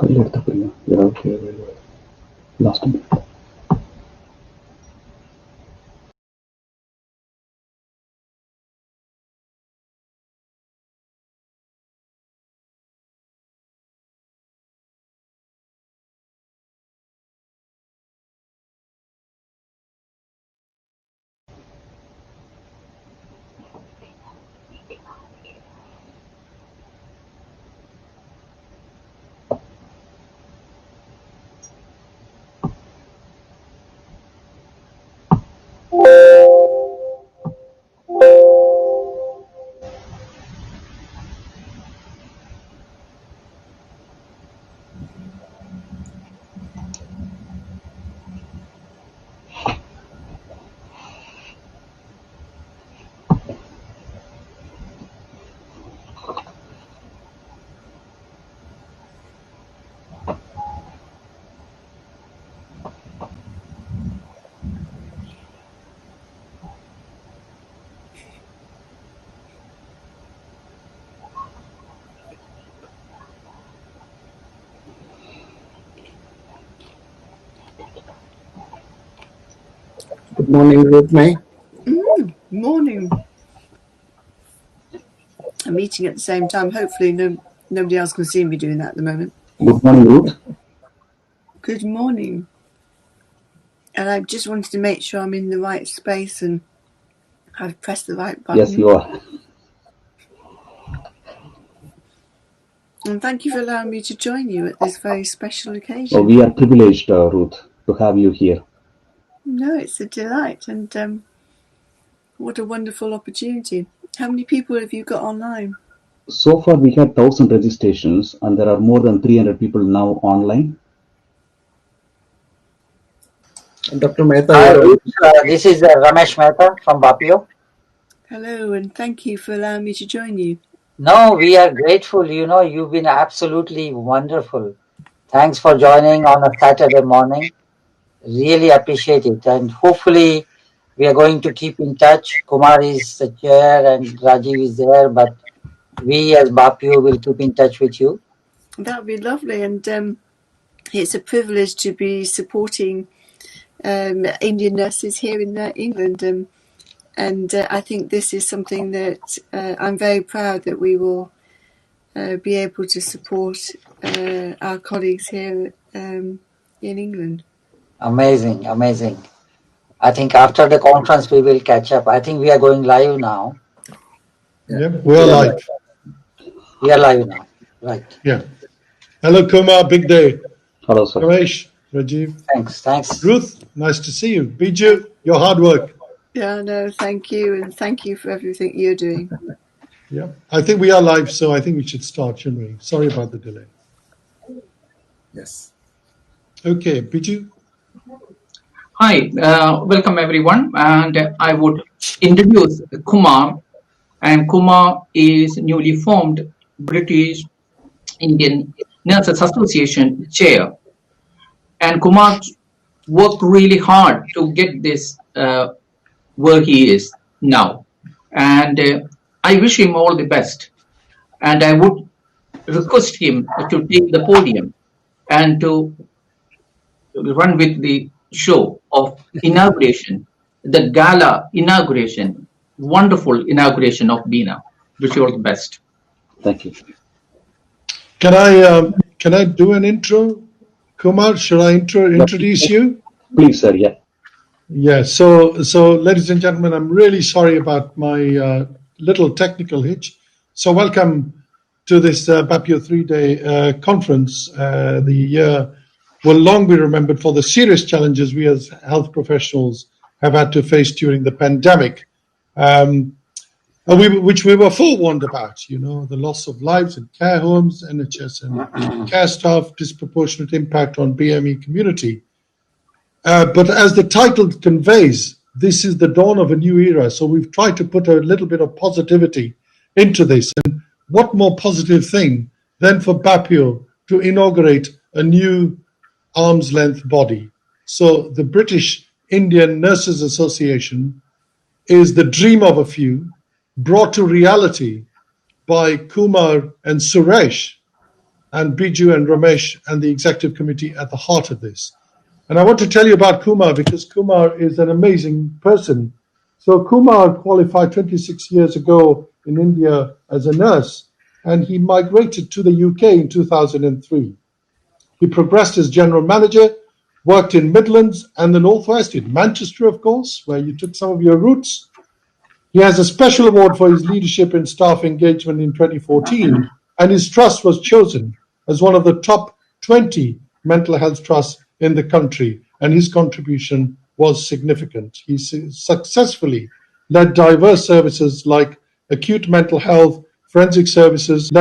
കല്ലെടുത്ത Priya last Good morning, Ruth May. Morning. I'm eating at the same time. Hopefully nobody else can see me doing that at the moment. Good morning, Ruth. Good morning. And I just wanted to make sure I'm in the right space and I've pressed the right button. Yes, you are. And thank you for allowing me to join you at this very special occasion. Oh, we are privileged, Ruth, to have you here. No, it's a delight, and what a wonderful opportunity. How many people have you got online? So far, we had 1,000 registrations, and there are more than 300 people now online. Dr. Mehta. Hi, this is Ramesh Mehta from Bapio. Hello, and thank you for allowing me to join you. No, we are grateful. You know, you've been absolutely wonderful. Thanks for joining on a Saturday morning. Really appreciate it. And hopefully, we are going to keep in touch. Kumar is the chair and Rajiv is there, but we as Bapio will keep in touch with you. That would be lovely, and it's a privilege to be supporting Indian nurses here in England. And I think this is something that I'm very proud that we will be able to support our colleagues here in England. Amazing, amazing. I think after the conference we will catch up. I think we are going live now. Yeah, we are live. We are live now, right? Yeah. Hello, Kumar. Big day. Hello, sir. Ramesh, Rajiv. Thanks. Ruth, nice to see you. Biju, your hard work. Yeah, no, thank you, and thank you for everything you're doing. Yeah, I think we are live, so I think we should start, shouldn't we? Sorry about the delay. Yes. Okay, Biju. Hi, welcome everyone, and I would introduce Kumar, and Kumar is newly formed British Indian Nurses Association chair, and Kumar worked really hard to get this where he is now, and I wish him all the best, and I would request him to take the podium and to run with the show of inauguration, the gala inauguration, wonderful inauguration of BINA. Wish you all the best. Thank you. Can I do an intro? Kumar, should I introduce you? Please, sir. Yeah. Yeah. So, ladies and gentlemen, I'm really sorry about my little technical hitch. So, welcome to this Bapio 3-day conference. The year will long be remembered for the serious challenges we as health professionals have had to face during the pandemic, which we were forewarned about. You know, the loss of lives in care homes, NHS and care staff, disproportionate impact on BME community. But as the title conveys, this is the dawn of a new era. So we've tried to put a little bit of positivity into this. And what more positive thing than for Bapio to inaugurate a new arm's length body? So the British Indian Nurses Association is the dream of a few, brought to reality by Kumar and Suresh, and Biju and Ramesh and the executive committee at the heart of this. And I want to tell you about Kumar because Kumar is an amazing person. So Kumar qualified 26 years ago in India as a nurse, and he migrated to the UK in 2003. He progressed as general manager, worked in Midlands and the Northwest, in Manchester, of course, where you took some of your roots. He has a special award for his leadership in staff engagement in 2014, and his trust was chosen as one of the top 20 mental health trusts in the country, and his contribution was significant. He successfully led diverse services like acute mental health, forensic services,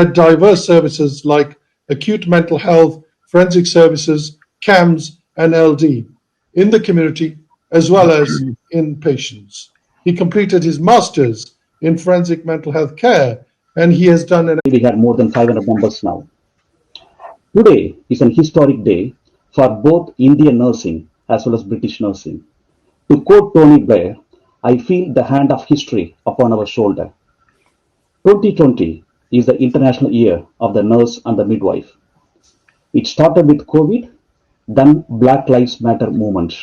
CAMS, and LD in the community as well as in patients. He completed his master's in forensic mental health care, and he has done an. We had more than 500 members now. Today is an historic day for both Indian nursing as well as British nursing. To quote Tony Blair, I feel the hand of history upon our shoulder. 2020 is the International Year of the Nurse and the Midwife. It started with COVID, then Black Lives Matter movement,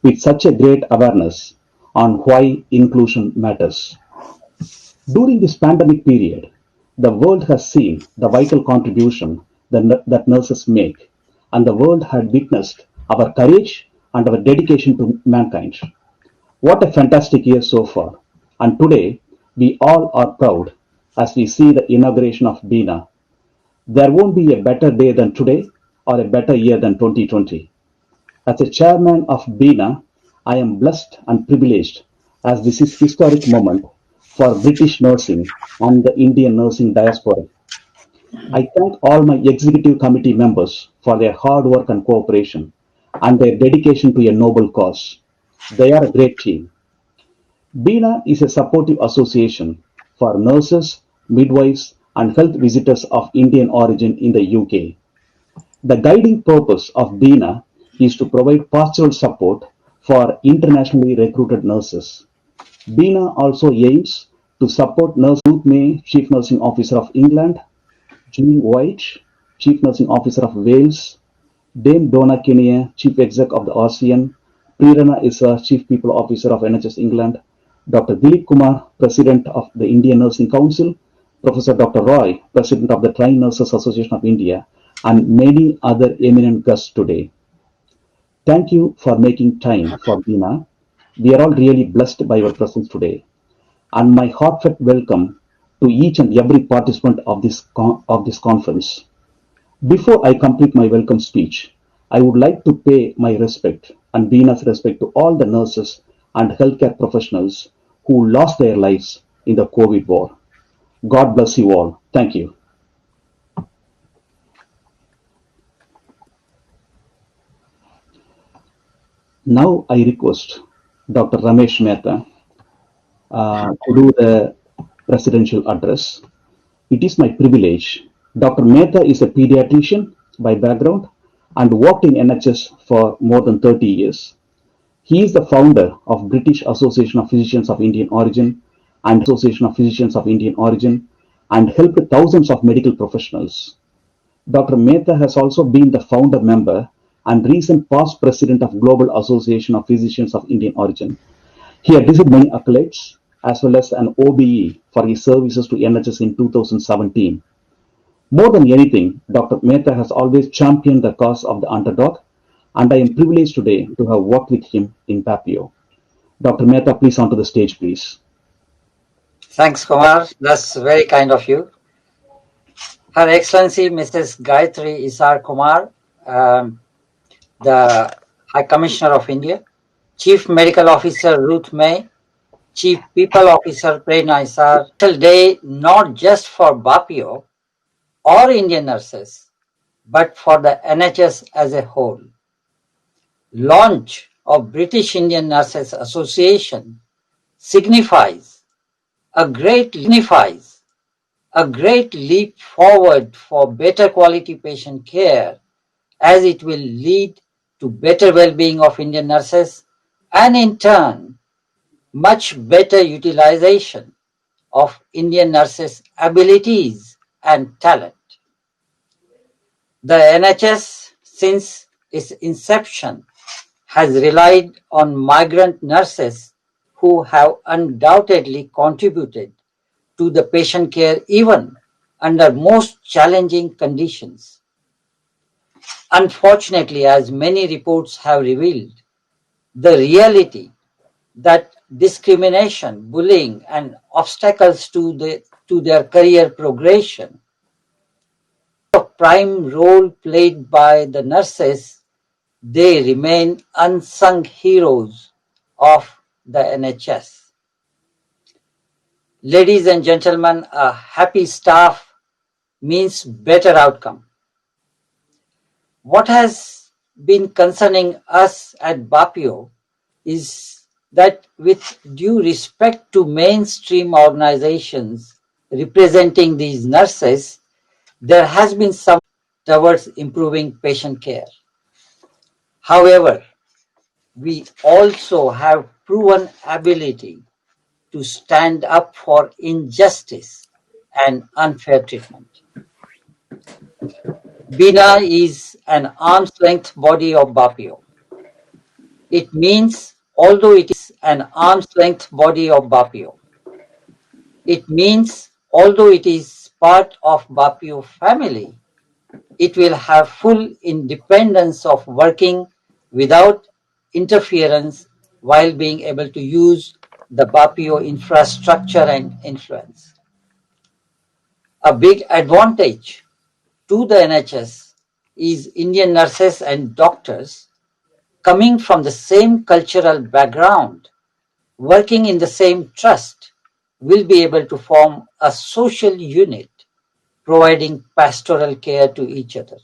with such a great awareness on why inclusion matters. During this pandemic period, the world has seen the vital contribution that nurses make, and the world had witnessed our courage and our dedication to mankind. What a fantastic year so far, and today we all are proud as we see the inauguration of BINA. There won't be a better day than today or a better year than 2020. As a chairman of BINA, I am blessed and privileged as this is historic moment for British nursing and the Indian nursing diaspora. I thank all my executive committee members for their hard work and cooperation and their dedication to a noble cause. They are a great team. BINA is a supportive association for nurses, midwives, and health visitors of Indian origin in the UK. The guiding purpose of BINA is to provide pastoral support for internationally recruited nurses. BINA also aims to support Nurse Ruth May, Chief Nursing Officer of England, Jean White, Chief Nursing Officer of Wales, Dame Donna Kinnear, Chief Exec of the ASEAN, Prerana Issa, Chief People Officer of NHS England, Dr. Dilip Kumar, President of the Indian Nursing Council, Professor Dr. Roy, President of the Trained Nurses Association of India, and many other eminent guests today. Thank you for making time for BINA. We are all really blessed by your presence today, and my heartfelt welcome to each and every participant of this conference. Before I complete my welcome speech, I would like to pay my respect and BINA's respect to all the nurses and healthcare professionals who lost their lives in the COVID war. God bless you all. Thank you. Now I request Dr. Ramesh Mehta to do the presidential address. It is my privilege. Dr. Mehta is a pediatrician by background and worked in NHS for more than 30 years. He is the founder of British Association of Physicians of Indian Origin and Association of Physicians of Indian Origin and helped thousands of medical professionals. Dr. Mehta has also been the founder member and recent past president of Global Association of Physicians of Indian Origin. He had received many accolades as well as an OBE for his services to NHS in 2017. More than anything, Dr. Mehta has always championed the cause of the underdog, and I am privileged today to have worked with him in Papio. Dr. Mehta, please onto the stage, please. Thanks, Kumar. That's very kind of you. Her Excellency Mrs. Gayatri Isar Kumar, the High Commissioner of India, Chief Medical Officer Ruth May, Chief People Officer Prerana Isar, day not just for Bapio or Indian nurses, but for the NHS as a whole. Launch of British Indian Nurses Association signifies a great leap forward for better quality patient care, as it will lead to better well-being of Indian nurses and in turn much better utilization of Indian nurses' abilities and talent. The NHS, since its inception, has relied on migrant nurses who have undoubtedly contributed to the patient care even under most challenging conditions. Unfortunately, as many reports have revealed, the reality that discrimination, bullying, and obstacles to their career progression, a prime role played by the nurses, they remain unsung heroes of the NHS. Ladies and gentlemen, a happy staff means better outcome. What has been concerning us at BAPIO is that with due respect to mainstream organizations representing these nurses, there has been some towards improving patient care. However, we also have proven ability to stand up for injustice and unfair treatment. BINA is an arm's length body of BAPIO. It means, although it is an arm's length body of BAPIO, it means, although it is part of BAPIO family, it will have full independence of working without interference while being able to use the BAPIO infrastructure and influence. A big advantage to the NHS is Indian nurses and doctors coming from the same cultural background, working in the same trust, will be able to form a social unit, providing pastoral care to each other.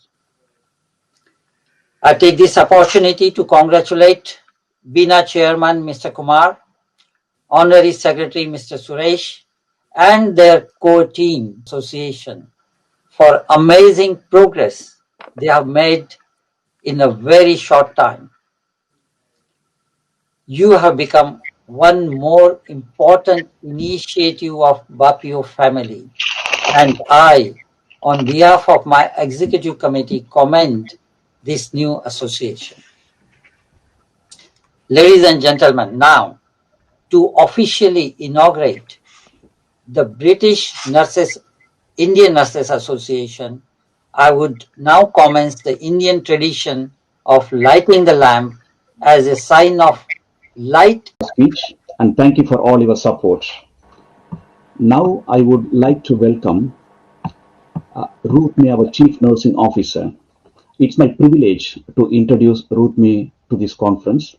I take this opportunity to congratulate BINA Chairman Mr. Kumar, Honorary Secretary Mr. Suresh, and their core team association for amazing progress they have made in a very short time. You have become one more important initiative of BAPIO family, and I, on behalf of my executive committee, commend this new association. Ladies and gentlemen, now to officially inaugurate the Indian Nurses Association, I would now commence the Indian tradition of lighting the lamp as a sign of light. Speech, and thank you for all your support. Now I would like to welcome Ruth May, our Chief Nursing Officer. It's my privilege to introduce Ruth May to this conference.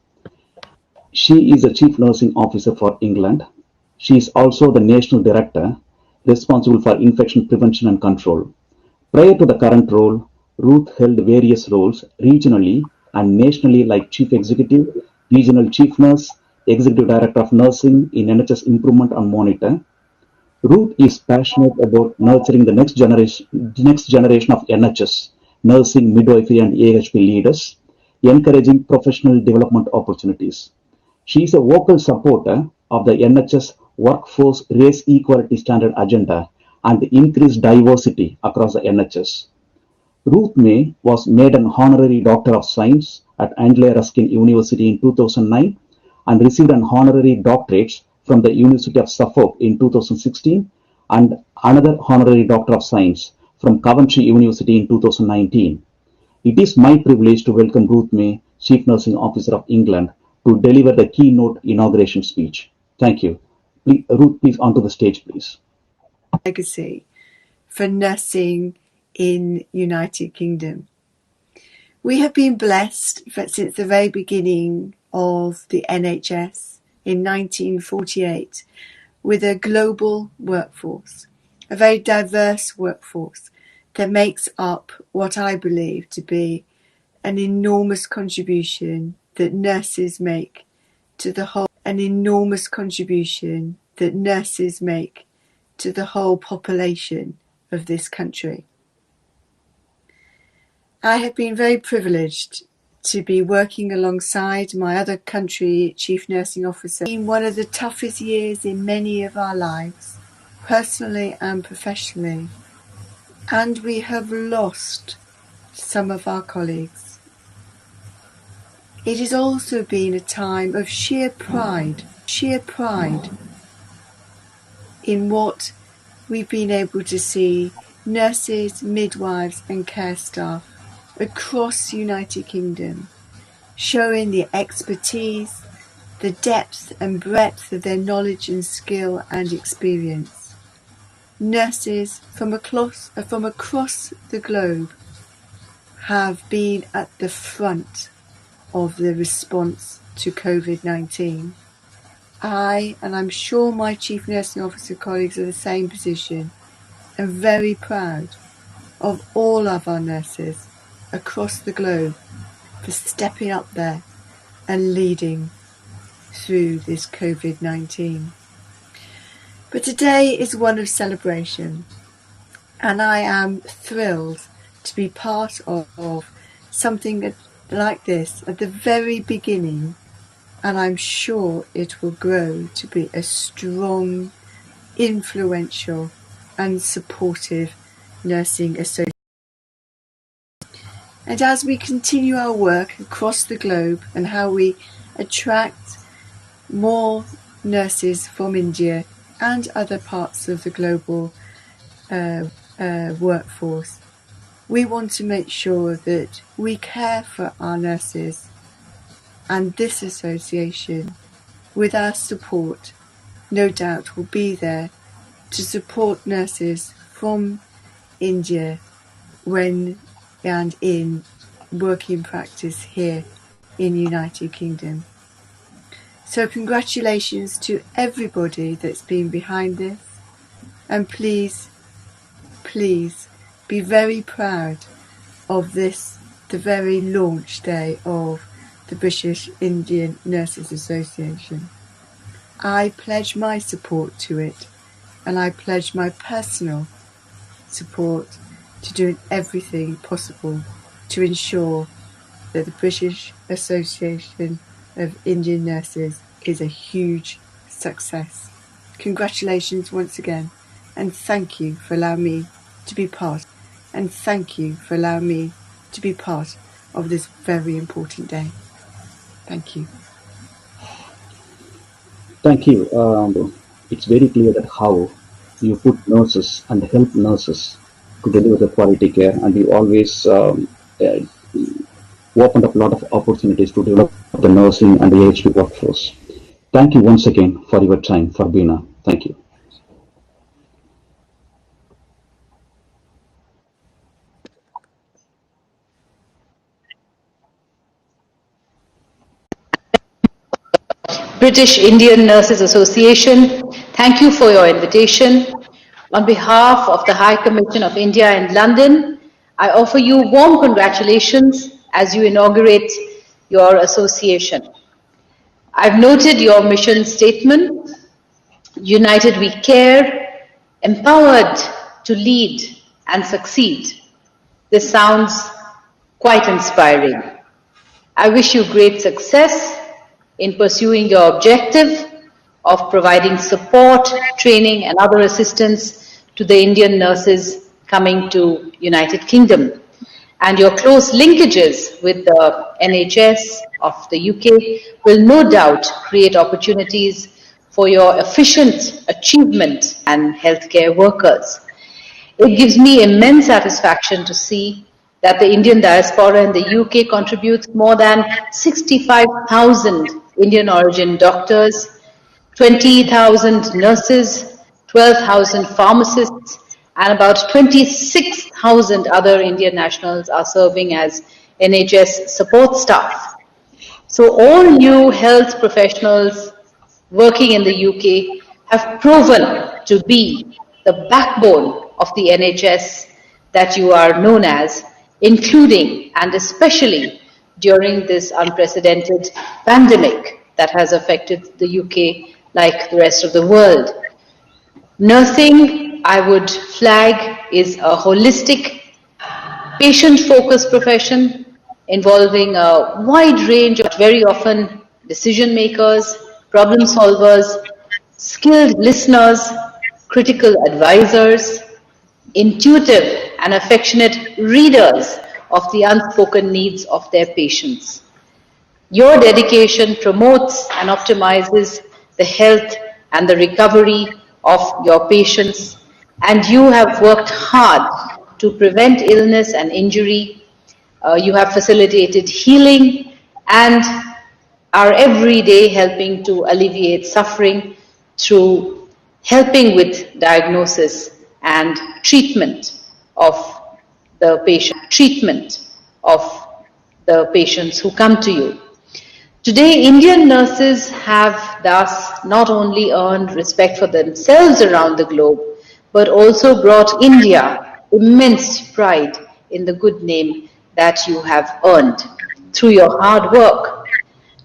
She is the Chief Nursing Officer for England. She is also the National Director responsible for infection prevention and control. Prior to the current role, Ruth held various roles regionally and nationally like Chief Executive, Regional Chief Nurse, Executive Director of Nursing in NHS Improvement and Monitor. Ruth is passionate about nurturing the next generation of NHS, nursing, midwifery and AHP leaders, encouraging professional development opportunities. She is a vocal supporter of the NHS workforce race equality standard agenda and increased diversity across the NHS. Ruth May was made an honorary Doctor of Science at Anglia Ruskin University in 2009 and received an honorary doctorate from the University of Suffolk in 2016 and another honorary Doctor of Science from Coventry University in 2019. It is my privilege to welcome Ruth May, Chief Nursing Officer of England, to deliver the keynote inauguration speech. Thank you. Ruth, please onto the stage, please. Legacy for nursing in United Kingdom. We have been blessed since the very beginning of the NHS in 1948 with a global workforce, a very diverse workforce that makes up what I believe to be an enormous contribution that nurses make to the whole population of this country. I have been very privileged to be working alongside my other country Chief Nursing Officer. It's been one of the toughest years in many of our lives, personally and professionally, and we have lost some of our colleagues. It has also been a time of sheer pride in what we've been able to see nurses, midwives and care staff across the United Kingdom showing the expertise, the depth and breadth of their knowledge and skill and experience. Nurses from across the globe have been at the front of the response to COVID-19. I, and I'm sure my Chief Nursing Officer colleagues are in the same position, am very proud of all of our nurses across the globe for stepping up there and leading through this COVID-19. But today is one of celebration, and I am thrilled to be part of something like this at the very beginning, and I'm sure it will grow to be a strong, influential and supportive nursing association. And as we continue our work across the globe and how we attract more nurses from India and other parts of the global workforce, we want to make sure that we care for our nurses, and this association, with our support, no doubt will be there to support nurses from India when and in working practice here in the United Kingdom. So congratulations to everybody that's been behind this, and please be very proud of this, the very launch day of the British Indian Nurses Association. I pledge my support to it, and I pledge my personal support to doing everything possible to ensure that the British Association of Indian Nurses is a huge success. Congratulations once again, and thank you for allowing me to be part, of this very important day. Thank you. Thank you. It's very clear that how you put nurses and help nurses to deliver the quality care, and you always opened up a lot of opportunities to develop the nursing and the AHP workforce. Thank you once again for your time for BINA. Thank you. British Indian Nurses Association, thank you for your invitation. On behalf of the High Commission of India in London, I offer you warm congratulations as you inaugurate your association. I've noted your mission statement, United we care, empowered to lead and succeed. This sounds quite inspiring. I wish you great success in pursuing your objective of providing support, training and other assistance to the Indian nurses coming to United Kingdom. And your close linkages with the NHS of the UK will no doubt create opportunities for your efficient achievement and healthcare workers. It gives me immense satisfaction to see that the Indian diaspora in the UK contributes more than 65,000 Indian origin doctors, 20,000 nurses, 12,000 pharmacists, and about 26,000 other Indian nationals are serving as NHS support staff. So all you health professionals working in the UK have proven to be the backbone of the NHS that you are known as, including and especially during this unprecedented pandemic that has affected the UK like the rest of the world. Nursing, I would flag, is a holistic, patient-focused profession involving a wide range of very often decision makers, problem solvers, skilled listeners, critical advisors, intuitive and affectionate readers of the unspoken needs of their patients. Your dedication promotes and optimizes the health and the recovery of your patients, and you have worked hard to prevent illness and injury. You have facilitated healing and are every day helping to alleviate suffering through helping with diagnosis and treatment of the patients who come to you. Today, Indian nurses have thus not only earned respect for themselves around the globe, but also brought India immense pride in the good name that you have earned through your hard work.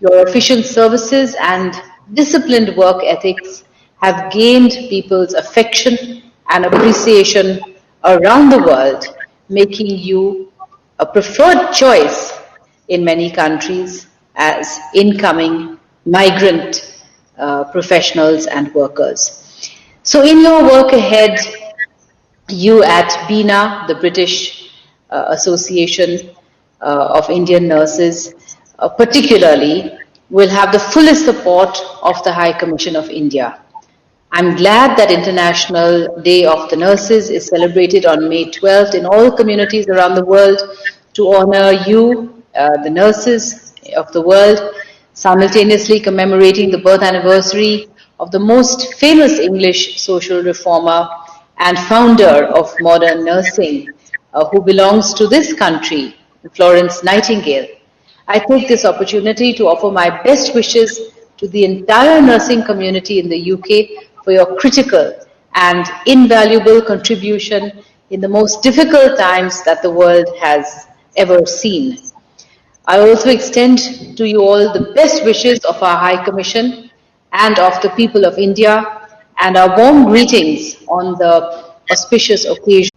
Your efficient services and disciplined work ethics have gained people's affection and appreciation around the world, making you a preferred choice in many countries as incoming migrant professionals and workers. So in your work ahead, you at BINA, the British Association of Indian Nurses, particularly, will have the fullest support of the High Commission of India. I'm glad that International Day of the Nurses is celebrated on May 12th in all communities around the world to honor you, the nurses of the world, simultaneously commemorating the birth anniversary of the most famous English social reformer and founder of modern nursing, who belongs to this country, Florence Nightingale. I take this opportunity to offer my best wishes to the entire nursing community in the UK for your critical and invaluable contribution in the most difficult times that the world has ever seen. I also extend to you all the best wishes of our High Commission and of the people of India, and our warm greetings on the auspicious occasion.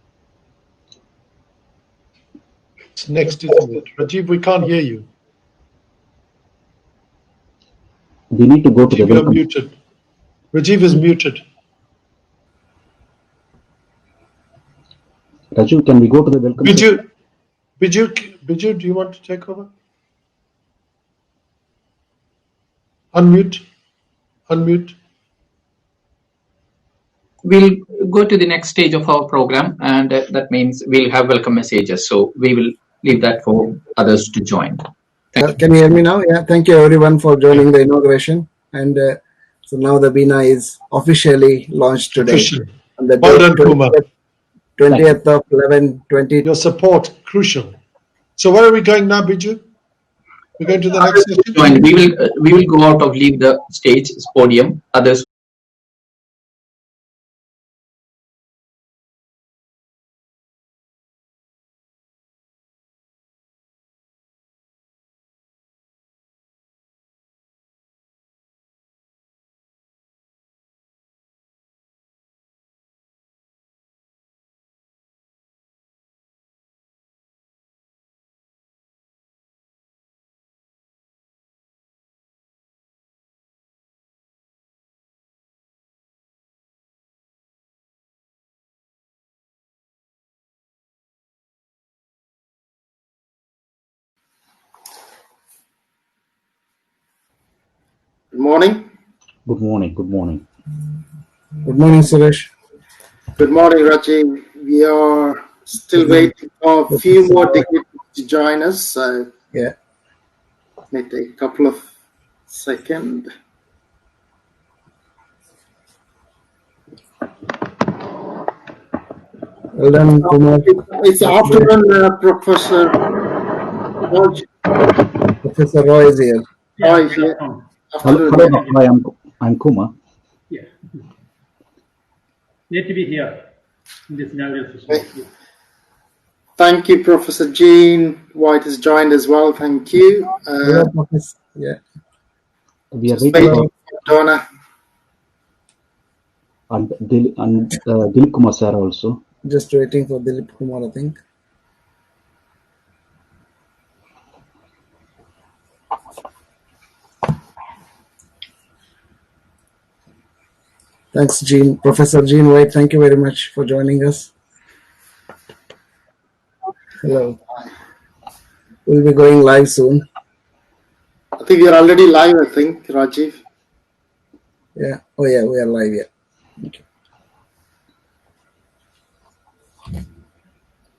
Next, isn't it? Rajiv, we can't hear you. We need to go to the Rajiv, you're welcome. muted. Rajiv is muted. Raju, can we go to the welcome? Biju, do you want to take over? Unmute. We'll go to the next stage of our program, and that means we'll have welcome messages. So we will leave that for others to join. Can you hear me now? Yeah, thank you everyone for joining the inauguration. And so now the BINA is officially launched today. On the Well done, Kumar. 20th of 11/20. Your support, crucial. So where are we going now, Biju? We're going to the next session? Join. We will go out of leave the stage, podium. Others. Good morning. Good morning. Good morning, Suresh. Good morning, Rajiv. We are still waiting for a few more dignitaries to join us. So yeah, may take a couple of seconds. Well done, Kumar. It's afternoon, Professor Roy. Professor Roy is here. Roy is here. Hello, I'm Kumar. Yeah. Need to be here in this inaugural session. Thank you, Professor Jean White has joined as well. Thank you. Yeah. We are waiting for Donna and Dilip Kumar sir also. Just waiting for Dilip Kumar, I think. Thanks, Jean. Professor Jean White, thank you very much for joining us. Hello. We'll be going live soon. I think we are already live, I think, Rajiv. Yeah. Oh, yeah, we are live, yeah. Okay.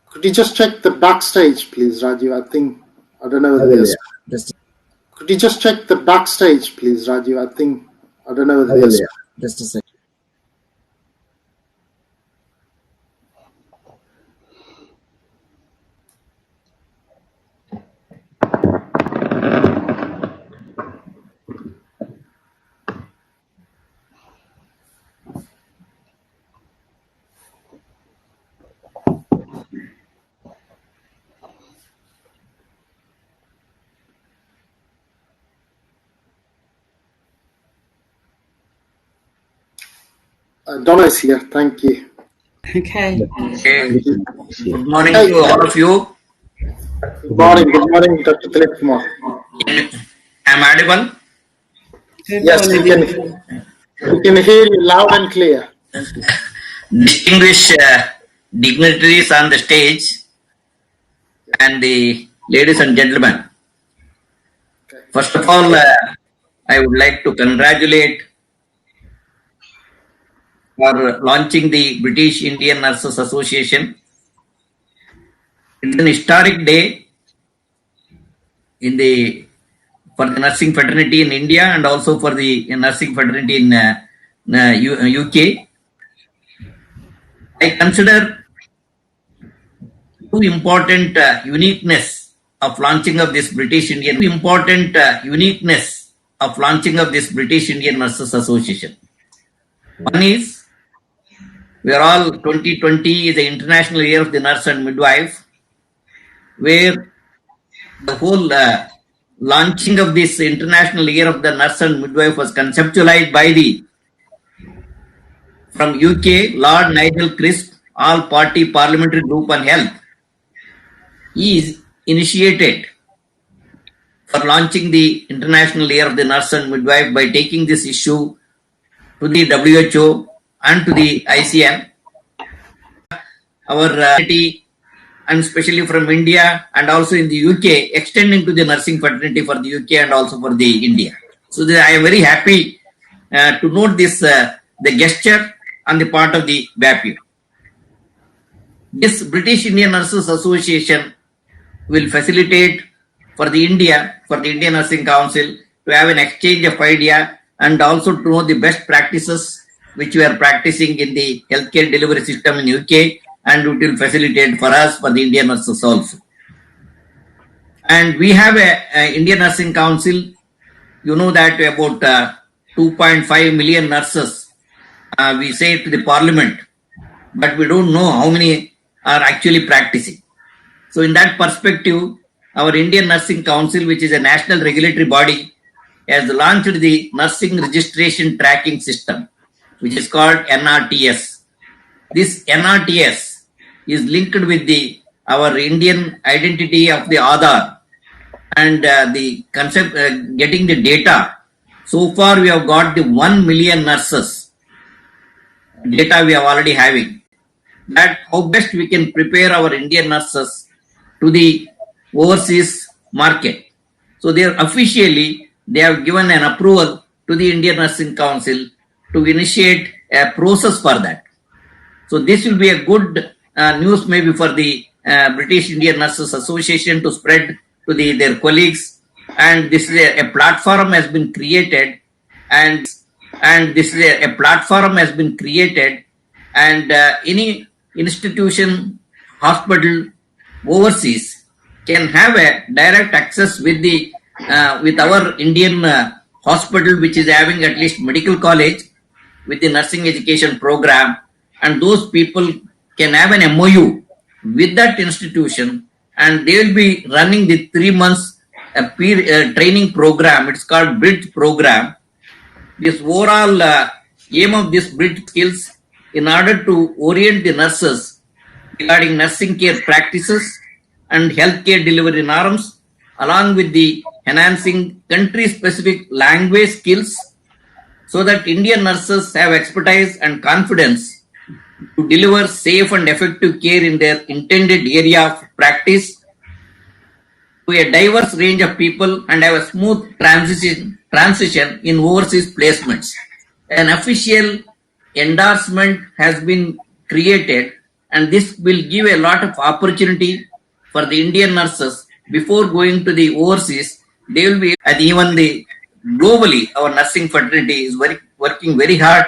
Could you just check the backstage, please, Rajiv? I don't know whether yeah. Could you just check the backstage, please, Rajiv? I don't know whether yeah. Just a second. Donna is here. Thank you. Okay. Good morning to all of you. Good morning, Dr. Dilip Kumar. Am I audible? Yes, we can hear you loud and clear. Distinguished dignitaries on the stage and the ladies and gentlemen. First of all, I would like to congratulate for launching the British Indian Nurses Association. It's an historic day for the nursing fraternity in India and also for the nursing fraternity in UK. I consider two important uniqueness of launching of this British Indian Nurses Association. One is, we are all 2020 is the International Year of the Nurse and Midwife, where the whole launching of this International Year of the Nurse and Midwife was conceptualized by from UK, Lord Nigel Crisp, all-party parliamentary group on health. He is initiated for launching the International Year of the Nurse and Midwife by taking this issue to the WHO and to the ICN. Our community, and especially from India and also in the UK, extending to the nursing fraternity for the UK and also for the India. So I am very happy to note this, the gesture on the part of the BAPU. This British Indian Nurses Association will facilitate for the Indian Nursing Council to have an exchange of idea and also to know the best practices which we are practicing in the healthcare delivery system in UK, and it will facilitate for us for the Indian nurses also. And we have a Indian Nursing Council. You know that about 2.5 million nurses, we say to the parliament, but we don't know how many are actually practicing. So in that perspective, our Indian Nursing Council, which is a national regulatory body, has launched the Nursing Registration Tracking System, which is called NRTS. This NRTS is linked with our Indian identity of the Aadhaar and the concept getting the data. So far we have got the 1 million nurses data we are already having. That how best we can prepare our Indian nurses to the overseas market. So they have given an approval to the Indian Nursing Council to initiate a process for that. So this will be a good news maybe for the British Indian Nurses Association to spread to their colleagues. And this is a platform has been created, and any institution, hospital overseas can have a direct access with our Indian hospital, which is having at least medical college with the nursing education program, and those people can have an MOU with that institution, and they will be running the 3 months training program. It's called Bridge program. This overall aim of this Bridge skills in order to orient the nurses regarding nursing care practices and healthcare delivery norms, along with the enhancing country-specific language skills, so that Indian nurses have expertise and confidence to deliver safe and effective care in their intended area of practice. to a diverse range of people and have a smooth transition in overseas placements. An official endorsement has been created, and this will give a lot of opportunity for the Indian nurses before going to the overseas. They will be, and even the globally, our nursing fraternity is working very hard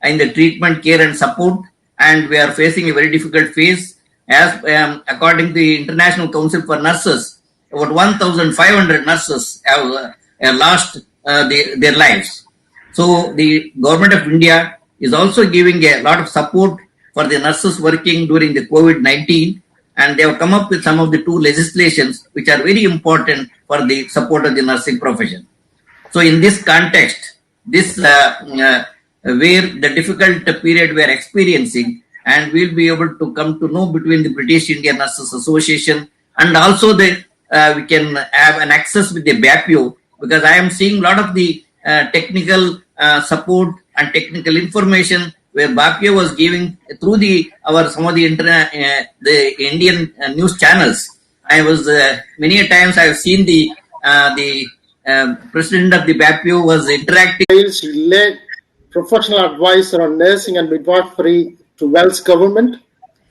in the treatment, care, and support, and we are facing a very difficult phase. As according to the International Council for Nurses, about 1,500 nurses have lost their lives. So the government of India is also giving a lot of support for the nurses working during the COVID-19, and they have come up with some of the two legislations which are very important for the support of the nursing profession. So in this context, this where the difficult period we are experiencing, and we'll be able to come to know between the British Indian Nurses Association and also the we can have an access with the BAPU, because I am seeing a lot of the technical support and technical information where BAPU was giving through some of the Indian news channels. I was many a times I have seen the president of the BAPU was interacting. She led professional advisor on nursing and midwifery to Wales government.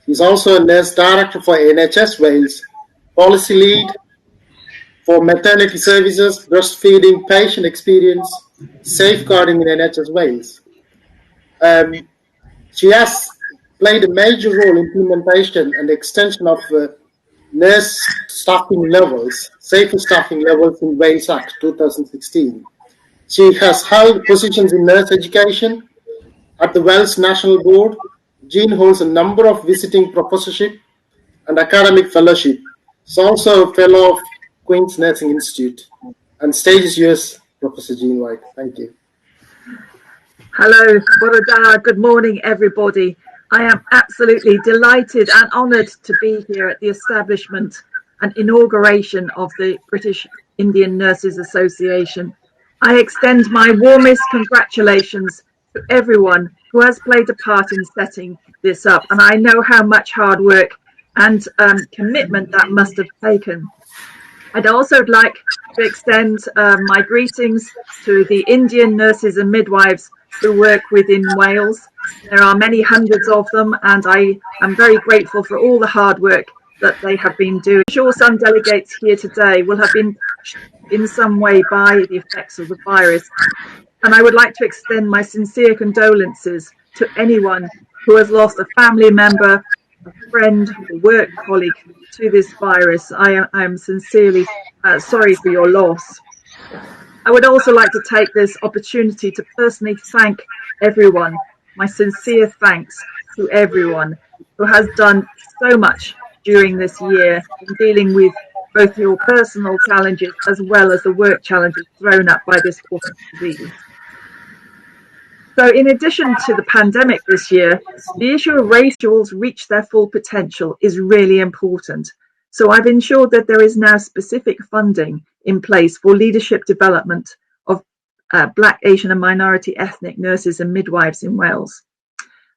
He's also a nurse director for NHS Wales, policy lead for maternity services, breastfeeding, patient experience, safeguarding in NHS Wales. She has played a major role in implementation and extension of nurse staffing levels, safer staffing levels in Wales Act 2016. She has held positions in nurse education at the Wales National Board. Jean holds a number of visiting professorship and academic fellowship. She's also a fellow of Queen's Nursing Institute. And stage is yours, Professor Jean White. Thank you. Hello, Borodara. Good morning, everybody. I am absolutely delighted and honoured to be here at the establishment and inauguration of the British Indian Nurses Association. I extend my warmest congratulations to everyone who has played a part in setting this up, and I know how much hard work and commitment that must have taken. I'd also like to extend my greetings to the Indian nurses and midwives who work within Wales. There are many hundreds of them, and I am very grateful for all the hard work that they have been doing. I'm sure some delegates here today will have been touched in some way by the effects of the virus, and I would like to extend my sincere condolences to anyone who has lost a family member, a friend, a work colleague to this virus. I am sincerely sorry for your loss. I would also like to take this opportunity to personally thank everyone. My sincere thanks to everyone who has done so much during this year in dealing with both your personal challenges as well as the work challenges thrown up by this awful disease. So in addition to the pandemic this year, the issue of race tools reach their full potential is really important. So I've ensured that there is now specific funding in place for leadership development of Black, Asian and minority ethnic nurses and midwives in Wales.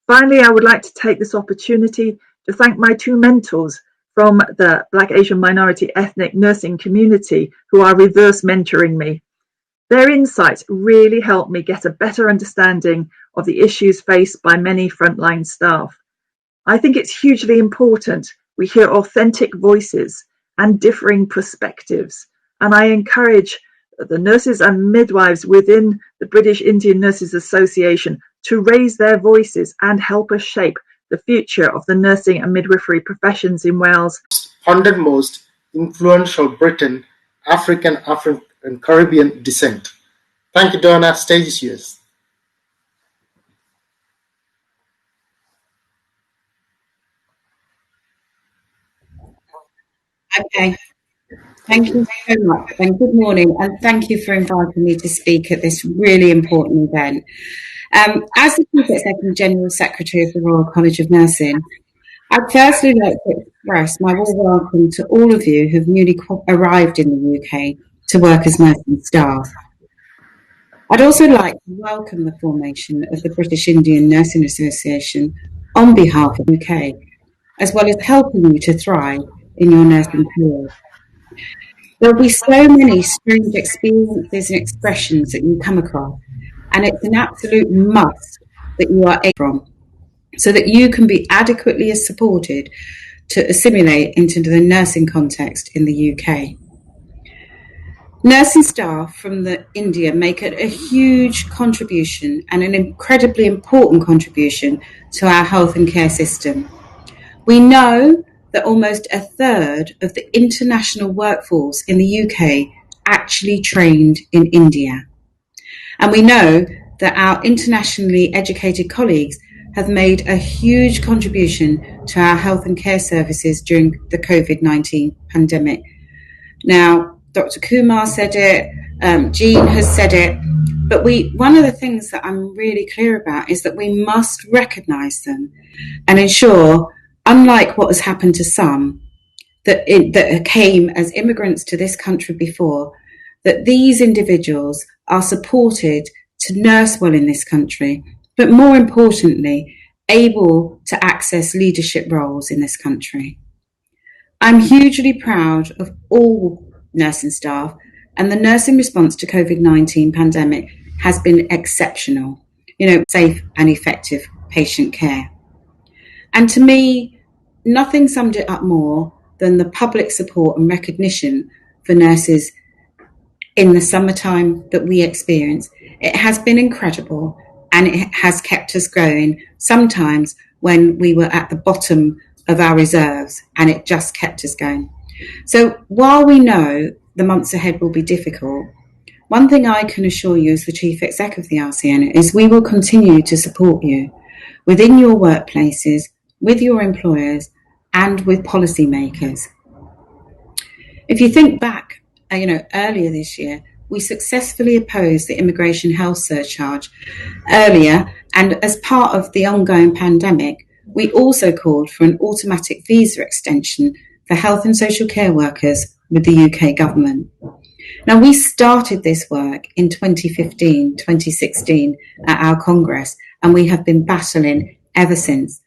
Finally, I would like to take this opportunity to thank my two mentors from the Black, Asian, minority ethnic nursing community who are reverse mentoring me. Their insights really helped me get a better understanding of the issues faced by many frontline staff. I think it's hugely important we hear authentic voices and differing perspectives, and I encourage the nurses and midwives within the British Indian Nurses Association to raise their voices and help us shape the future of the nursing and midwifery professions in Wales. 100 most influential Britain, African and Caribbean descent. Thank you, Donna. Stage is yours. Okay. Thank you so much, and good morning, and thank you for inviting me to speak at this really important event. As the Chief Executive General Secretary of the Royal College of Nursing, I'd firstly like to express my warm welcome to all of you who've newly arrived in the UK to work as nursing staff. I'd also like to welcome the formation of the British Indian Nursing Association on behalf of the UK, as well as helping you to thrive in your nursing career. There'll be so many strange experiences and expressions that you come across, and it's an absolute must that you are able from, so that you can be adequately supported to assimilate into the nursing context in the UK. Nursing staff from India make a huge contribution and an incredibly important contribution to our health and care system. We know that almost a third of the international workforce in the UK actually trained in India. And we know that our internationally educated colleagues have made a huge contribution to our health and care services during the COVID-19 pandemic. Now, Dr. Kumar said it, Jean has said it, but one of the things that I'm really clear about is that we must recognise them and ensure, unlike what has happened to some that came as immigrants to this country before, that these individuals are supported to nurse well in this country, but more importantly, able to access leadership roles in this country. I'm hugely proud of all nursing staff, and the nursing response to COVID-19 pandemic has been exceptional, safe and effective patient care. And to me, nothing summed it up more than the public support and recognition for nurses in the summertime that we experienced. It has been incredible, and it has kept us going, sometimes when we were at the bottom of our reserves, and it just kept us going. So while we know the months ahead will be difficult, one thing I can assure you as the Chief Exec of the RCN is we will continue to support you within your workplaces, with your employers, and with policymakers. If you think back, earlier this year, we successfully opposed the immigration health surcharge earlier, and as part of the ongoing pandemic, we also called for an automatic visa extension for health and social care workers with the UK government. Now, we started this work in 2015, 2016 at our Congress, and we have been battling ever since.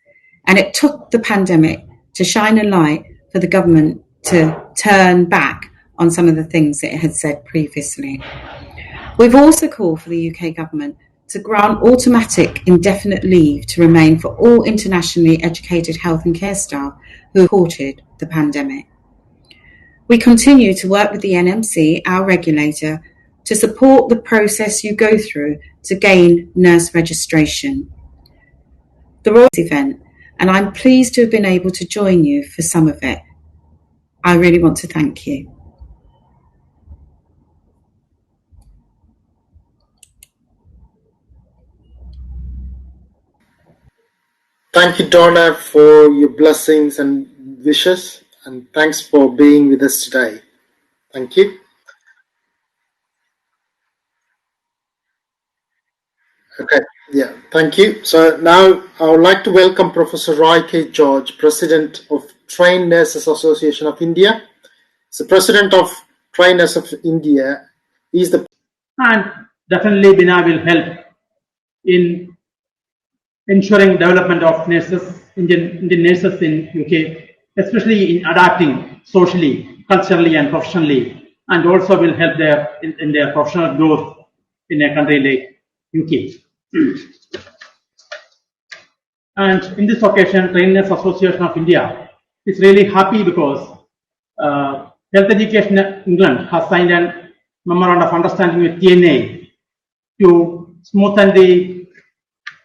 And it took the pandemic to shine a light for the government to turn back on some of the things that it had said previously. We've also called for the UK government to grant automatic indefinite leave to remain for all internationally educated health and care staff who reported the pandemic. We continue to work with the NMC, our regulator, to support the process you go through to gain nurse registration. The Royal event, and I'm pleased to have been able to join you for some of it. I really want to thank you. Thank you, Donna, for your blessings and wishes, and thanks for being with us today. Thank you. Okay, yeah, thank you. So now I would like to welcome Professor Roy K. George, President of Trained Nurses Association of India. So President of Trained Nurses of India is the... And definitely BINA will help in ensuring development of nurses, Indian nurses in UK, especially in adapting socially, culturally and professionally, and also will help in their professional growth in a country like UK. And in this occasion, Trained Nurses Association of India is really happy because Health Education England has signed a memorandum of understanding with TNA to smoothen the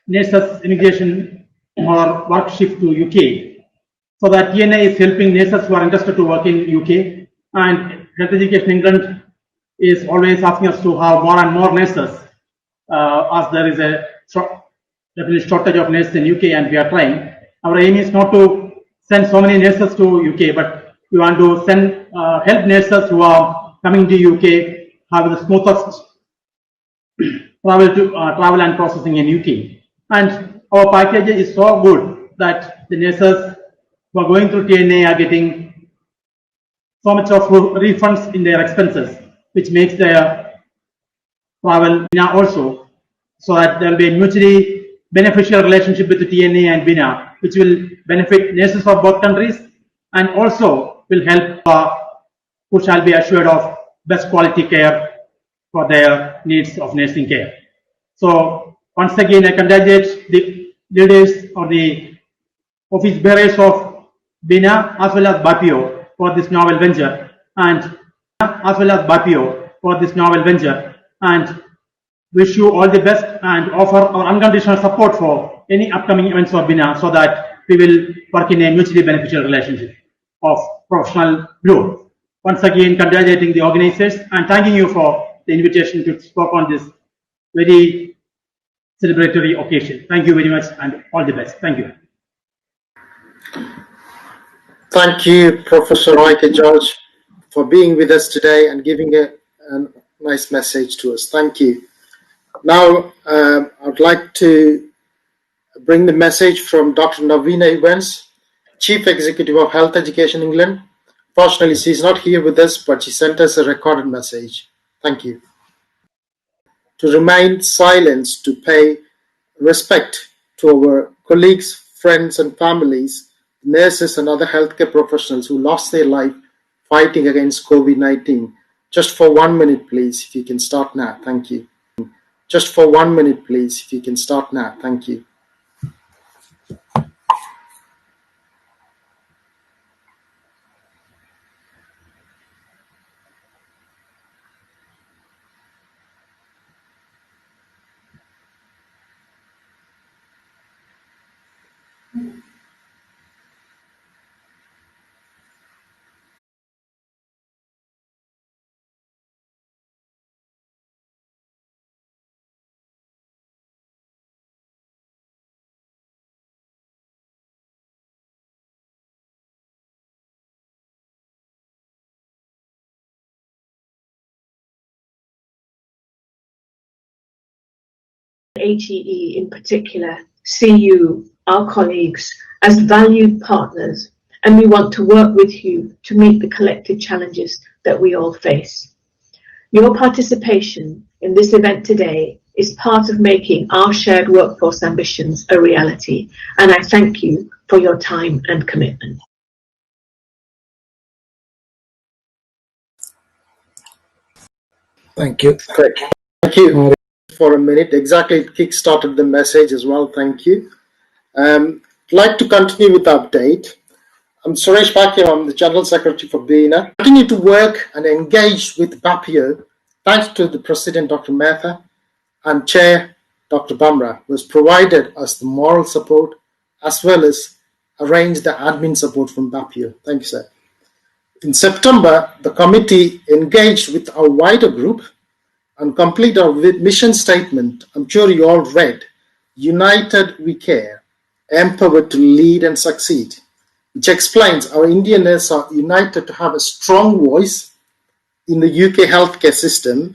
nurses immigration or work shift to UK. So that TNA is helping nurses who are interested to work in UK, and Health Education England is always asking us to have more and more nurses, as there is a definitely shortage of nurses in UK, and we are trying. Our aim is not to send so many nurses to UK, but we want to send help nurses who are coming to UK have the smoothest travel and processing in UK. And our package is so good that the nurses who are going through TNA are getting so much of refunds in their expenses, which makes their travel BINA also, so that there will be a mutually beneficial relationship with the TNA and BINA, which will benefit nurses of both countries and also will help who shall be assured of best quality care for their needs of nursing care. So once again, I congratulate the leaders or the office bearers of BINA as well as BAPIO for this novel venture, and wish you all the best and offer our unconditional support for any upcoming events of BINA so that we will work in a mutually beneficial relationship of professional growth. Once again, congratulating the organizers and thanking you for the invitation to speak on this very celebratory occasion. Thank you very much and all the best. Thank you. Thank you, Professor Roike George, for being with us today and giving a nice message to us. Thank you. Now, I'd like to bring the message from Dr. Navina Evans, Chief Executive of Health Education England. Fortunately, she's not here with us, but she sent us a recorded message. Thank you. To remain silent, to pay respect to our colleagues, friends and families, nurses and other healthcare professionals who lost their life fighting against COVID-19. Just for 1 minute, please, if you can start now. Thank you. Just for 1 minute, please, if you can start now. Thank you. HEE in particular see you, our colleagues, as valued partners, and we want to work with you to meet the collective challenges that we all face. Your participation in this event today is part of making our shared workforce ambitions a reality, and I thank you for your time and commitment. Thank you. Great. Thank you for a minute. Exactly, it kick-started the message as well. Thank you. I'd like to continue with the update. I'm Suresh Bhatia. I'm the General Secretary for BINA. Continue to work and engage with BAPIO thanks to the President, Dr. Mehta, and Chair, Dr. Bamra, who has provided us the moral support as well as arranged the admin support from BAPIO. Thank you, sir. In September, the committee engaged with our wider group and complete our mission statement. I'm sure you all read, United we care, empowered to lead and succeed, which explains our Indian nurses are united to have a strong voice in the UK healthcare system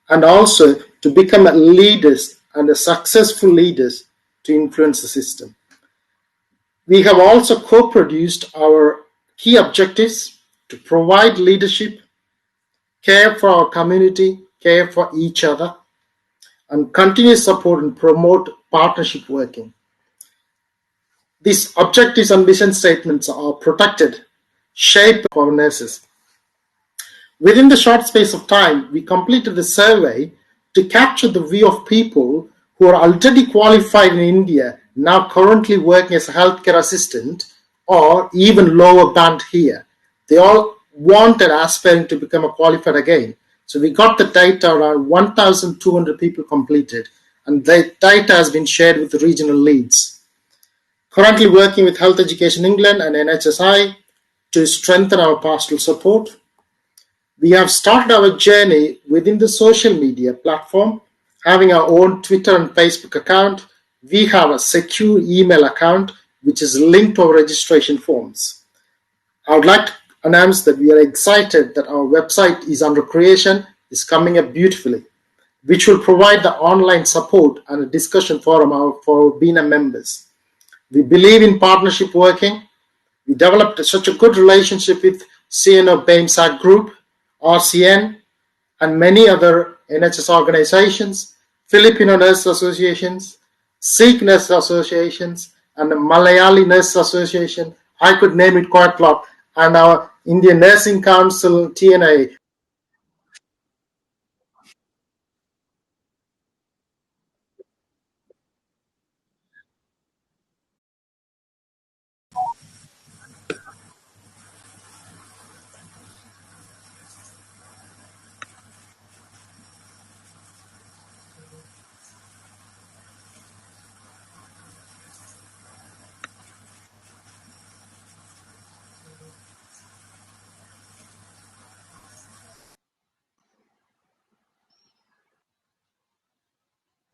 and also to become leaders and a successful leaders to influence the system. We have also co-produced our key objectives to provide leadership, care for our community, care for each other, and continuous support and promote partnership working. These objectives and mission statements are protected, shaped by our nurses. Within the short space of time, we completed the survey to capture the view of people who are already qualified in India, now currently working as a healthcare assistant or even lower band here. They all wanted, aspiring to become a qualified again. So we got the data, around 1,200 people completed, and the data has been shared with the regional leads. Currently working with Health Education England and NHSI to strengthen our pastoral support. We have started our journey within the social media platform, having our own Twitter and Facebook account. We have a secure email account which is linked to our registration forms. I would like to announce that we are excited that our website is under creation, is coming up beautifully, which will provide the online support and a discussion forum for BINA members. We believe in partnership working. We developed such a good relationship with CNO BAMSAC Group, RCN, and many other NHS organizations, Filipino Nurse Associations, Sikh Nurse Associations, and the Malayali Nurse Association. I could name it quite a lot. And our Indian Nursing Council, TNA.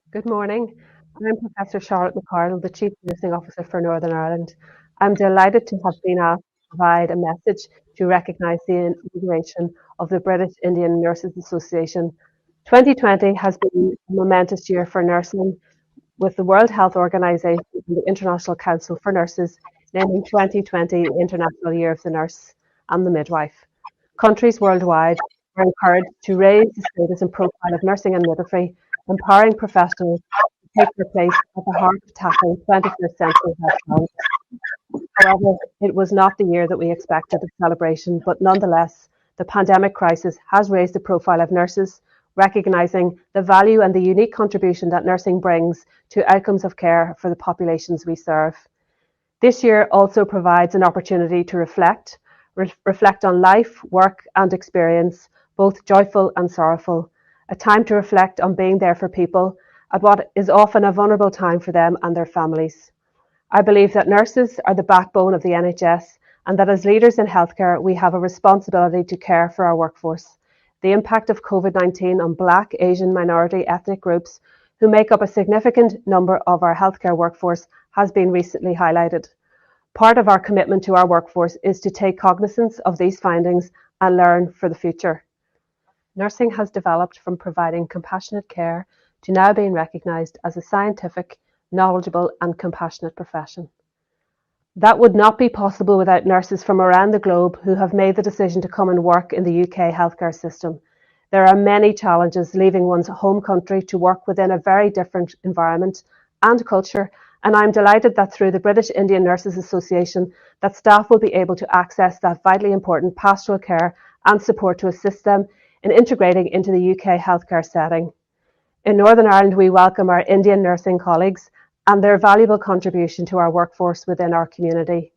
Good morning. I'm Professor Charlotte McCardle, the Chief Nursing Officer for Northern Ireland. I'm delighted to have been asked to provide a message to recognise the inauguration of the British Indian Nurses Association. 2020 has been a momentous year for nursing, with the World Health Organization and the International Council for Nurses naming 2020 the International Year of the Nurse and the Midwife. Countries worldwide are encouraged to raise the status and profile of nursing and midwifery, empowering professionals to take their place at the heart of tackling 21st century health challenges. However, it was not the year that we expected of celebration, but nonetheless, the pandemic crisis has raised the profile of nurses, recognising the value and the unique contribution that nursing brings to outcomes of care for the populations we serve. This year also provides an opportunity to reflect on life, work and experience, both joyful and sorrowful, a time to reflect on being there for people at what is often a vulnerable time for them and their families. I believe that nurses are the backbone of the NHS and that as leaders in healthcare, we have a responsibility to care for our workforce. The impact of COVID-19 on Black, Asian, minority ethnic groups who make up a significant number of our healthcare workforce has been recently highlighted. Part of our commitment to our workforce is to take cognizance of these findings and learn for the future. Nursing has developed from providing compassionate care to now being recognised as a scientific, knowledgeable and compassionate profession. That would not be possible without nurses from around the globe who have made the decision to come and work in the UK healthcare system. There are many challenges leaving one's home country to work within a very different environment and culture, and I'm delighted that through the British Indian Nurses Association that staff will be able to access that vitally important pastoral care and support to assist them in integrating into the UK healthcare setting. In Northern Ireland, we welcome our Indian nursing colleagues and their valuable contribution to our workforce within our community.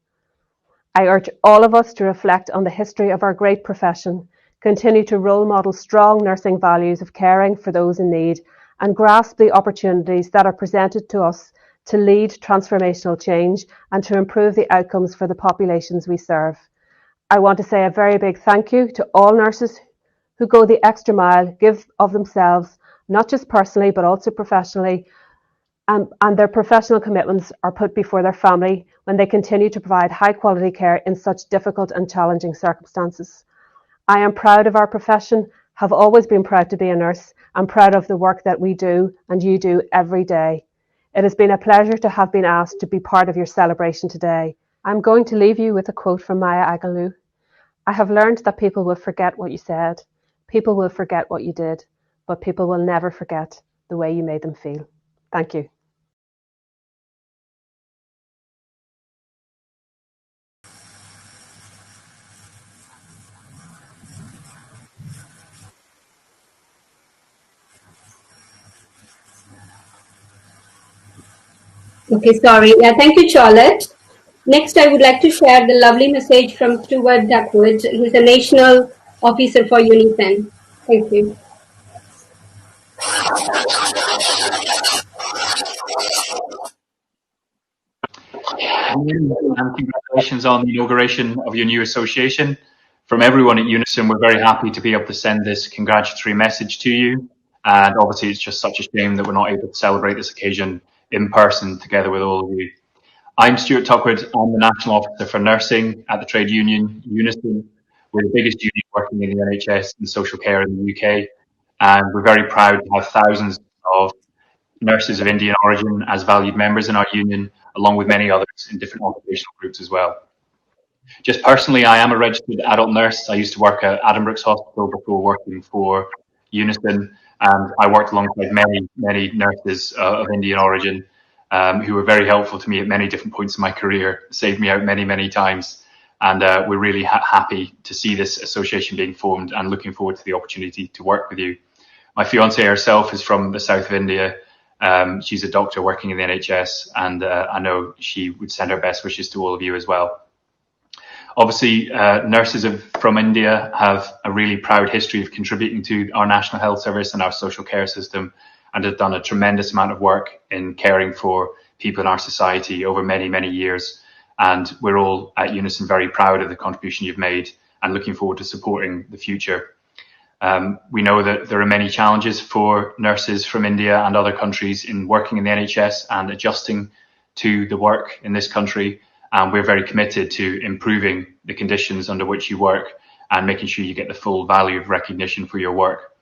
I urge all of us to reflect on the history of our great profession, continue to role model strong nursing values of caring for those in need, and grasp the opportunities that are presented to us to lead transformational change and to improve the outcomes for the populations we serve. I want to say a very big thank you to all nurses who go the extra mile, give of themselves, not just personally, but also professionally, and their professional commitments are put before their family when they continue to provide high quality care in such difficult and challenging circumstances. I am proud of our profession, have always been proud to be a nurse, and proud of the work that we do and you do every day. It has been a pleasure to have been asked to be part of your celebration today. I'm going to leave you with a quote from Maya Angelou. I have learned that people will forget what you said, people will forget what you did, but people will never forget the way you made them feel. Thank you. Okay, sorry. Yeah, thank you, Charlotte. Next, I would like to share the lovely message from Stuart Duckwood. He's a National Officer for UNICEF. Thank you. And congratulations on the inauguration of your new association. From everyone at Unison, we're very happy to be able to send this congratulatory message to you. And obviously, it's just such a shame that we're not able to celebrate this occasion in person together with all of you. I'm Stuart Tuckwood. I'm the National Officer for Nursing at the trade union Unison. We're the biggest union working in the NHS and social care in the UK. And we're very proud to have thousands of nurses of Indian origin as valued members in our union, along with many others in different occupational groups as well. Just personally, I am a registered adult nurse. I used to work at Addenbrooke's Hospital before working for Unison, and I worked alongside many nurses of Indian origin who were very helpful to me at many different points in my career, saved me out many times. And we're really happy to see this association being formed and looking forward to the opportunity to work with you. My fiancée herself is from the south of India. She's a doctor working in the NHS, and I know she would send her best wishes to all of you as well. Obviously, nurses from India have a really proud history of contributing to our National Health Service and our social care system, and have done a tremendous amount of work in caring for people in our society over many, many years. And we're all at Unison very proud of the contribution you've made and looking forward to supporting the future. We know that there are many challenges for nurses from India and other countries in working in the NHS and adjusting to the work in this country. And we're very committed to improving the conditions under which you work and making sure you get the full value of recognition for your work.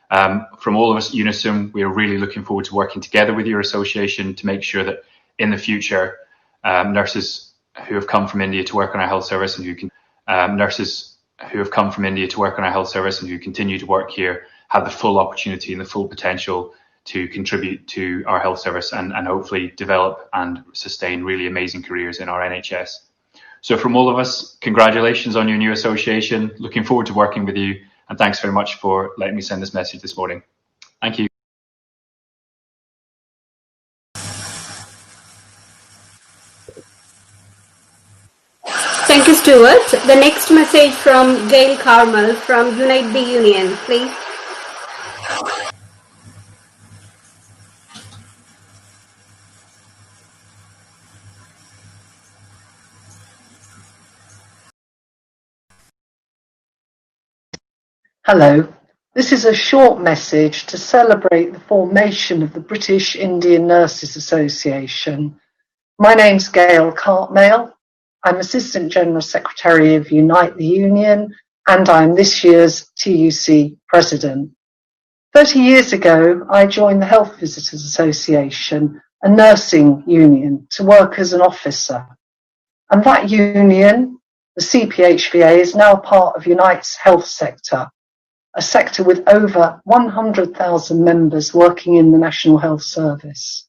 From all of us at Unison, we are really looking forward to working together with your association to make sure that in the future, nurses who have come from India to work on our health service and who continue to work here have the full opportunity and the full potential to contribute to our health service and hopefully develop and sustain really amazing careers in our NHS. So from all of us, congratulations on your new association. Looking forward to working with you, and thanks very much for letting me send this message this morning. Thank you. Thank you, Stuart. The next message from Gail Carmel from Unite the Union, please. Hello, this is a short message to celebrate the formation of the British Indian Nurses Association. My name's Gail Cartmale. I'm Assistant General Secretary of Unite the Union, and I'm this year's TUC President. 30 years ago, I joined the Health Visitors Association, a nursing union, to work as an officer. And that union, the CPHVA, is now part of Unite's health sector, a sector with over 100,000 members working in the National Health Service.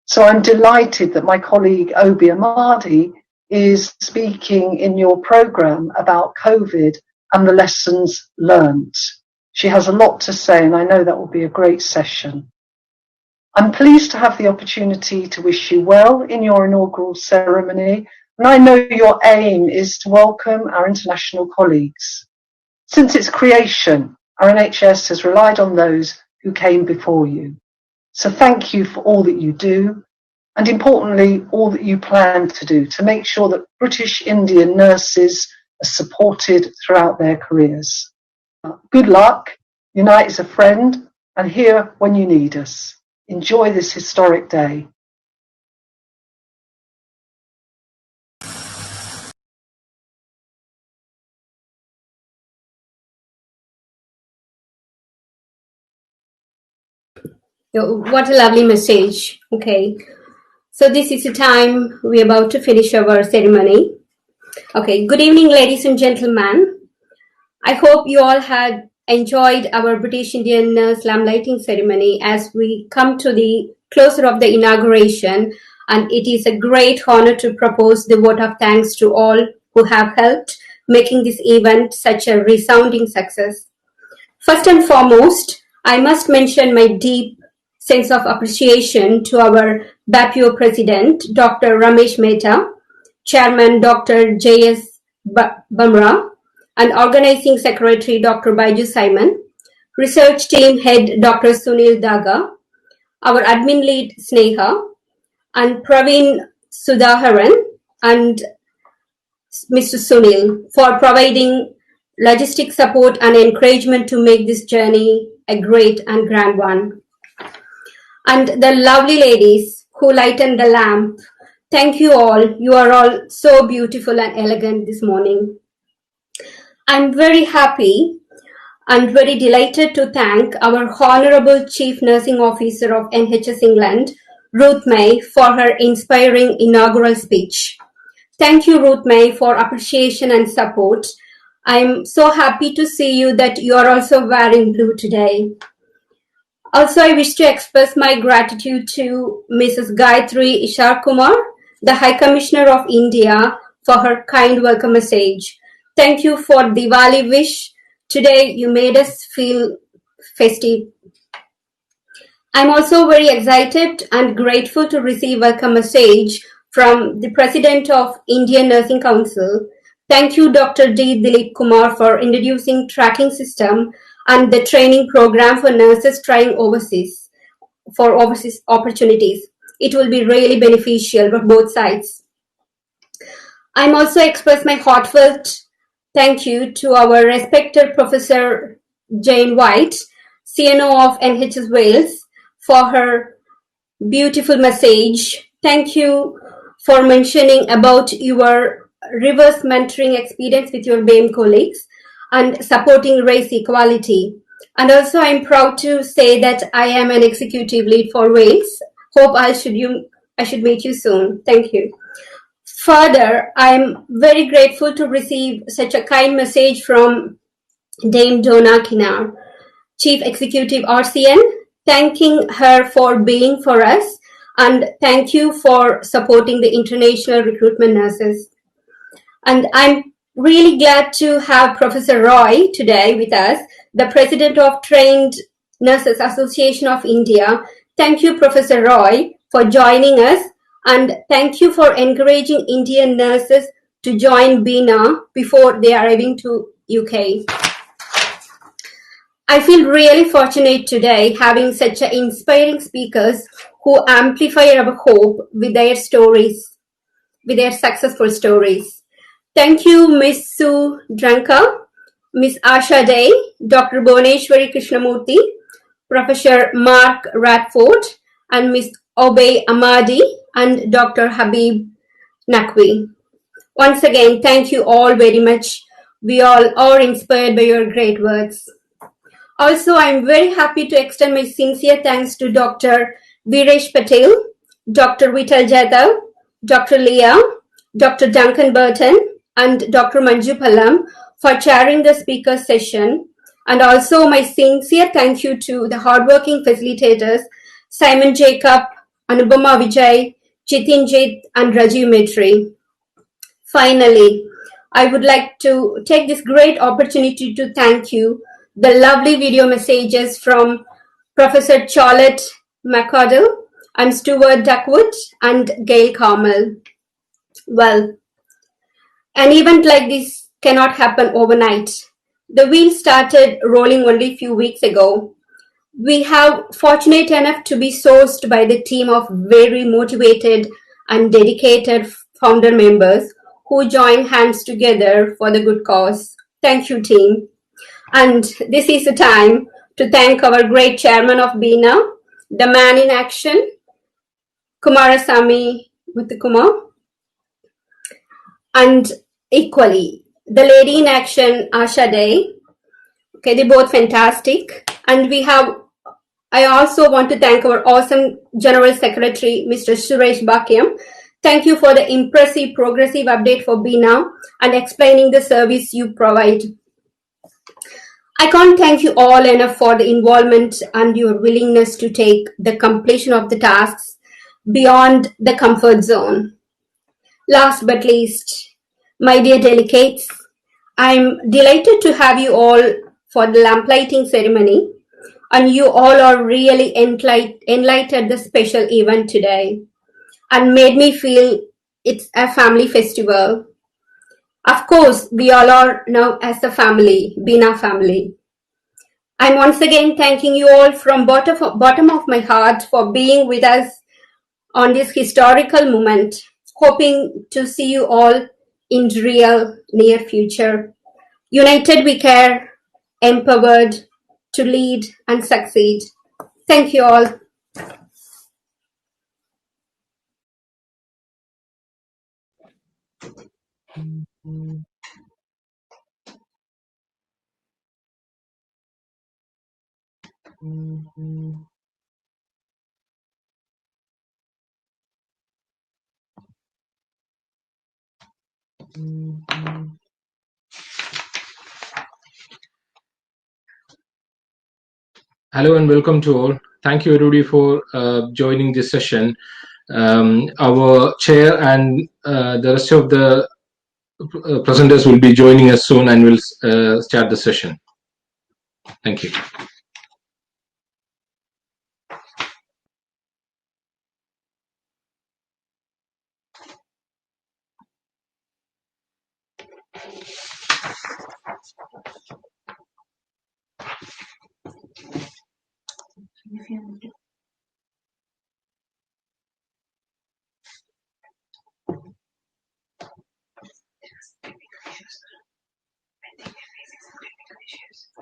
So I'm delighted that my colleague Obi Amadi is speaking in your programme about COVID and the lessons learnt. She has a lot to say, and I know that will be a great session. I'm pleased to have the opportunity to wish you well in your inaugural ceremony, and I know your aim is to welcome our international colleagues. Since its creation, our NHS has relied on those who came before you. So thank you for all that you do, and importantly, all that you plan to do to make sure that British Indian nurses are supported throughout their careers. Good luck. Unite is a friend and here when you need us. Enjoy this historic day. What a lovely message. Okay, so this is the time we're about to finish our ceremony. Okay, good evening, ladies and gentlemen. I hope you all had enjoyed our British Indian Nurse lamplighting ceremony as we come to the closure of the inauguration, and it is a great honor to propose the vote of thanks to all who have helped making this event such a resounding success. First and foremost, I must mention my deep sense of appreciation to our BAPU President, Dr. Ramesh Mehta, Chairman Dr. J.S. Bamra, and Organizing Secretary Dr. Baiju Simon, Research Team Head Dr. Sunil Daga, our Admin Lead Sneha, and Praveen Sudharan and Mr. Sunil for providing logistic support and encouragement to make this journey a great and grand one. And the lovely ladies who lightened the lamp, thank you all. You are all so beautiful and elegant this morning. I'm very happy and very delighted to thank our Honourable Chief Nursing Officer of NHS England, Ruth May, for her inspiring inaugural speech. Thank you, Ruth May, for appreciation and support. I'm so happy to see you that you are also wearing blue today. Also, I wish to express my gratitude to Mrs. Gayatri Ishar Kumar, the High Commissioner of India, for her kind welcome message. Thank you for Diwali wish. Today you made us feel festive. I'm also very excited and grateful to receive a welcome message from the President of Indian Nursing Council. Thank you, Dr. D. Dilip Kumar, for introducing tracking system and the training program for nurses trying overseas for overseas opportunities. It will be really beneficial for both sides. I'm also express my heartfelt thank you to our respected Professor Jane White, CNO of NHS Wales, for her beautiful message. Thank you for mentioning about your reverse mentoring experience with your BAME colleagues and supporting race equality. And also I'm proud to say that I am an executive lead for Wales. Hope I should meet you soon. Thank you. Further, I'm very grateful to receive such a kind message from Dame Donna Kinar, Chief Executive RCN, thanking her for being for us and thank you for supporting the international recruitment nurses. And I'm really glad to have Professor Roy today with us, the President of Trained Nurses Association of India. Thank you, Professor Roy, for joining us, and thank you for encouraging Indian nurses to join BINA before they are arriving to UK. I feel really fortunate today having such inspiring speakers who amplify our hope with their stories, with their successful stories. Thank you, Ms. Sue Dranka, Ms. Asha Day, Dr. Bhuvneshwari Krishnamurthy, Professor Mark Radford, and Ms. Obey Amadi, and Dr. Habib Naqvi. Once again, thank you all very much. We all are inspired by your great words. Also, I'm very happy to extend my sincere thanks to Dr. Viresh Patel, Dr. Vital Jadhav, Dr. Leah, Dr. Duncan Burton, and Dr. Manju Pallam for chairing the speaker session. And also my sincere thank you to the hardworking facilitators, Simon Jacob, Anubama Vijay, Chitin Jit, and Rajiv Maitri. Finally, I would like to take this great opportunity to thank you the lovely video messages from Professor Charlotte McCardle and Stuart Duckwood and Gail Carmel. Well, an event like this cannot happen overnight. The wheels started rolling only a few weeks ago. We have fortunate enough to be sourced by the team of very motivated and dedicated founder members who join hands together for the good cause. Thank you, team. And this is the time to thank our great chairman of BINA, the man in action, Kumarasamy Muthukumar, and equally the lady in action, Asha Day. Okay, they're both fantastic. And I also want to thank our awesome General Secretary, Mr. Suresh Bakyam. Thank you for the impressive progressive update for BINA and explaining the service you provide. I can't thank you all enough for the involvement and your willingness to take the completion of the tasks beyond the comfort zone. Last but least, my dear delegates, I'm delighted to have you all for the lamplighting ceremony, and you all are really enlightened the special event today and made me feel it's a family festival. Of course, we all are now as a family, BINA family. I'm once again thanking you all from bottom of my heart for being with us on this historical moment, hoping to see you all in real near future. United we care, empowered to lead and succeed. Thank you all. Hello and welcome to all. Thank you everybody for joining this session. Our chair and the rest of the presenters will be joining us soon and will start the session. Thank you.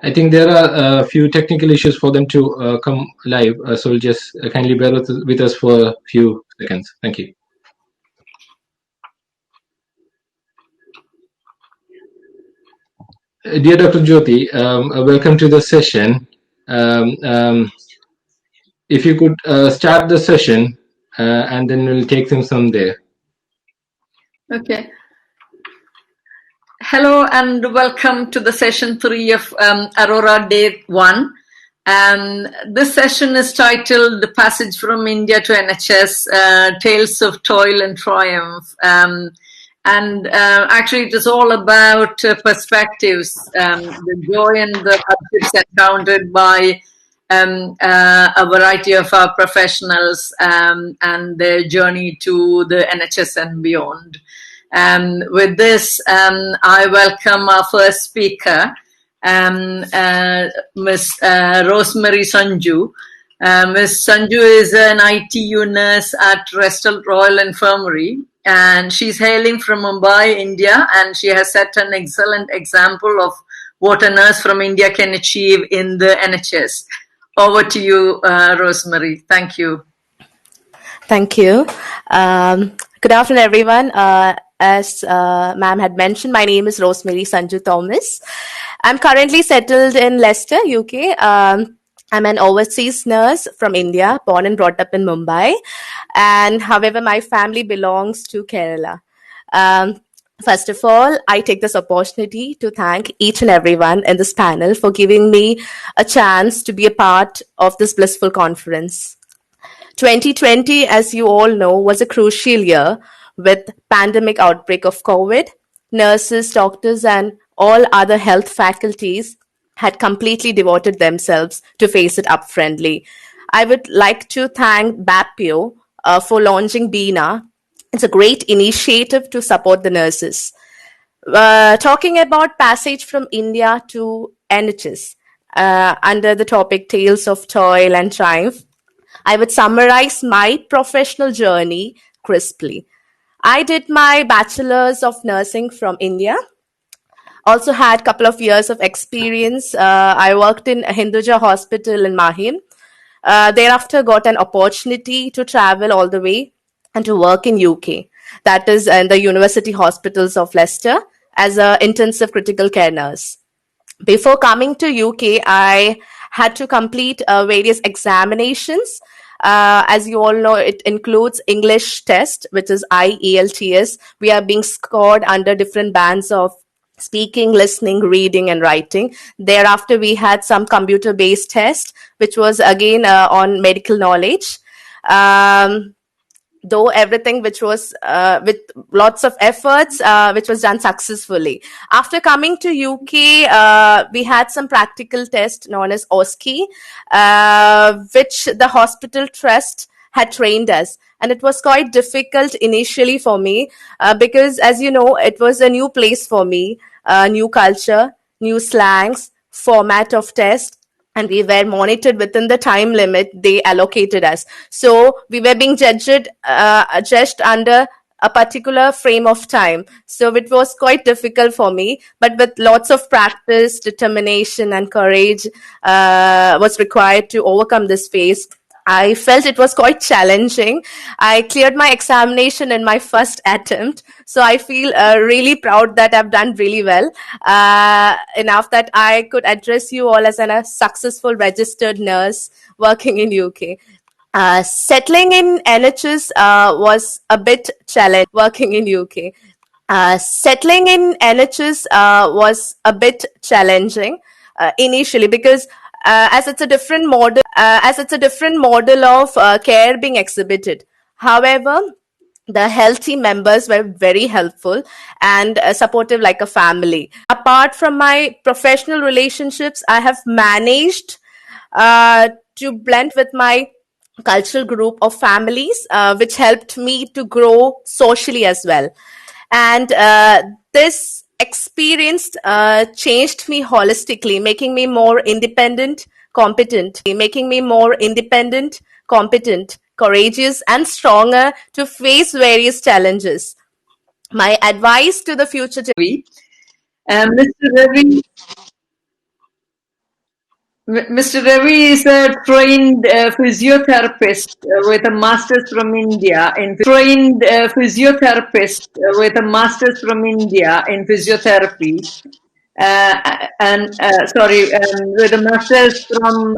I think there are a few technical issues for them to come live, so just kindly bear with us for a few seconds. Thank you. Dear Dr. Jyoti, welcome to the session. If you could start the session and then we'll take things from there. Okay. Hello and welcome to the session 3 of Aurora Day 1. This session is titled The Passage from India to NHS, Tales of Toil and Triumph. Actually it is all about perspectives, the joy and the hardships encountered by a variety of our professionals and their journey to the NHS and beyond. With this, I welcome our first speaker, Ms. Rosemary Sanju. Ms. Sanju is an ITU nurse at Restal Royal Infirmary, and she's hailing from Mumbai, India, and she has set an excellent example of what a nurse from India can achieve in the NHS. Over to you, Rosemary. Thank you. Thank you. Good afternoon, everyone. As ma'am had mentioned, my name is Rosemary Sanju Thomas. I'm currently settled in Leicester, UK. I'm an overseas nurse from India, born and brought up in Mumbai. And however, my family belongs to Kerala. First of all, I take this opportunity to thank each and everyone in this panel for giving me a chance to be a part of this blissful conference. 2020, as you all know, was a crucial year with pandemic outbreak of COVID. Nurses, doctors, and all other health faculties had completely devoted themselves to face it up friendly. I would like to thank BAPIO for launching BINA. It's a great initiative to support the nurses. Talking about passage from India to NHS, under the topic Tales of Toil and Triumph, I would summarize my professional journey crisply. I did my bachelor's of nursing from India. Also had a couple of years of experience. I worked in a Hinduja hospital in Mahim. Thereafter got an opportunity to travel all the way and to work in UK. That is in the University Hospitals of Leicester as an intensive critical care nurse. Before coming to UK, I had to complete various examinations. As you all know, it includes English test, which is IELTS. We are being scored under different bands of speaking, listening, reading, and writing. Thereafter, we had some computer-based test, which was again on medical knowledge. Though everything which was with lots of efforts, which was done successfully. After coming to UK, we had some practical test known as OSCE, which the hospital trust had trained us. And it was quite difficult initially for me because, as you know, it was a new place for me, new culture, new slangs, format of test. And we were monitored within the time limit they allocated us. So we were being judged under a particular frame of time. So it was quite difficult for me, but with lots of practice, determination, and courage was required to overcome this phase. I felt it was quite challenging. I cleared my examination in my first attempt. So I feel really proud that I've done really well. Enough that I could address you all as a successful registered nurse working in UK. Settling in NHS was a bit challenging working in UK. Settling in NHS was a bit challenging initially because as it's a different model of care being exhibited. However, The healthy members were very helpful and supportive like a family. Apart from my professional relationships, I have managed to blend with my cultural group of families, which helped me to grow socially as well. And this experience changed me holistically, making me more independent, competent, courageous, and stronger to face various challenges. My advice to the future Mr. Ravi is a trained physiotherapist with a master's from India in physiotherapy, with a master's from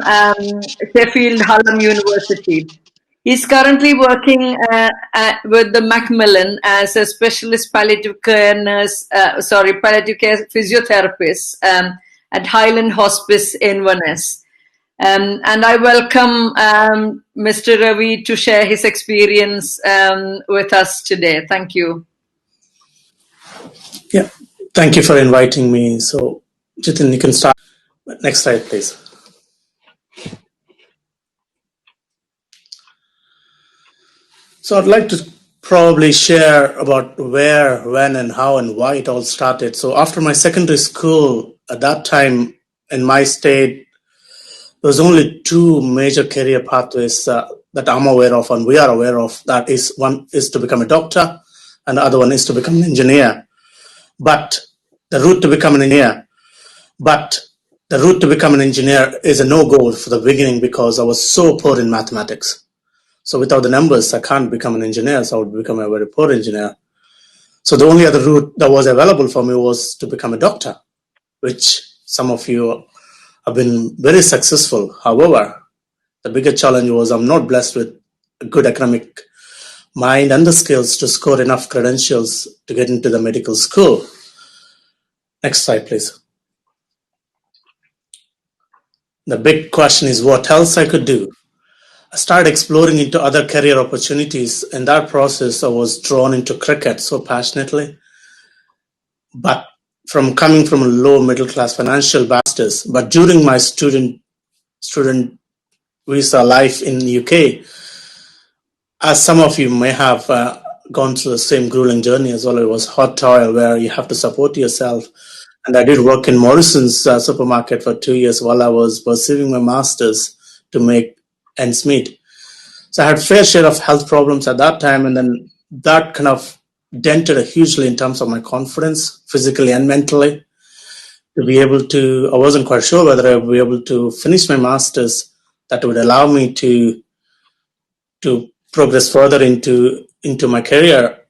Sheffield Hallam University. He's currently working with the Macmillan as a specialist palliative care physiotherapist at Highland Hospice in Inverness. And I welcome Mr. Ravi to share his experience with us today. Thank you. Yeah, thank you for inviting me. So, Jitin, you can start. Next slide, please. So I'd like to probably share about where, when, and how, and why it all started. So after my secondary school, at that time in my state, there was only two major career pathways that I'm aware of and we are aware of. That is, one is to become a doctor, and the other one is to become an engineer. But the route to become an engineer is a no-go for the beginning because I was so poor in mathematics. So without the numbers, I can't become an engineer, so I would become a very poor engineer. So the only other route that was available for me was to become a doctor, which some of you have been very successful. However, the bigger challenge was I'm not blessed with a good academic mind and the skills to score enough credentials to get into the medical school. Next slide, please. The big question is what else I could do. I started exploring into other career opportunities. In that process, I was drawn into cricket so passionately. But coming from a low middle class financial background, but during my student visa life in the UK, as some of you may have gone through the same grueling journey as well, it was hot toil where you have to support yourself. And I did work in Morrison's supermarket for 2 years while I was pursuing my master's to make ends meet. So I had a fair share of health problems at that time, and then that kind of dented hugely in terms of my confidence, physically and mentally. To be able to, I wasn't quite sure whether I would be able to finish my master's that would allow me to progress further into my career.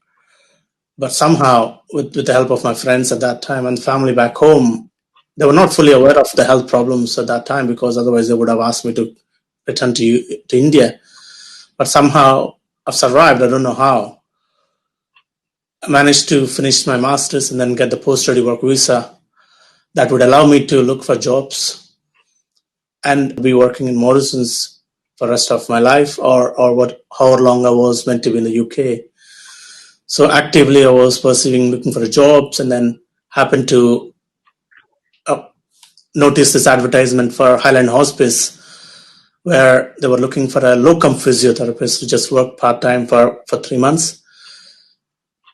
But somehow, with the help of my friends at that time and family back home, they were not fully aware of the health problems at that time because otherwise they would have asked me to return to India. But somehow I've survived. I don't know how. I managed to finish my master's and then get the post-study work visa that would allow me to look for jobs and be working in Morrison's for the rest of my life or however long I was meant to be in the UK. So actively I was looking for jobs, and then happened to notice this advertisement for Highland Hospice where they were looking for a locum physiotherapist to just work part-time for 3 months.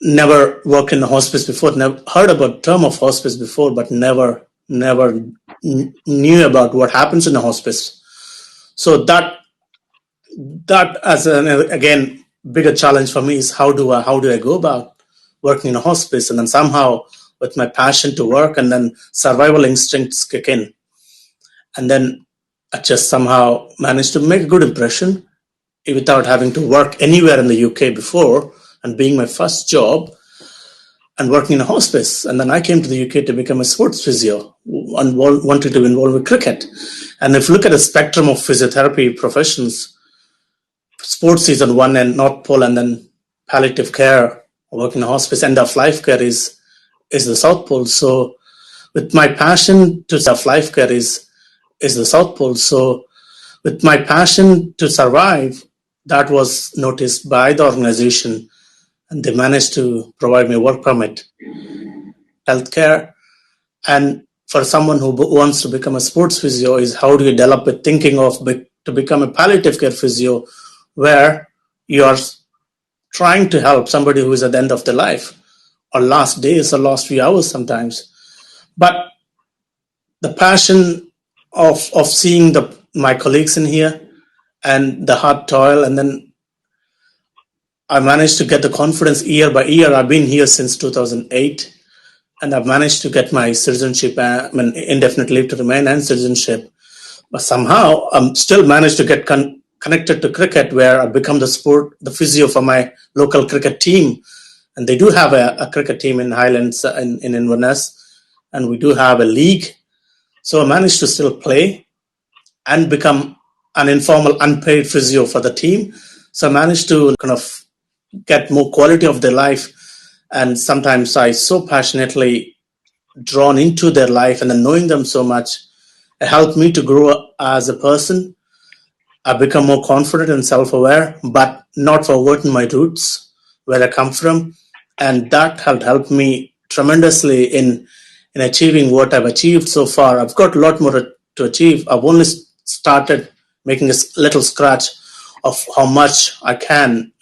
Never worked in a hospice before, never heard about the term of hospice before, but never knew about what happens in a hospice. So that as again, bigger challenge for me is how do I go about working in a hospice, and then somehow with my passion to work and then survival instincts kick in. And then I just somehow managed to make a good impression without having to work anywhere in the UK before, and being my first job and working in a hospice. And then I came to the UK to become a sports physio and wanted to involve with cricket. And if you look at the spectrum of physiotherapy professions, sports is on one end, North Pole, and then palliative care, working in a hospice, end of life care is the South Pole. So with my passion to life care is the South Pole. So with my passion to survive, that was noticed by the organization, and they managed to provide me a work permit, healthcare. And for someone who wants to become a sports physio, is how do you develop it, thinking of to become a palliative care physio, where you are trying to help somebody who is at the end of their life, or last days, or last few hours sometimes. But the passion of seeing my colleagues in here and the hard toil, and then I managed to get the confidence year by year. I've been here since 2008, and I've managed to get my citizenship, indefinite leave to remain and citizenship. But somehow I'm still managed to get connected to cricket, where I've become the physio for my local cricket team. And they do have a cricket team in Highlands in Inverness, and we do have a league. So I managed to still play and become an informal unpaid physio for the team. So I managed to kind of get more quality of their life. And sometimes I so passionately drawn into their life, and then knowing them so much, it helped me to grow as a person. I become more confident and self-aware, but not forgotten my roots, where I come from. And that had helped me tremendously in achieving what I've achieved so far. I've got a lot more to achieve. I've only started making a little scratch of how much I can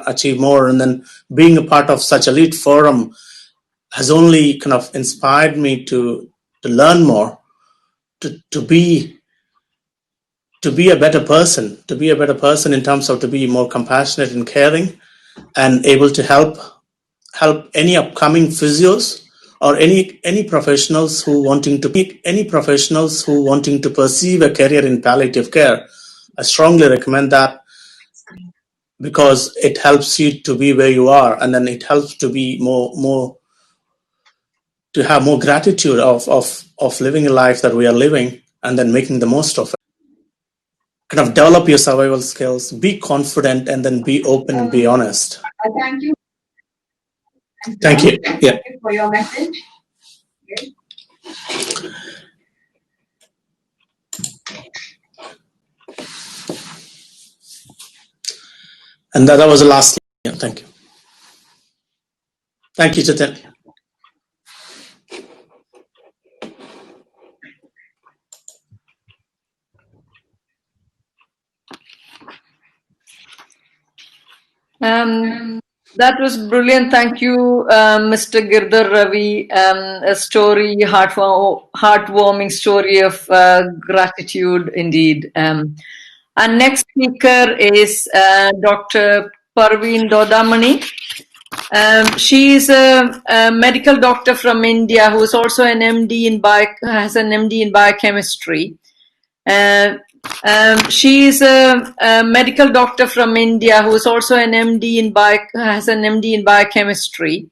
achieve more. And then being a part of such elite forum has only kind of inspired me to learn more, to be a better person, in terms of to be more compassionate and caring, and able to help any upcoming physios or any professionals who wanting to perceive a career in palliative care. I strongly recommend that, because it helps you to be where you are, and then it helps to be more to have more gratitude of living a life that we are living, and then making the most of it. Kind of develop your survival skills, be confident, and then be open and be honest. Thank you. Thank you. Yeah. Thank you for your message. And that was the last. Yeah, thank you. Thank you, Chetan. That was brilliant. Thank you, Mr. Girdhar Ravi. A story, heartwarming story of gratitude indeed. Our next speaker is Dr. Parveen Dodamani. She is a medical doctor from India who is also an MD in biochemistry. She is a medical doctor from India who is also an MD in biochemistry.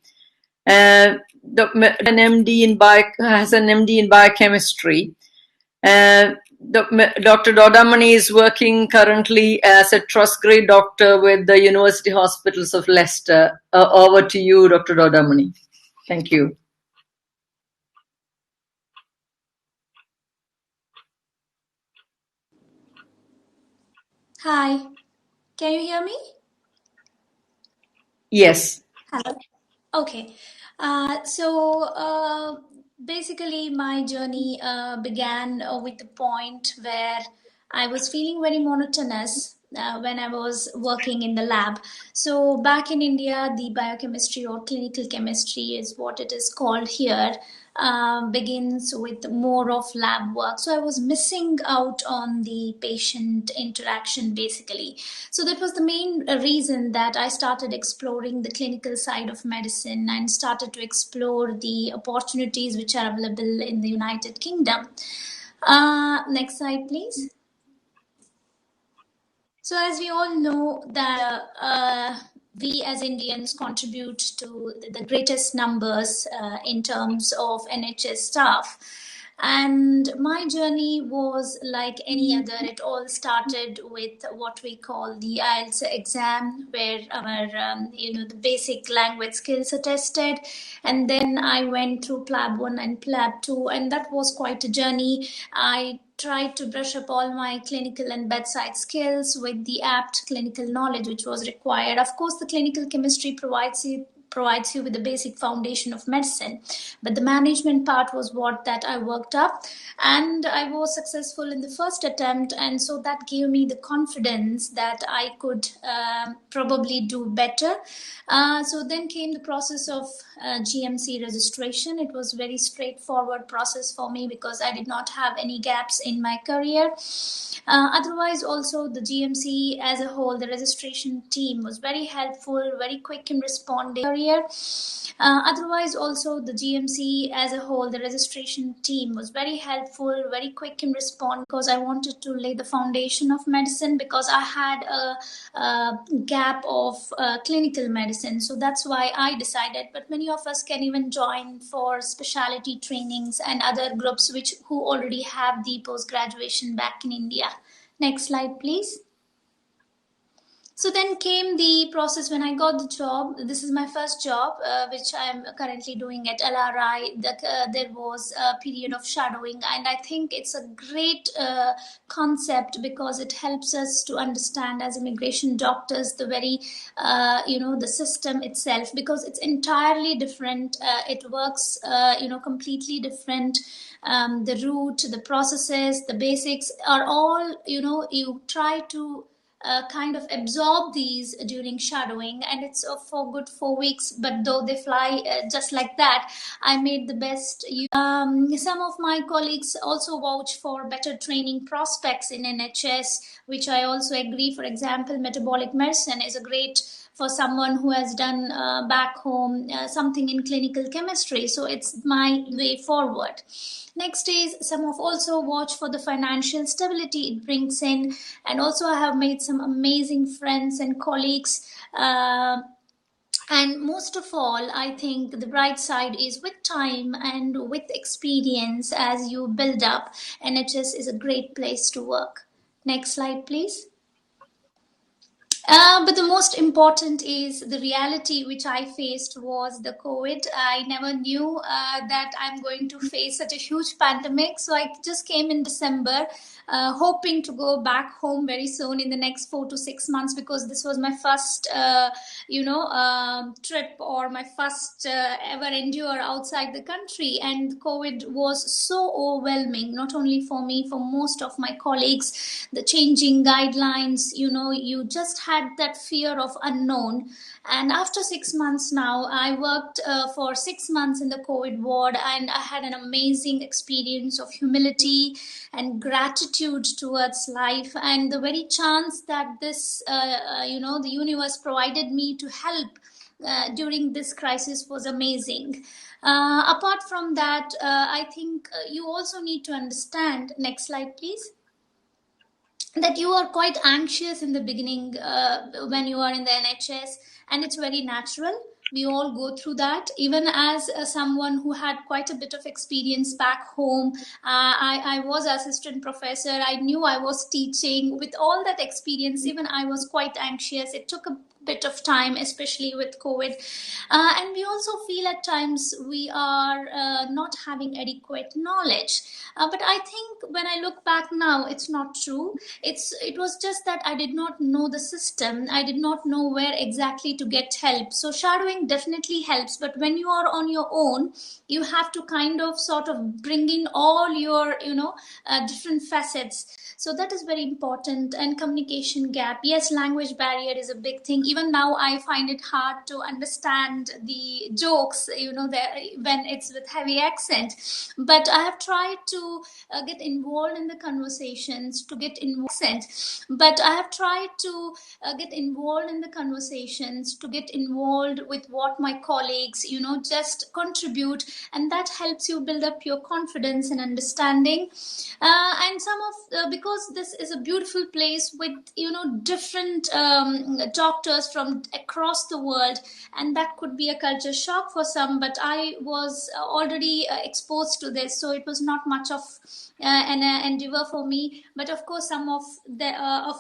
Dr. Dodamani is working currently as a trust grade doctor with the University Hospitals of Leicester. Over to you, Dr. Dodamani. Thank you. Hi, can you hear me? Yes. Hello. Okay. Basically, my journey began with the point where I was feeling very monotonous when I was working in the lab. So back in India, the biochemistry or clinical chemistry is what it is called here. Begins with more of lab work. So I was missing out on the patient interaction basically. So that was the main reason that I started exploring the clinical side of medicine and started to explore the opportunities which are available in the United Kingdom. Next slide, please. So as we all know that we as Indians contribute to the greatest numbers in terms of NHS staff. And my journey was like any other. It all started with what we call the IELTS exam, where our the basic language skills are tested, and then I went through PLAB 1 and PLAB 2, and that was quite a journey. I tried to brush up all my clinical and bedside skills with the apt clinical knowledge which was required. Of course, the clinical chemistry provides you with the basic foundation of medicine, but the management part was what that I worked up, and I was successful in the first attempt, and so that gave me the confidence that I could probably do better. So then came the process of GMC registration. It was very straightforward process for me because I did not have any gaps in my career. Otherwise, also the GMC as a whole, the registration team was very helpful, very quick in responding. Otherwise, also the GMC as a whole, the registration team was very helpful, very quick in responding, because I wanted to lay the foundation of medicine, because I had a gap of clinical medicine. So that's why I decided. But many of us can even join for specialty trainings and other groups who already have the post-graduation back in India. Next slide, please. So then came the process when I got the job. This is my first job, which I'm currently doing at LRI. There was a period of shadowing, and I think it's a great concept because it helps us to understand as immigration doctors the very, the system itself, because it's entirely different. It works, completely different. The route, the processes, the basics are all, you try to kind of absorb these during shadowing, and it's for good 4 weeks, but though they fly just like that, I made the best use. Some of my colleagues also vouch for better training prospects in NHS, which I also agree. For example, metabolic medicine is a great for someone who has done back home something in clinical chemistry, so it's my way forward. Next is some of also watch for the financial stability it brings in, and also I have made some amazing friends and colleagues. And most of all, I think the bright side is with time and with experience as you build up, NHS is a great place to work. Next slide, please. But the most important is the reality which I faced was the COVID. I never knew that I'm going to face such a huge pandemic. So I just came in December, hoping to go back home very soon in the next 4 to 6 months, because this was my first, trip, or my first ever endure outside the country. And COVID was so overwhelming, not only for me, for most of my colleagues. The changing guidelines, you just had that fear of unknown. And after 6 months now, I worked for 6 months in the COVID ward, and I had an amazing experience of humility and gratitude towards life, and the very chance that this, the universe provided me to help during this crisis was amazing. Apart from that, I think you also need to understand, next slide please, that you are quite anxious in the beginning when you are in the NHS, and it's very natural. We all go through that. Even as someone who had quite a bit of experience back home, I was assistant professor. I knew I was teaching. With all that experience, even I was quite anxious. It took a bit of time, especially with COVID. And we also feel at times we are not having adequate knowledge. But I think when I look back now, it's not true. It was just that I did not know the system. I did not know where exactly to get help. So shadowing definitely helps, but when you are on your own, you have to kind of sort of bring in all your, different facets. So that is very important. And communication gap. Yes, language barrier is a big thing. Even now, I find it hard to understand the jokes, when it's with heavy accent. But I have tried to get involved in the conversations, with what my colleagues, just contribute, and that helps you build up your confidence and understanding. And some of because course, this is a beautiful place with, different doctors from across the world, and that could be a culture shock for some, but I was already exposed to this, so it was not much of an endeavor for me. But of course, some of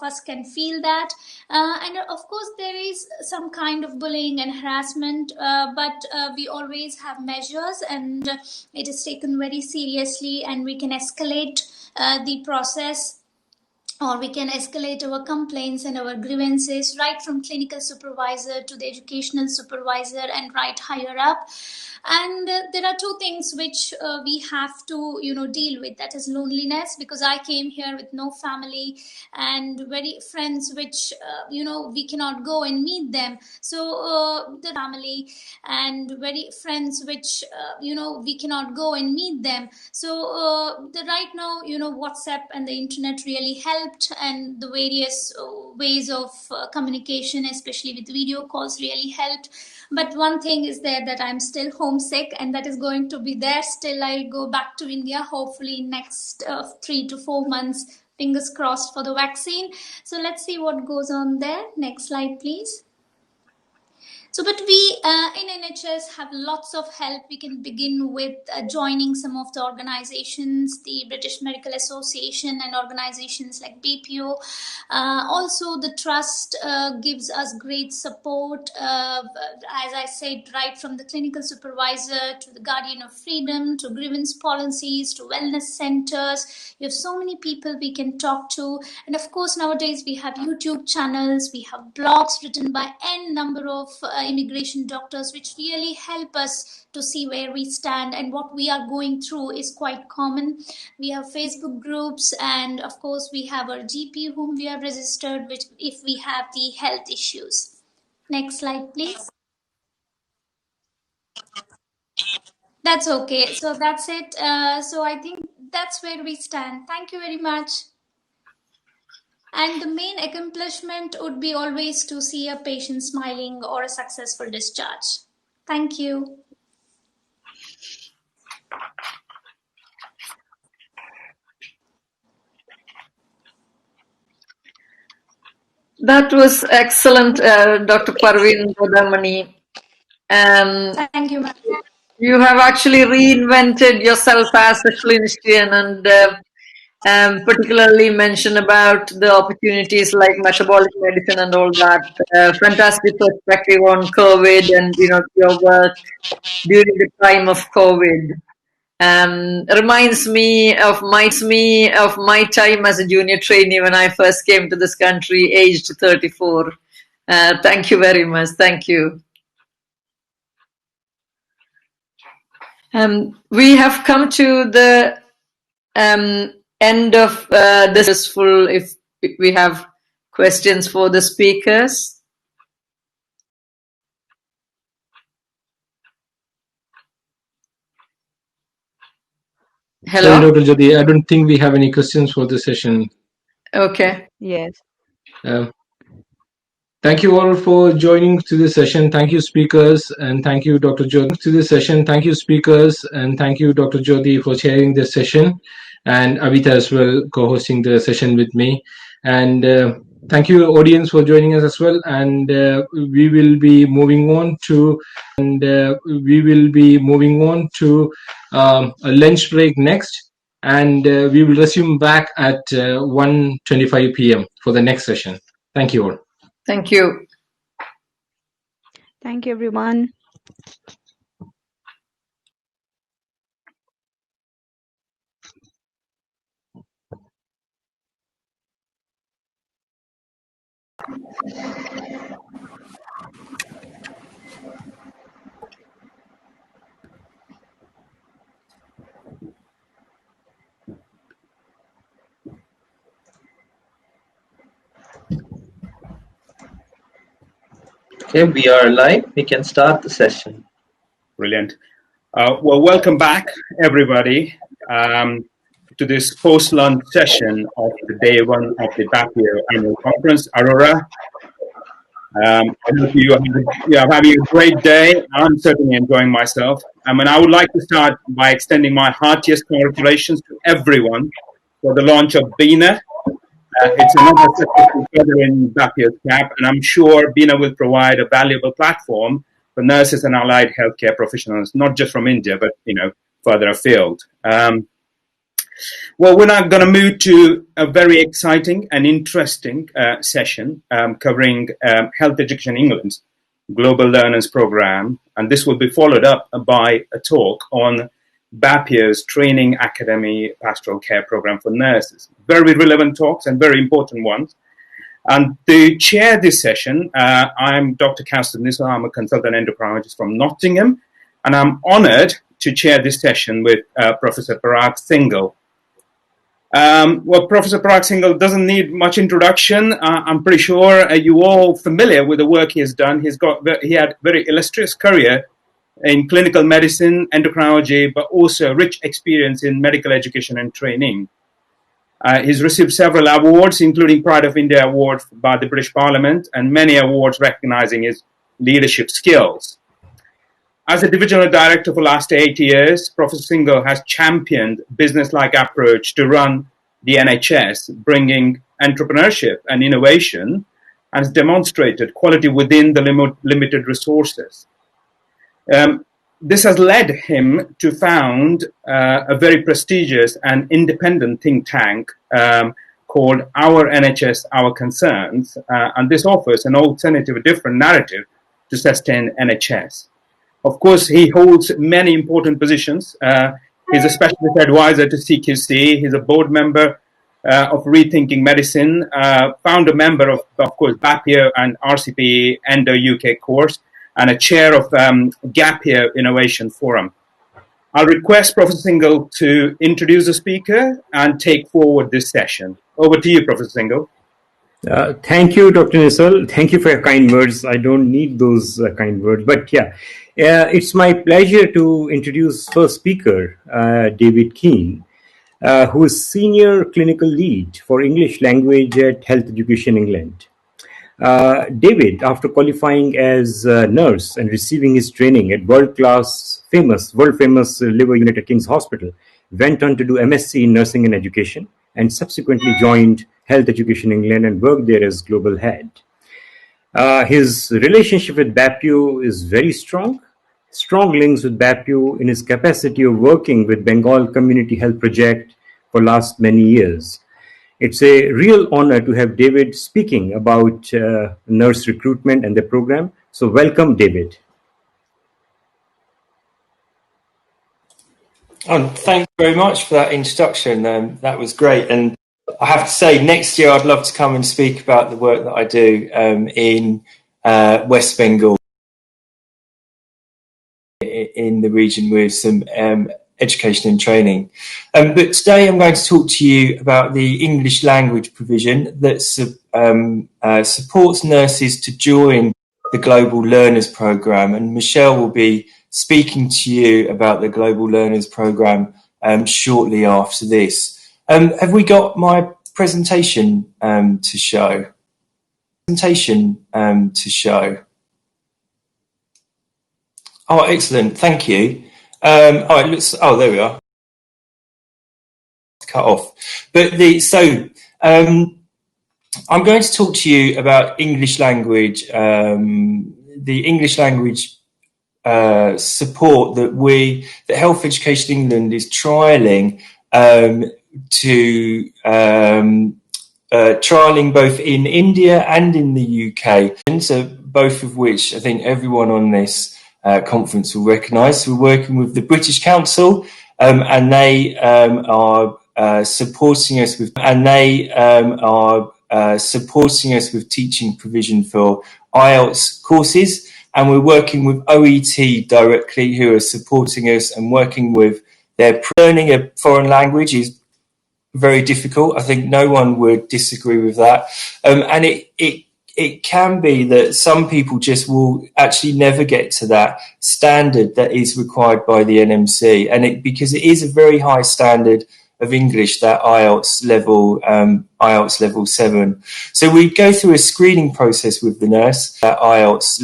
us can feel that, and of course there is some kind of bullying and harassment, but we always have measures, and it is taken very seriously, and we can escalate the process, or we can escalate our complaints and our grievances right from clinical supervisor to the educational supervisor and right higher up. And there are two things which we have to deal with. That is loneliness, because I came here with no family and very friends which we cannot go and meet them. So the family and very friends which we cannot go and meet them. So the right now WhatsApp and the internet really helped, and the various ways of communication, especially with video calls, really helped. But one thing is there, that I'm still homesick, and that is going to be there still. I'll go back to India hopefully in next 3 to 4 months, fingers crossed for the vaccine. So let's see what goes on there. Next slide please. So, but we in NHS have lots of help. We can begin with joining some of the organizations, the British Medical Association and organizations like BPO. Also, the Trust gives us great support, as I said, right from the clinical supervisor to the Guardian of Freedom, to grievance policies, to wellness centers. You have so many people we can talk to. And of course, nowadays we have YouTube channels, we have blogs written by n number of immigration doctors, which really help us to see where we stand, and what we are going through is quite common. We have Facebook groups, and of course we have our GP whom we have registered with if we have the health issues. Next slide please. That's okay. So that's it. So I think that's where we stand. Thank you very much. And the main accomplishment would be always to see a patient smiling or a successful discharge. Thank you. That was excellent, Dr. Parveen Bodamani. Thank you, ma'am. You have actually reinvented yourself as a clinician, and particularly mentioned about the opportunities like metabolic medicine and all that. Fantastic perspective on COVID and your work during the time of COVID. Reminds me of my time as a junior trainee when I first came to this country, aged 34. Thank you very much. Thank you. We have come to the end of this full. If we have questions for the speakers. Hello? Sorry, Dr. Jyoti, I don't think we have any questions for this session. Okay. Yes. Thank you all for joining to this session. Thank you, speakers, and thank you, Dr. Jyoti, to this session. Thank you, speakers, and thank you, Dr. Jyoti, for chairing this session, and Avita as well, co-hosting the session with me. And thank you, audience, for joining us as well. And we will be moving on to a lunch break next, and we will resume back at 1:25 p.m. for the next session. Thank you all. Thank you. Thank you, everyone. Okay, we are live. We can start the session. Brilliant. Well, welcome back, everybody, to this post-lunch session of the day one of the BAPU annual conference, Aurora. I hope you are having a great day. I'm certainly enjoying myself. And I would like to start by extending my heartiest congratulations to everyone for the launch of BINA, It's another successful feather in Bapio's cap, and I'm sure BINA will provide a valuable platform for nurses and allied healthcare professionals, not just from India, but further afield. Well, we're now going to move to a very exciting and interesting session covering Health Education England's Global Learners Program, and this will be followed up by a talk on Bapio's Training Academy Pastoral Care Program for Nurses. Very relevant talks and very important ones. And to chair this session, I'm Dr. Kaustubh Nisar. I'm a consultant endocrinologist from Nottingham, and I'm honored to chair this session with Professor Parag Singhal. Well, Professor Parag Singhal doesn't need much introduction. I'm pretty sure you all familiar with the work he has done. He had a very illustrious career in clinical medicine, endocrinology, but also rich experience in medical education and training. He's received several awards, including Pride of India Award by the British Parliament, and many awards recognizing his leadership skills. As a divisional director for the last 8 years, Professor Singhal has championed business-like approach to run the NHS, bringing entrepreneurship and innovation, and has demonstrated quality within the limited resources. This has led him to found a very prestigious and independent think tank called Our NHS, Our Concerns, and this offers an alternative, a different narrative to sustain NHS. Of course, he holds many important positions. He's a specialist advisor to CQC. He's a board member of Rethinking Medicine, founder member of course, Bapio and RCP Endo UK course, and a chair of Gap Year Innovation Forum. I'll request Professor Singhal to introduce the speaker and take forward this session. Over to you, Professor Singhal. Thank you, Dr. Nisal. Thank you for your kind words. I don't need those kind words, but yeah, it's my pleasure to introduce first speaker, David Keane, who is Senior Clinical Lead for English Language at Health Education England. David, after qualifying as a nurse and receiving his training at world famous liver unit at King's Hospital, went on to do MSc in Nursing and Education and subsequently joined Health Education England and worked there as global head. His relationship with Bapio is very strong links with Bapio in his capacity of working with Bengal Community Health Project for last many years. It's a real honor to have David speaking about nurse recruitment and the program. So welcome, David. Thank you very much for that introduction. That was great. And I have to say, next year I'd love to come and speak about the work that I do in West Bengal, in the region with some education and training. But today I'm going to talk to you about the English language provision that supports nurses to join the Global Learners Program. And Michelle will be speaking to you about the Global Learners Program shortly after this. Have we got my presentation to show? Oh, excellent. Thank you. There we are. Cut off. But I'm going to talk to you about English language, the English language support that Health Education England is trialling trialling both in India and in the UK, and so both of which I think everyone on this conference will recognise. We're working with the British Council, and they are supporting us with teaching provision for IELTS courses, and we're working with OET directly, who are supporting us and working with their learning a foreign language is very difficult. I think no one would disagree with that, and it can be that some people just will actually never get to that standard that is required by the NMC, and because it is a very high standard of English, that IELTS level 7. So we go through a screening process with the nurse, that IELTS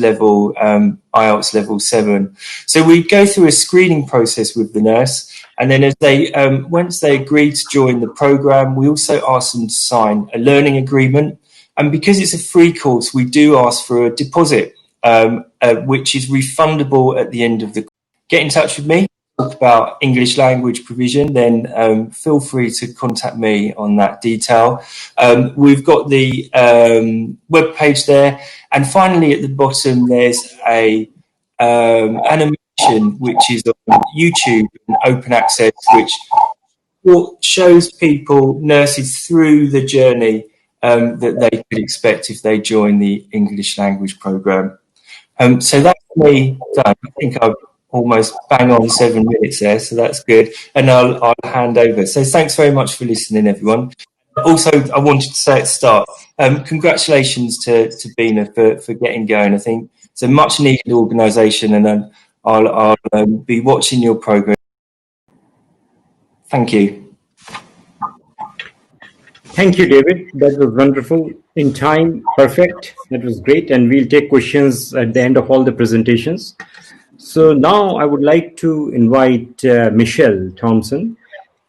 level 7. So we go through a screening process with the nurse, and then as they once they agree to join the program, we also ask them to sign a learning agreement. And because it's a free course, we do ask for a deposit, which is refundable at the end of the course. Get in touch with me, talk about English language provision, then feel free to contact me on that detail. We've got the web page there. And finally, at the bottom, there's a animation, which is on YouTube and open access, which shows people, nurses, through the journey that they could expect if they join the English language program. So that's me done. I think I've almost bang on 7 minutes there, so that's good. And I'll hand over. So thanks very much for listening, everyone. Also, I wanted to say at the start, congratulations to BINA for getting going. I think it's a much needed organisation, and I'll be watching your progress. Thank you. Thank you, David. That was wonderful. In time, perfect. That was great. And we'll take questions at the end of all the presentations. So now I would like to invite Michelle Thompson.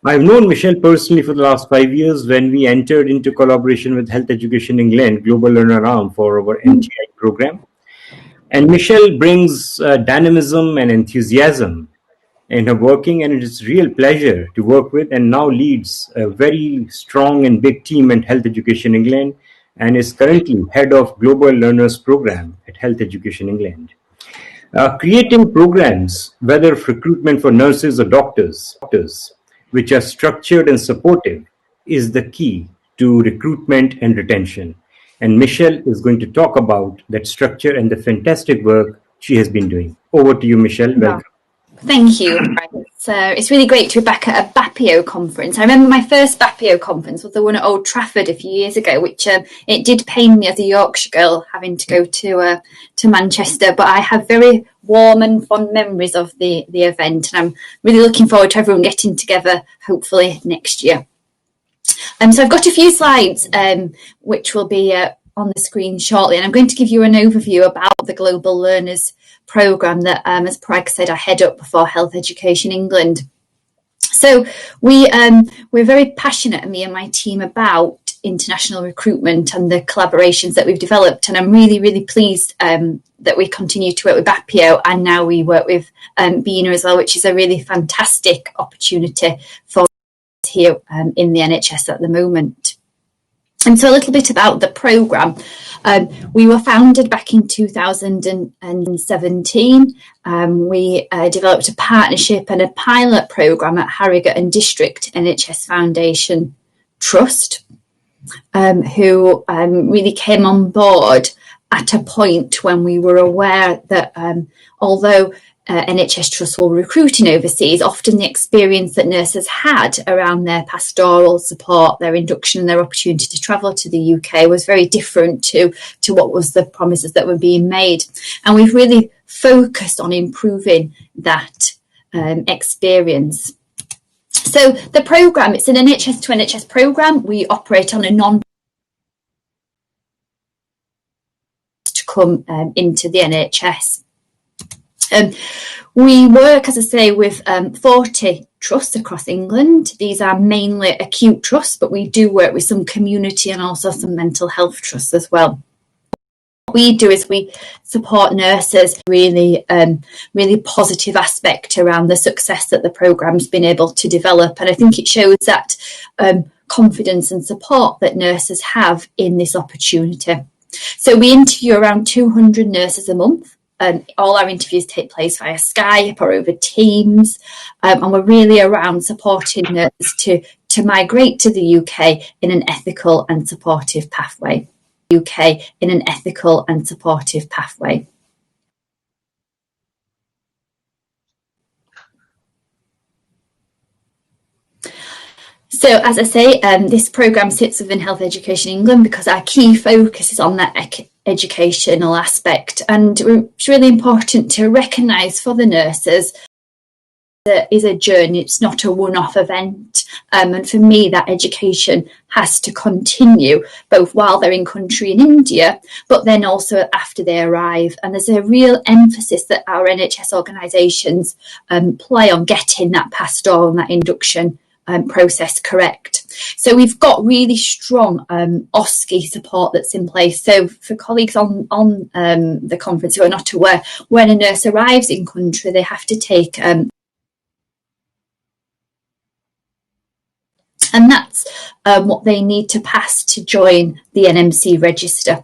I've known Michelle personally for the last 5 years when we entered into collaboration with Health Education England Global Learner Arm for our NTI program. And Michelle brings dynamism and enthusiasm in her working, and it is a real pleasure to work with, and now leads a very strong and big team at Health Education England and is currently head of Global Learners Program at Health Education England. Creating programs, whether recruitment for nurses or doctors, which are structured and supportive, is the key to recruitment and retention. And Michelle is going to talk about that structure and the fantastic work she has been doing. Over to you, Michelle. Welcome. Thank you. So it's really great to be back at a BAPIO conference. I remember my first BAPIO conference was the one at Old Trafford a few years ago, which it did pain me as a Yorkshire girl having to go to Manchester, but I have very warm and fond memories of the event, and I'm really looking forward to everyone getting together hopefully next year. So I've got a few slides which will be on the screen shortly, and I'm going to give you an overview about the Global Learners Programme that, as Parag said, I head up for Health Education England. So we're very passionate, me and my team, about international recruitment and the collaborations that we've developed, and I'm really, really pleased that we continue to work with BAPIO, and now we work with BINA as well, which is a really fantastic opportunity for us here in the NHS at the moment. And so a little bit about the programme. We were founded back in 2017. We developed a partnership and a pilot programme at Harrogate and District NHS Foundation Trust, who really came on board at a point when we were aware that although NHS trusts were recruiting overseas, often the experience that nurses had around their pastoral support, their induction and their opportunity to travel to the UK was very different to what was the promises that were being made. And we've really focused on improving that experience. So the programme, it's an NHS to NHS programme. We operate on a to come into the NHS. We work, as I say, with 40 trusts across England. These are mainly acute trusts, but we do work with some community and also some mental health trusts as well. What we do is we support nurses, really positive aspect around the success that the programme's been able to develop. And I think it shows that confidence and support that nurses have in this opportunity. So we interview around 200 nurses a month. All our interviews take place via Skype or over Teams, and we're really around supporting nurses to migrate to the UK in an ethical and supportive pathway. So, as I say, this programme sits within Health Education England because our key focus is on that educational aspect, and it's really important to recognise for the nurses is a journey. It's not a one-off event, and for me that education has to continue both while they're in country in India, but then also after they arrive. And there's a real emphasis that our NHS organisations play on getting that pastoral and that induction process correct. So we've got really strong OSCE support that's in place. So for colleagues on the conference who are not aware, when a nurse arrives in country, they have to take and that's what they need to pass to join the NMC register.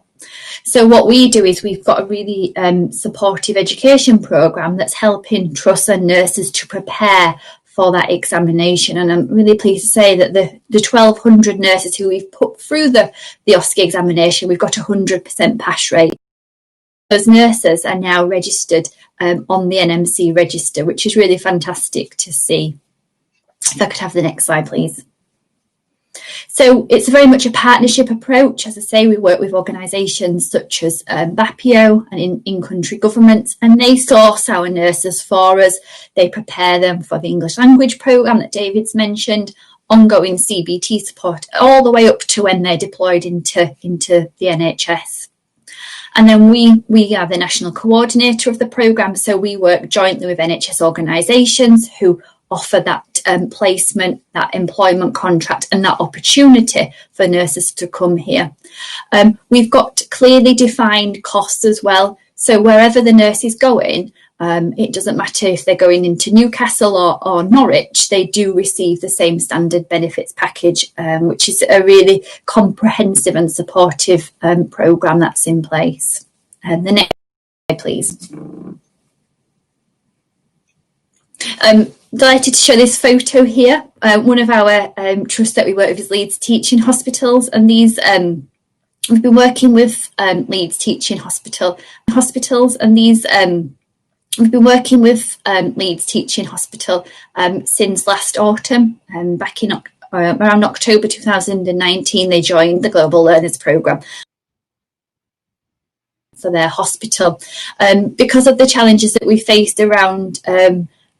So what we do is we've got a really supportive education programme that's helping trusts and nurses to prepare for that examination. And I'm really pleased to say that the 1,200 nurses who we've put through the OSCE examination, we've got a 100% pass rate. Those nurses are now registered on the NMC register, which is really fantastic to see. If I could have the next slide, please. So it's very much a partnership approach. As I say, we work with organisations such as BAPIO and in-country governments, and they source our nurses for us. They prepare them for the English language programme that David's mentioned, ongoing CBT support, all the way up to when they're deployed into the NHS. And then we are the national coordinator of the programme, so we work jointly with NHS organisations who offer that placement, that employment contract and that opportunity for nurses to come here. We've got clearly defined costs as well. So wherever the nurse is going, it doesn't matter if they're going into Newcastle or Norwich, they do receive the same standard benefits package, which is a really comprehensive and supportive programme that's in place. The next slide, please. Delighted to show this photo here. One of our trusts that we work with is Leeds Teaching Hospitals, and these we've been working with Leeds Teaching Hospitals, and these we've been working with Leeds Teaching Hospital since last autumn. Back in around October 2019, they joined the Global Learners Programme for their hospital. Because of the challenges that we faced around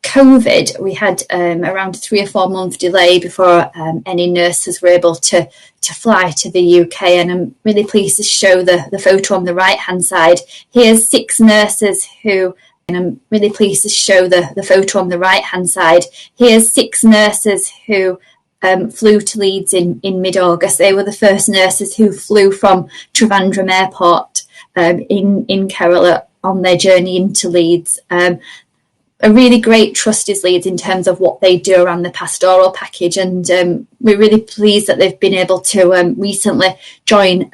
COVID, we had around a 3 or 4 month delay before any nurses were able to fly to the UK, and I'm really pleased to show the photo on the right hand side. Here's 6 nurses who, and I'm really pleased to show the photo on the right hand side. Here's 6 nurses who flew to Leeds in mid-August. They were the first nurses who flew from Trivandrum Airport in Kerala on their journey into Leeds. A really great trust is Leeds in terms of what they do around the pastoral package, and we're really pleased that they've been able to recently join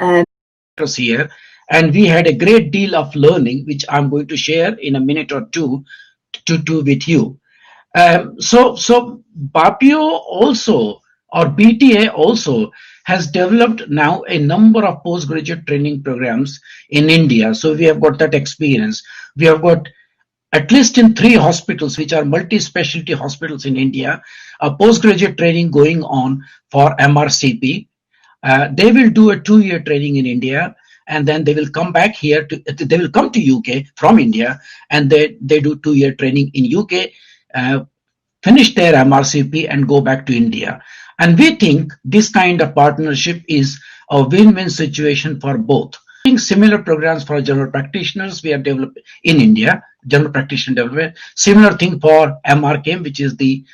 here, and we had a great deal of learning, which I'm going to share in a minute or two with you. So BAPIO also, or BTA also, has developed now a number of postgraduate training programs in India. So we have got that experience. We have got at least in 3 hospitals, which are multi-specialty hospitals in India, a postgraduate training going on for MRCP. They will do a 2-year training in India, and then they will come back here they will come to UK from India, and they do 2-year training in UK, finish their MRCP and go back to India. And we think this kind of partnership is a win-win situation for both. Similar programs for general practitioners we have developed in India, general practitioner development. Similar thing for MRCM, which is the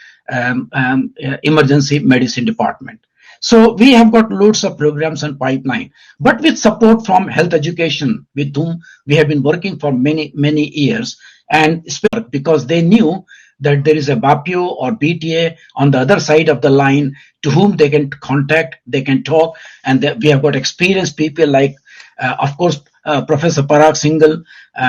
emergency medicine department. So we have got loads of programs and pipeline, but with support from health education, with whom we have been working for many years, and because they knew that there is a BAPIO or BTA on the other side of the line to whom they can contact, they can talk, and we have got experienced people like of course, Professor Parag Singhal,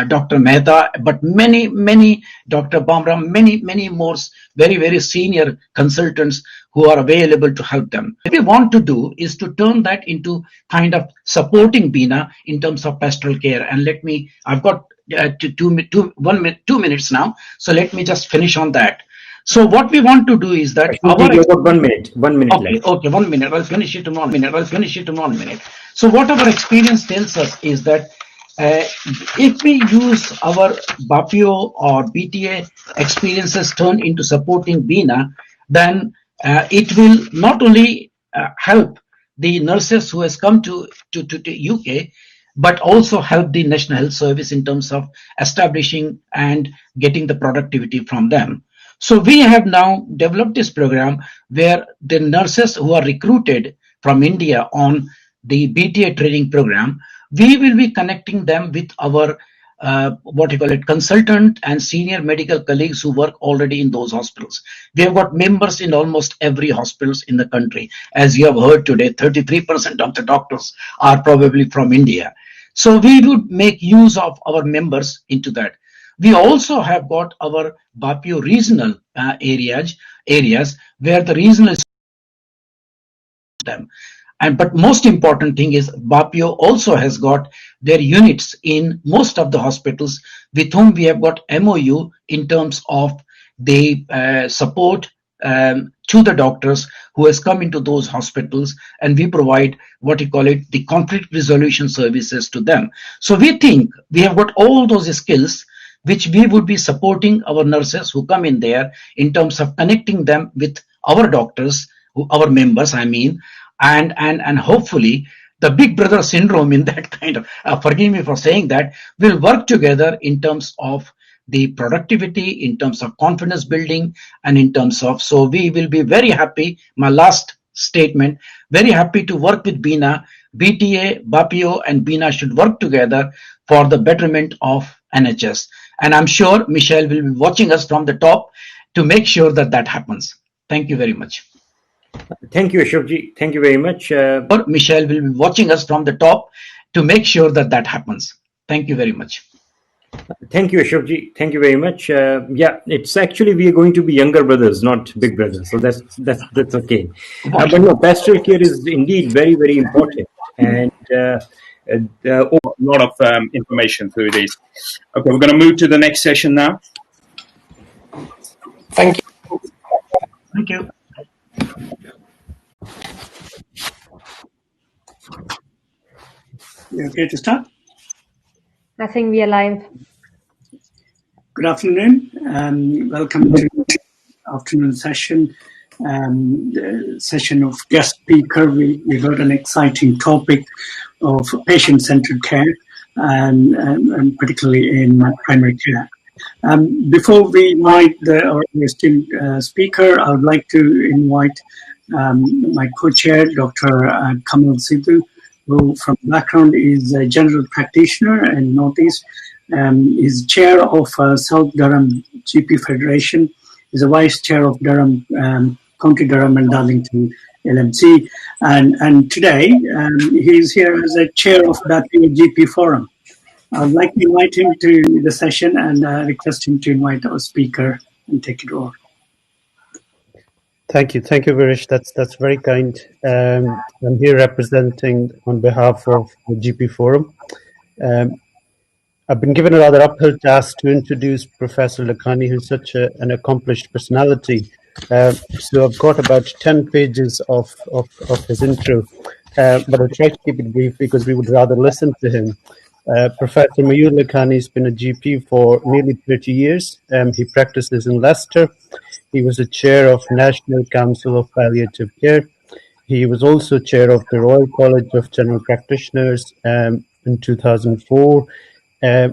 Dr. Mehta, but many, Dr. Bamram, many more very senior consultants who are available to help them. What we want to do is to turn that into kind of supporting BINA in terms of pastoral care. And I've got 2 minutes now, so let me just finish on that. So what we want to do is that about 1 minute. 1 minute okay, left. Okay, 1 minute. I'll finish it in 1 minute. So what our experience tells us is that if we use our BAPIO or BTA experiences turned into supporting BINA, then it will not only help the nurses who has come to UK, but also help the National Health Service in terms of establishing and getting the productivity from them. So we have now developed this program where the nurses who are recruited from India on the BTA training program, we will be connecting them with our consultant and senior medical colleagues who work already in those hospitals. We have got members in almost every hospitals in the country. As you have heard today, 33% of the doctors are probably from India. So we would make use of our members into that. We also have got our BAPIO regional areas where the regional them. But most important thing is BAPIO also has got their units in most of the hospitals with whom we have got MOU in terms of the support to the doctors who has come into those hospitals, and we provide the conflict resolution services to them. So we think we have got all those skills which we would be supporting our nurses who come in there in terms of connecting them with our doctors, our members, I mean, and hopefully the big brother syndrome in that kind of, forgive me for saying that, will work together in terms of the productivity, in terms of confidence building, and in terms of, so we will be very happy, my last statement, very happy to work with BINA, BTA, BAPIO and BINA should work together for the betterment of NHS. And I'm sure Michelle will be watching us from the top to make sure that that happens. Thank you very much. Thank you, Ashokji. Thank you very much. Michelle will be watching us from the top to make sure that that happens. Thank you very much. Thank you, Ashokji. Thank you very much. Yeah, it's actually we are going to be younger brothers, not big brothers. So that's okay. But no, pastoral care is indeed very, very important, and a lot of information through this. Okay, we're going to move to the next session now. Thank you. Thank you. You okay to start? I think we are live. Good afternoon. Welcome to the afternoon session. The session of guest speaker. We got an exciting topic of patient-centered care and particularly in primary care. Before we invite our esteemed speaker, I would like to invite my co-chair, Dr. Kamal Sidhu, who from background is a general practitioner in Northeast, is chair of South Durham GP Federation, is a vice chair of Durham, County Durham and Darlington LMC, and today he is here as a chair of that GP Forum. I would like to invite him to the session and request him to invite our speaker and take it over. Thank you, Virish. That's very kind. I'm here representing on behalf of the GP Forum. I've been given a rather uphill task to introduce Professor Lakhani, who's such an accomplished personality. So I've got about 10 pages of his intro, but I'll try to keep it brief because we would rather listen to him. Professor Mayur Lakhani has been a GP for nearly 30 years. He practices in Leicester. He was a chair of National Council of Palliative Care. He was also chair of the Royal College of General Practitioners in 2004.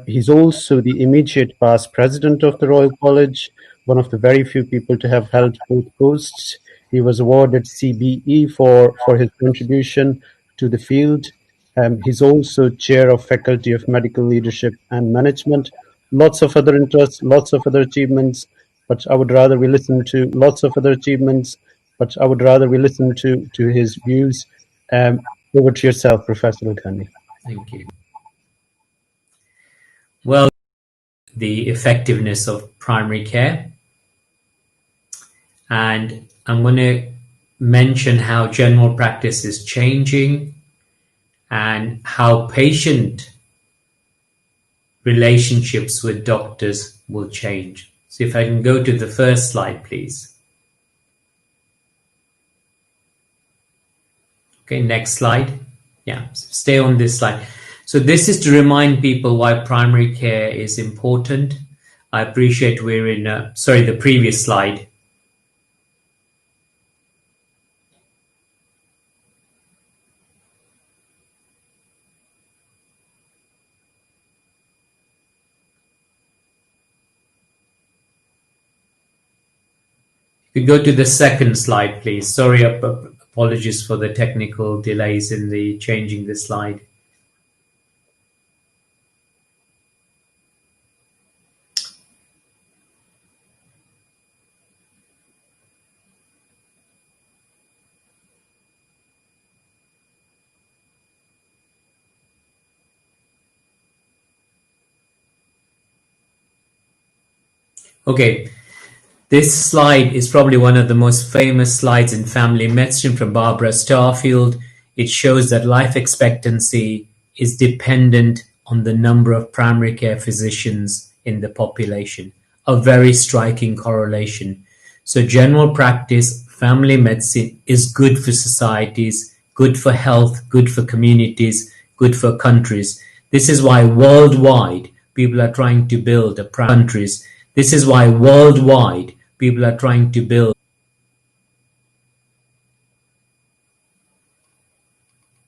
He's also the immediate past president of the Royal College, one of the very few people to have held both posts. He was awarded CBE for his contribution to the field. He's also chair of Faculty of Medical Leadership and Management. Lots of other interests, lots of other achievements, but I would rather we listen to lots of other achievements, but I would rather we listen to his views. Over to yourself, Professor Lakhani. Thank you. Well, the effectiveness of primary care, and I'm going to mention how general practice is changing and how patient relationships with doctors will change. So if I can go to the first slide, please. Okay, next slide. Yeah, stay on this slide. So So this is to remind people why primary care is important. I appreciate we're in, the previous slide. You could go to the second slide, please. Sorry, apologies for the technical delays in the changing the slide. Okay, this slide is probably one of the most famous slides in family medicine from Barbara Starfield. It shows that life expectancy is dependent on the number of primary care physicians in the population. A very striking correlation. So general practice, family medicine is good for societies, good for health, good for communities, good for countries. This is why worldwide people are trying to build countries. This is why worldwide people are trying to build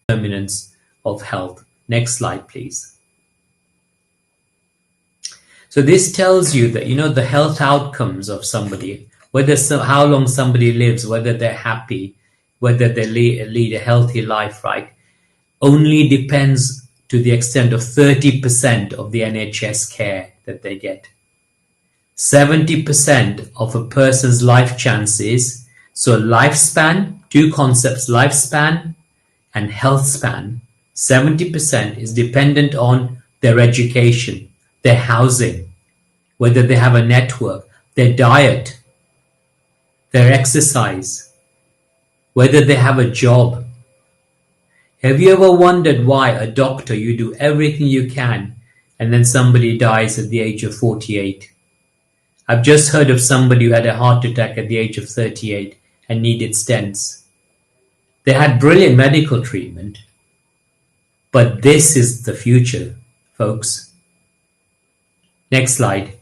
determinants of health. Next slide, please. So this tells you that, the health outcomes of somebody, how long somebody lives, whether they're happy, whether they lead a healthy life, right, only depends to the extent of 30% of the NHS care that they get. 70% of a person's life chances, so lifespan, two concepts, lifespan and health span, 70% is dependent on their education, their housing, whether they have a network, their diet, their exercise, whether they have a job. Have you ever wondered why a doctor, you do everything you can, and then somebody dies at the age of 48? I've just heard of somebody who had a heart attack at the age of 38 and needed stents. They had brilliant medical treatment, but this is the future, folks. Next slide.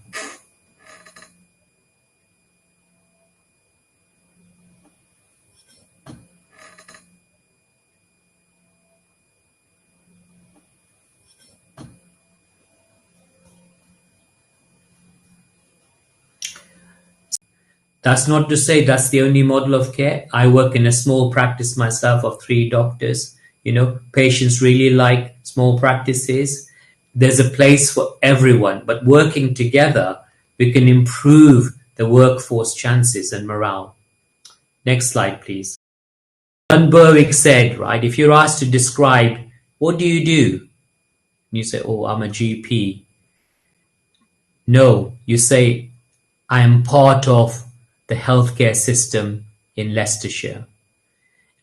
That's not to say that's the only model of care. I work in a small practice myself of 3 doctors. Patients really like small practices. There's a place for everyone, but working together, we can improve the workforce chances and morale. Next slide, please. John Berwick said, right, if you're asked to describe, what do? And you say, oh, I'm a GP. No, you say, I am part of the healthcare system in Leicestershire.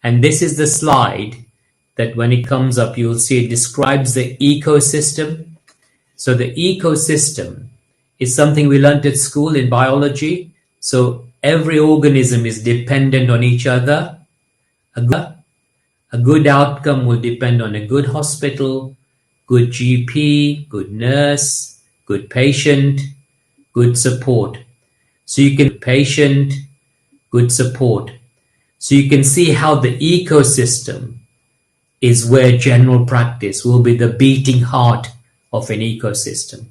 And this is the slide that when it comes up, you'll see it describes the ecosystem. So the ecosystem is something we learned at school in biology. So every organism is dependent on each other. A good outcome will depend on a good hospital, good GP, good nurse, good patient, good support. So you can patient, good support. So you can see how the ecosystem is where general practice will be the beating heart of an ecosystem.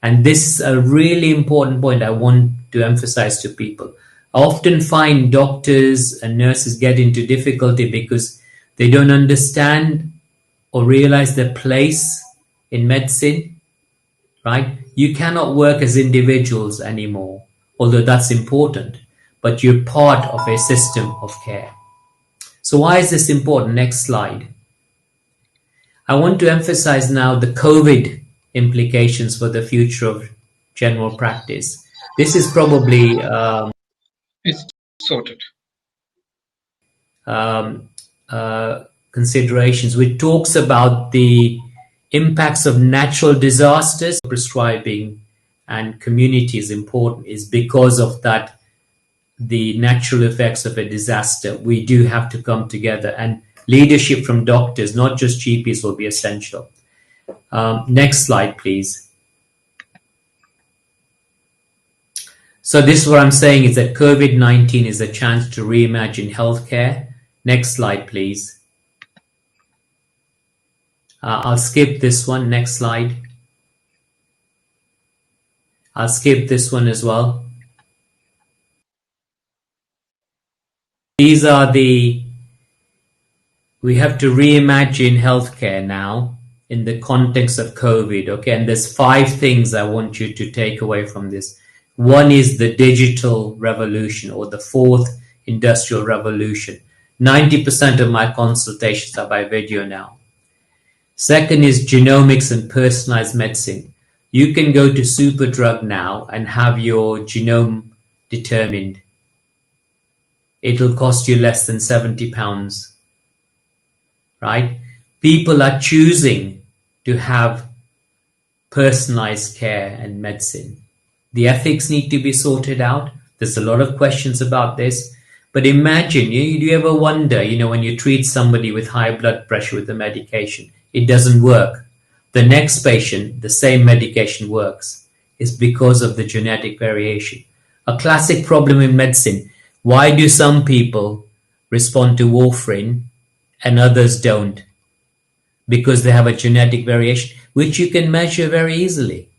And this is a really important point I want to emphasize to people. I often find doctors and nurses get into difficulty because they don't understand or realize their place in medicine, right? You cannot work as individuals anymore, although that's important, but you're part of a system of care. So why is this important? Next slide. I want to emphasize now the COVID implications for the future of general practice. This is probably it's sorted. Considerations, which talks about the impacts of natural disasters. Prescribing and community is important is because of that, the natural effects of a disaster. We do have to come together, and leadership from doctors, not just GPs, will be essential. Next slide, please. So this is what I'm saying is that COVID-19 is a chance to reimagine healthcare. Next slide, please. I'll skip this one. Next slide. I'll skip this one as well. These are we have to reimagine healthcare now in the context of COVID, okay? And there's 5 things I want you to take away from this. One is the digital revolution, or the 4th industrial revolution. 90% of my consultations are by video now. Second is genomics and personalized medicine. You can go to Superdrug now and have your genome determined. It'll cost you less than £70, right? People are choosing to have personalized care and medicine. The ethics need to be sorted out. There's a lot of questions about this. But imagine, do you ever wonder, when you treat somebody with high blood pressure with the medication, it doesn't work. The next patient, the same medication works. It's because of the genetic variation. A classic problem in medicine. Why do some people respond to warfarin and others don't? Because they have a genetic variation, which you can measure very easily.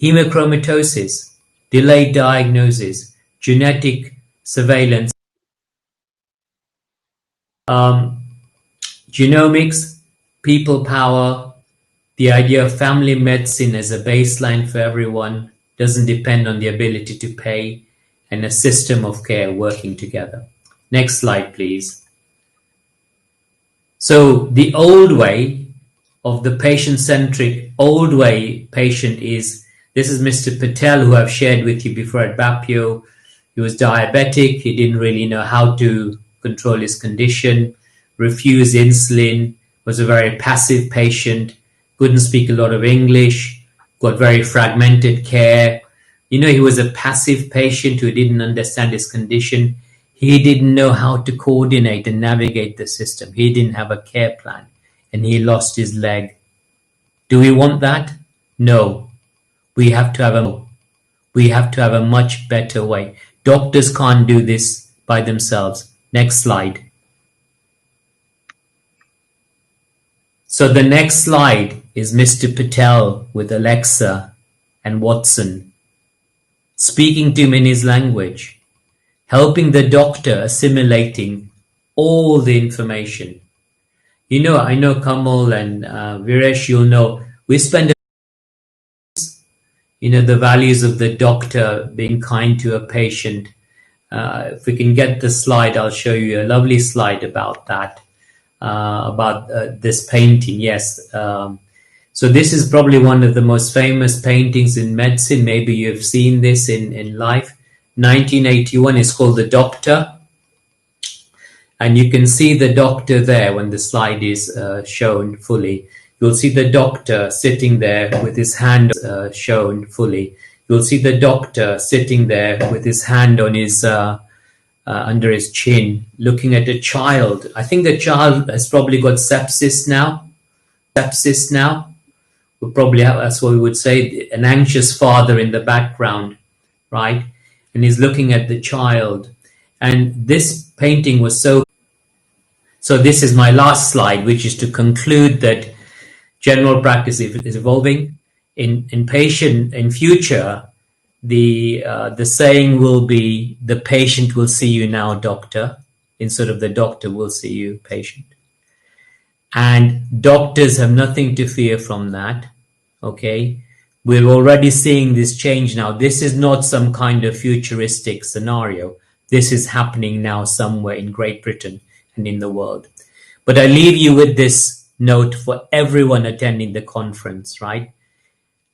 Hemochromatosis, delayed diagnosis, genetic surveillance, genomics, people power, the idea of family medicine as a baseline for everyone, doesn't depend on the ability to pay, and a system of care working together. Next slide, please. So the old way of the patient-centric, old way patient is, this is Mr. Patel, who I've shared with you before at Bapio. He was diabetic. He didn't really know how to control his condition, refused insulin, was a very passive patient, couldn't speak a lot of English, got very fragmented care. He was a passive patient who didn't understand his condition. He didn't know how to coordinate and navigate the system. He didn't have a care plan, and he lost his leg. Do we want that? No. We have to have a much better way. Doctors can't do this by themselves. Next slide. So the next slide is Mr. Patel with Alexa and Watson, speaking to him in his language, helping the doctor assimilating all the information. I know Kamal and Viresh, you'll know, we spend the values of the doctor being kind to a patient. If we can get the slide, I'll show you a lovely slide about that, about this painting. Yes. So this is probably one of the most famous paintings in medicine. Maybe you've seen this in life. 1981 is called The Doctor. And you can see the doctor there when the slide is shown fully. You'll see the doctor sitting there with his hand shown fully. You'll see the doctor sitting there with his hand on his under his chin, looking at a child. I think the child has probably got sepsis now. We probably have, that's what we would say, an anxious father in the background, right? And he's looking at the child. And this painting was so this is my last slide, which is to conclude that general practice is evolving. In future, the saying will be, the patient will see you now, doctor, instead of the doctor will see you, patient. And doctors have nothing to fear from that, okay? We're already seeing this change now. This is not some kind of futuristic scenario. This is happening now somewhere in Great Britain and in the world. But I leave you with this note for everyone attending the conference, right?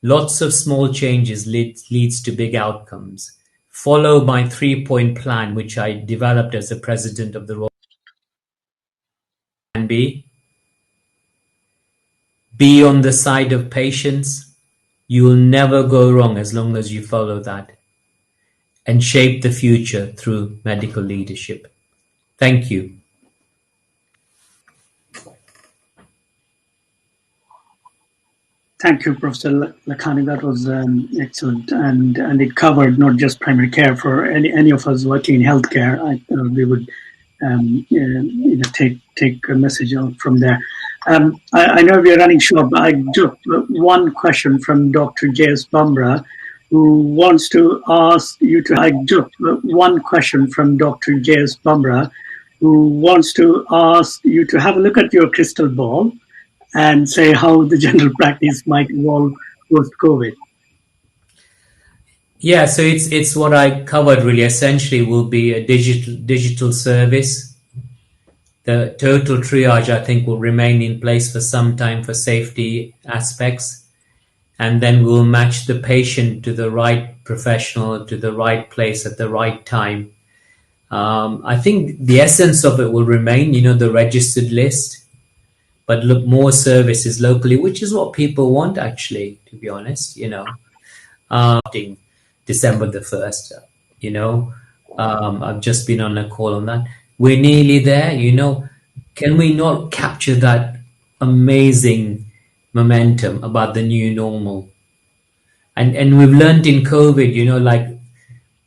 Lots of small changes leads to big outcomes. Follow my 3-point plan, which I developed as the president of the Royal Be on the side of patients. You will never go wrong as long as you follow that. And shape the future through medical leadership. Thank you. Thank you, Professor Lakhani. That was excellent, and it covered not just primary care for any of us working in healthcare. We would take a message out from there. I know we are running short, but I took one question from Dr. J.S. Bamra, who wants to ask you to. I took one question from Dr. J.S. Bamra, who wants to ask you to have a look at your crystal ball and say how the general practice might evolve post-COVID. Yeah, so it's what I covered really. Essentially will be a digital service. The total triage, I think, will remain in place for some time for safety aspects. And then we'll match the patient to the right professional, to the right place at the right time. I think the essence of it will remain, the registered list. But look, more services locally, which is what people want, actually, to be honest, December the 1st, I've just been on a call on that. We're nearly there, Can we not capture that amazing momentum about the new normal? And we've learned in COVID, like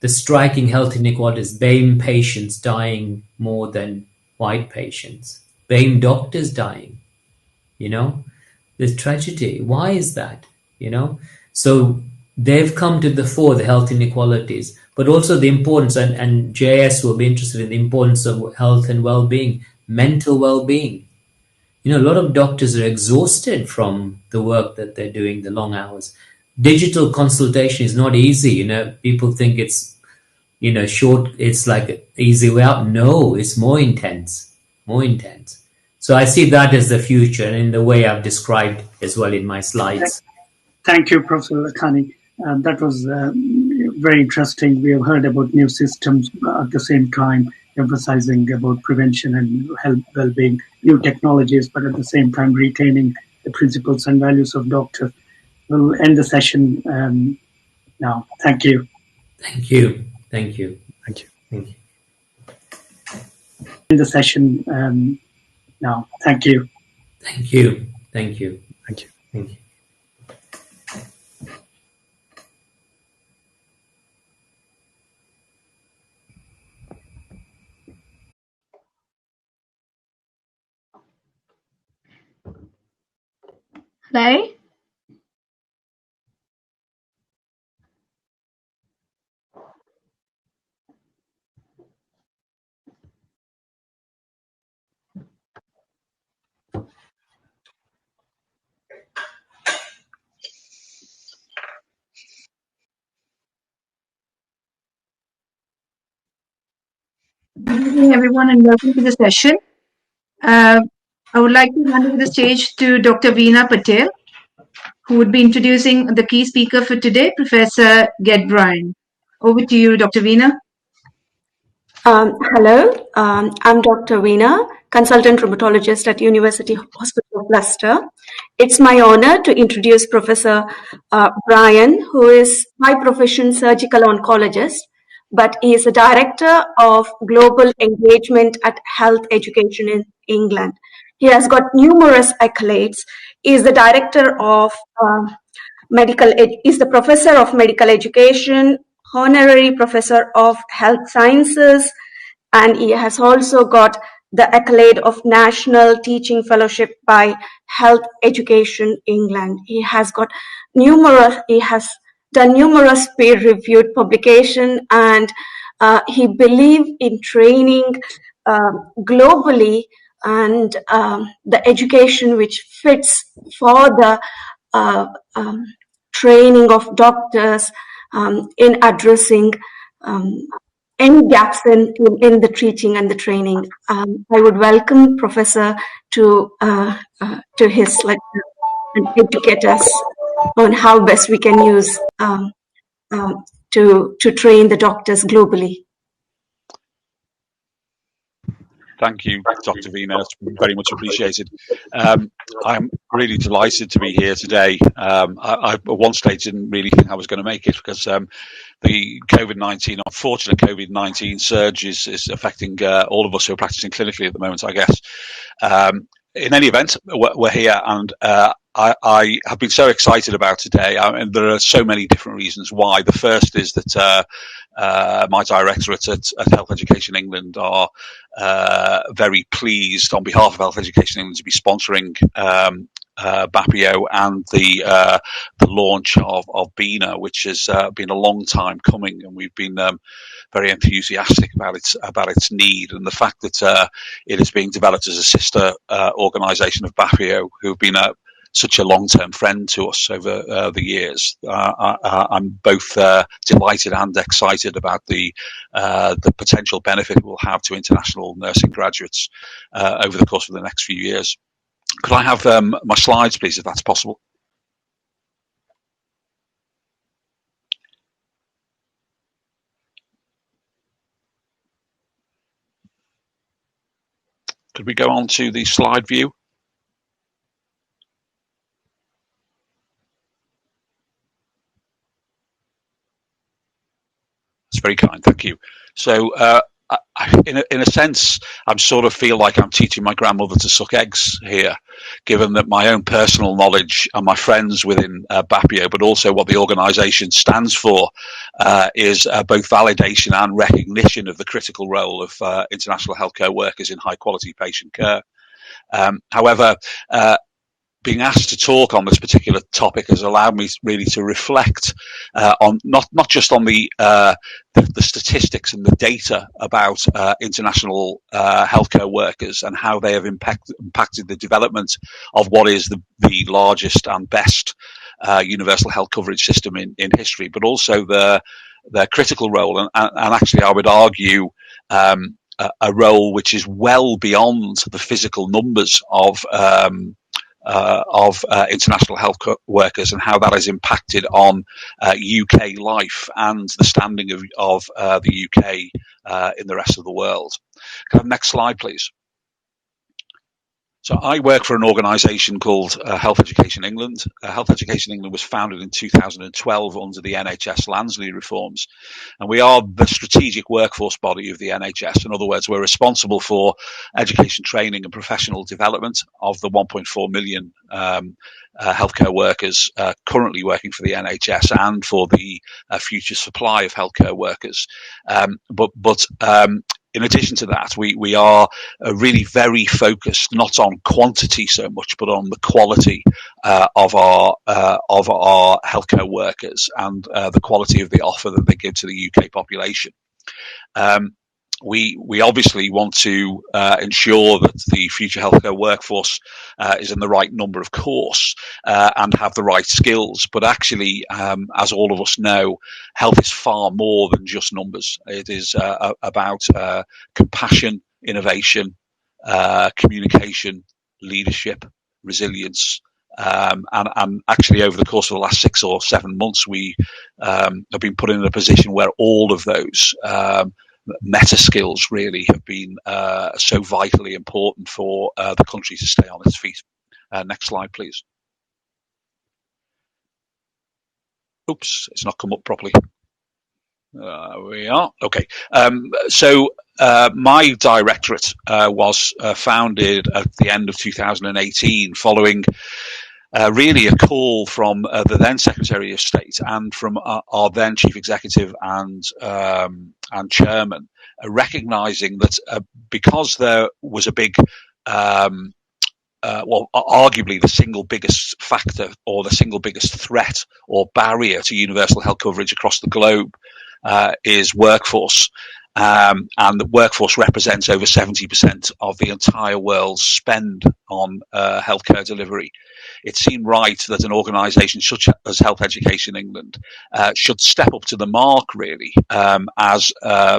the striking health inequalities, BAME patients dying more than white patients, BAME doctors dying. The tragedy. Why is that? So they've come to the fore, the health inequalities, but also the importance, and JS will be interested in the importance of health and well-being, mental well-being. A lot of doctors are exhausted from the work that they're doing, the long hours. Digital consultation is not easy. People think it's, short, it's like an easy way out. No, it's more intense. So I see that as the future, and in the way I've described as well in my slides. Thank you, Professor Lakhani. That was very interesting. We have heard about new systems at the same time, emphasizing about prevention and health, well-being, new technologies, but at the same time retaining the principles and values of doctors. We'll end the session now. Thank you. Thank you. End the session now. Thank you. Thank you. Hello? Good evening, everyone, and welcome to the session. I would like to hand over the stage to Dr. Veena Patel, who would be introducing the key speaker for today, Professor Ged Bryan. Over to you, Dr. Veena. Hello, I'm Dr. Veena, consultant rheumatologist at University Hospital of Leicester. It's my honor to introduce Professor Bryan, who is by profession surgical oncologist, but he is a director of global engagement at Health Education in England. He has got numerous accolades. He is the director of is the professor of medical education, honorary professor of health sciences, and he has also got the accolade of National Teaching Fellowship by Health Education England. He has done numerous peer-reviewed publication, and he believed in training globally and the education which fits for the training of doctors in addressing any gaps in the teaching and the training. I would welcome Professor to his lecture and educate us on how best we can use to train the doctors globally. Thank you, Dr. Veena. It's very much appreciated. I'm really delighted to be here today. I at one stage didn't really think I was going to make it because the COVID-19, unfortunate COVID-19 surge is affecting all of us who are practicing clinically at the moment, I guess. in any event, we're here, and I have been so excited about today. And there are so many different reasons why. The first is that my directorate at Health Education England are very pleased, on behalf of Health Education England, to be sponsoring BAPIO and the launch of BINA, which has been a long time coming, and we've been very enthusiastic about its need, and the fact that it is being developed as a sister organisation of BAPIO, who've been such a long-term friend to us over the years. I'm both delighted and excited about the potential benefit it will have to international nursing graduates over the course of the next few years. Could I have my slides, please, if that's possible? Could we go on to the slide view? That's very kind, thank you. So, in a sense, I sort of feel like I'm teaching my grandmother to suck eggs here, given that my own personal knowledge and my friends within BAPIO, but also what the organisation stands for, is both validation and recognition of the critical role of international healthcare workers in high quality patient care. However, being asked to talk on this particular topic has allowed me really to reflect on not just on the statistics and the data about international healthcare workers and how they have impacted the development of what is the largest and best universal health coverage system in history, but also their critical role, and actually I would argue a role which is well beyond the physical numbers of international health workers, and how that has impacted on UK life and the standing of the UK in the rest of the world. Can I have the next slide, please? So I work for an organisation called Health Education England. Health Education England was founded in 2012 under the NHS Lansley reforms, and we are the strategic workforce body of the NHS. In other words, we're responsible for education, training and professional development of the 1.4 million healthcare workers currently working for the NHS, and for the future supply of healthcare workers. But in addition to that, we are really very focused not on quantity so much, but on the quality of our healthcare workers and the quality of the offer that they give to the UK population. We obviously want to ensure that the future healthcare workforce is in the right number, of course, and have the right skills. But actually, as all of us know, health is far more than just numbers. It is about compassion, innovation, communication, leadership, resilience. And actually, over the course of the last 6 or 7 months, we have been put in a position where all of those meta skills really have been so vitally important for the country to stay on its feet. Next slide, please. Oops, it's not come up properly. We are. Okay. So my directorate was founded at the end of 2018 following really a call from the then Secretary of State and from our then Chief Executive and Chairman, recognising that because there was a big, well, arguably the single biggest factor or the single biggest threat or barrier to universal health coverage across the globe is workforce. And the workforce represents over 70% of the entire world's spend on healthcare delivery. It seemed right that an organisation such as Health Education England should step up to the mark, really, as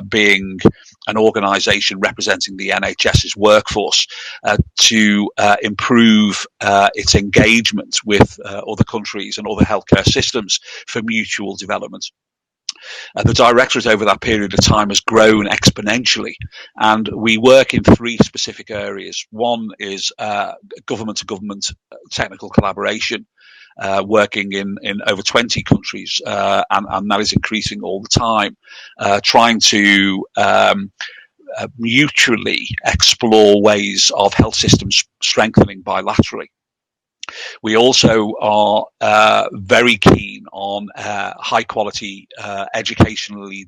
being an organisation representing the NHS's workforce to improve its engagement with other countries and other healthcare systems for mutual development. The directorate over that period of time has grown exponentially, and we work in 3 specific areas. One is government-to-government technical collaboration, working in over 20 countries, and that is increasing all the time, trying to mutually explore ways of health systems strengthening bilaterally. We also are very keen on high quality, educationally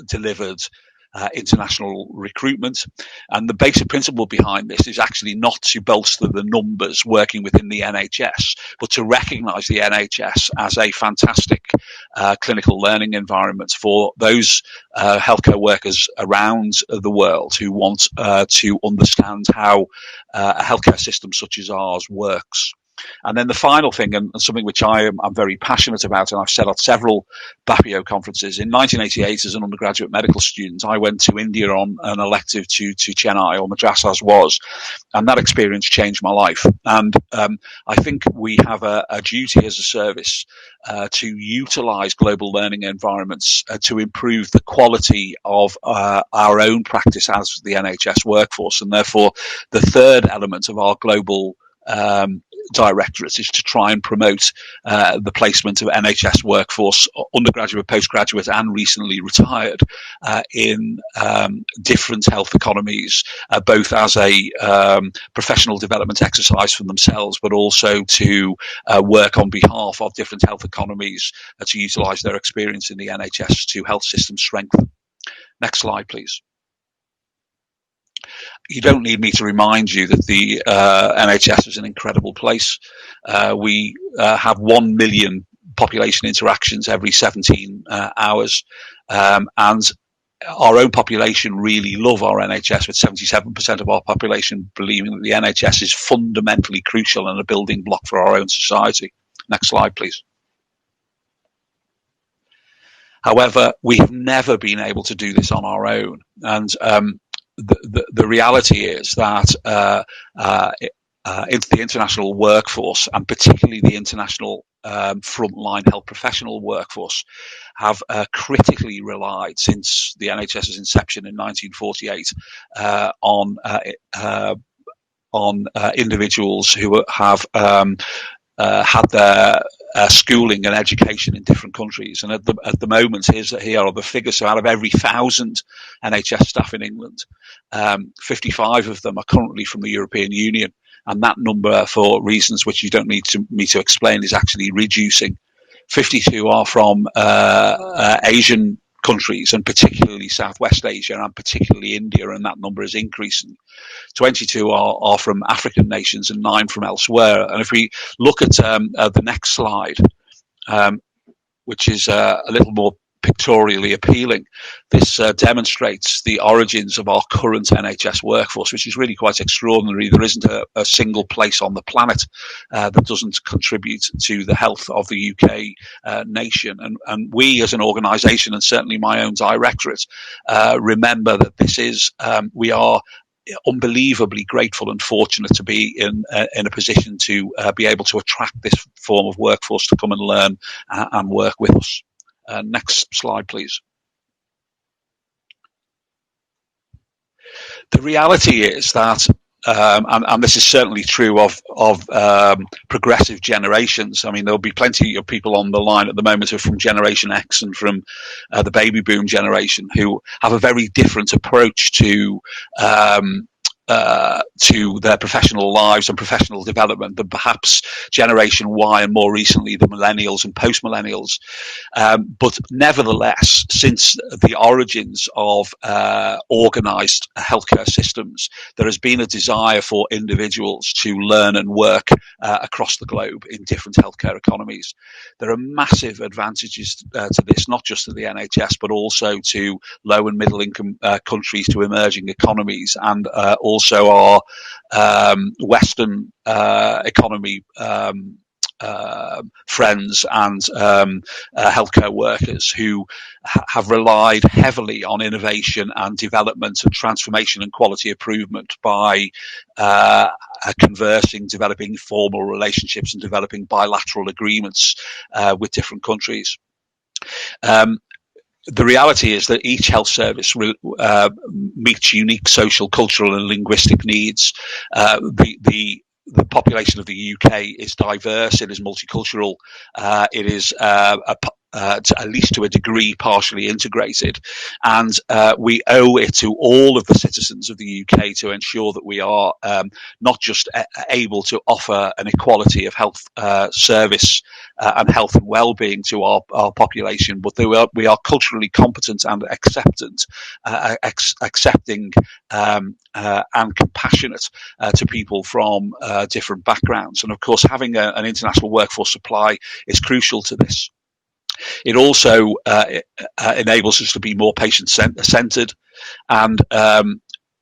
delivered international recruitment. And the basic principle behind this is actually not to bolster the numbers working within the NHS, but to recognise the NHS as a fantastic clinical learning environment for those healthcare workers around the world who want to understand how a healthcare system such as ours works. And then the final thing, and something which I'm very passionate about, and I've said at several BAPIO conferences, in 1988 as an undergraduate medical student, I went to India on an elective to Chennai, or Madras as was, and that experience changed my life. And I think we have a duty as a service to utilise global learning environments to improve the quality of our own practice as the NHS workforce. And therefore, the third element of our global directorate is to try and promote the placement of NHS workforce, undergraduate, postgraduate, and recently retired in different health economies, both as a professional development exercise for themselves, but also to work on behalf of different health economies to utilise their experience in the NHS to health system strength. Next slide, please. You don't need me to remind you that the NHS is an incredible place. We have 1 million population interactions every 17 hours, and our own population really love our NHS, with 77% of our population believing that the NHS is fundamentally crucial and a building block for our own society. Next slide, please. However, we have never been able to do this on our own, and the reality is that the international workforce, and particularly the international frontline health professional workforce, have critically relied since the NHS's inception in 1948 on individuals who have had their schooling and education in different countries. And at the moment, here are the figures. So out of every 1,000 NHS staff in England, 55 of them are currently from the European Union. And that number, for reasons which you don't need me to explain, is actually reducing. 52 are from Asian countries, and particularly Southwest Asia, and particularly India, and that number is increasing. 22 are from African nations and 9 from elsewhere. And if we look at the next slide, which is a little more pictorially appealing, this demonstrates the origins of our current NHS workforce, which is really quite extraordinary. There isn't a single place on the planet that doesn't contribute to the health of the UK nation. And we as an organisation, and certainly my own directorate, remember that this is, we are unbelievably grateful and fortunate to be in a position to be able to attract this form of workforce to come and learn and work with us. Next slide, please. The reality is that, and this is certainly true of progressive generations. I mean, there'll be plenty of people on the line at the moment who are from Generation X and from the baby boom generation who have a very different approach to their professional lives and professional development than perhaps Generation Y and more recently the millennials and post-millennials. But nevertheless, since the origins of organised healthcare systems, there has been a desire for individuals to learn and work across the globe in different healthcare economies. There are massive advantages to this, not just to the NHS, but also to low and middle income countries, to emerging economies, and also our Western economy friends and healthcare workers who have relied heavily on innovation and development and transformation and quality improvement by conversing, developing formal relationships and developing bilateral agreements with different countries. The reality is that each health service meets unique social, cultural and linguistic needs. The population of the UK is diverse, it is multicultural, it is at least to a degree, partially integrated. And we owe it to all of the citizens of the UK to ensure that we are not just able to offer an equality of health service and health and well-being to our population, but we are culturally competent and accepting and compassionate to people from different backgrounds. And of course, having an international workforce supply is crucial to this. It also enables us to be more patient-centered, and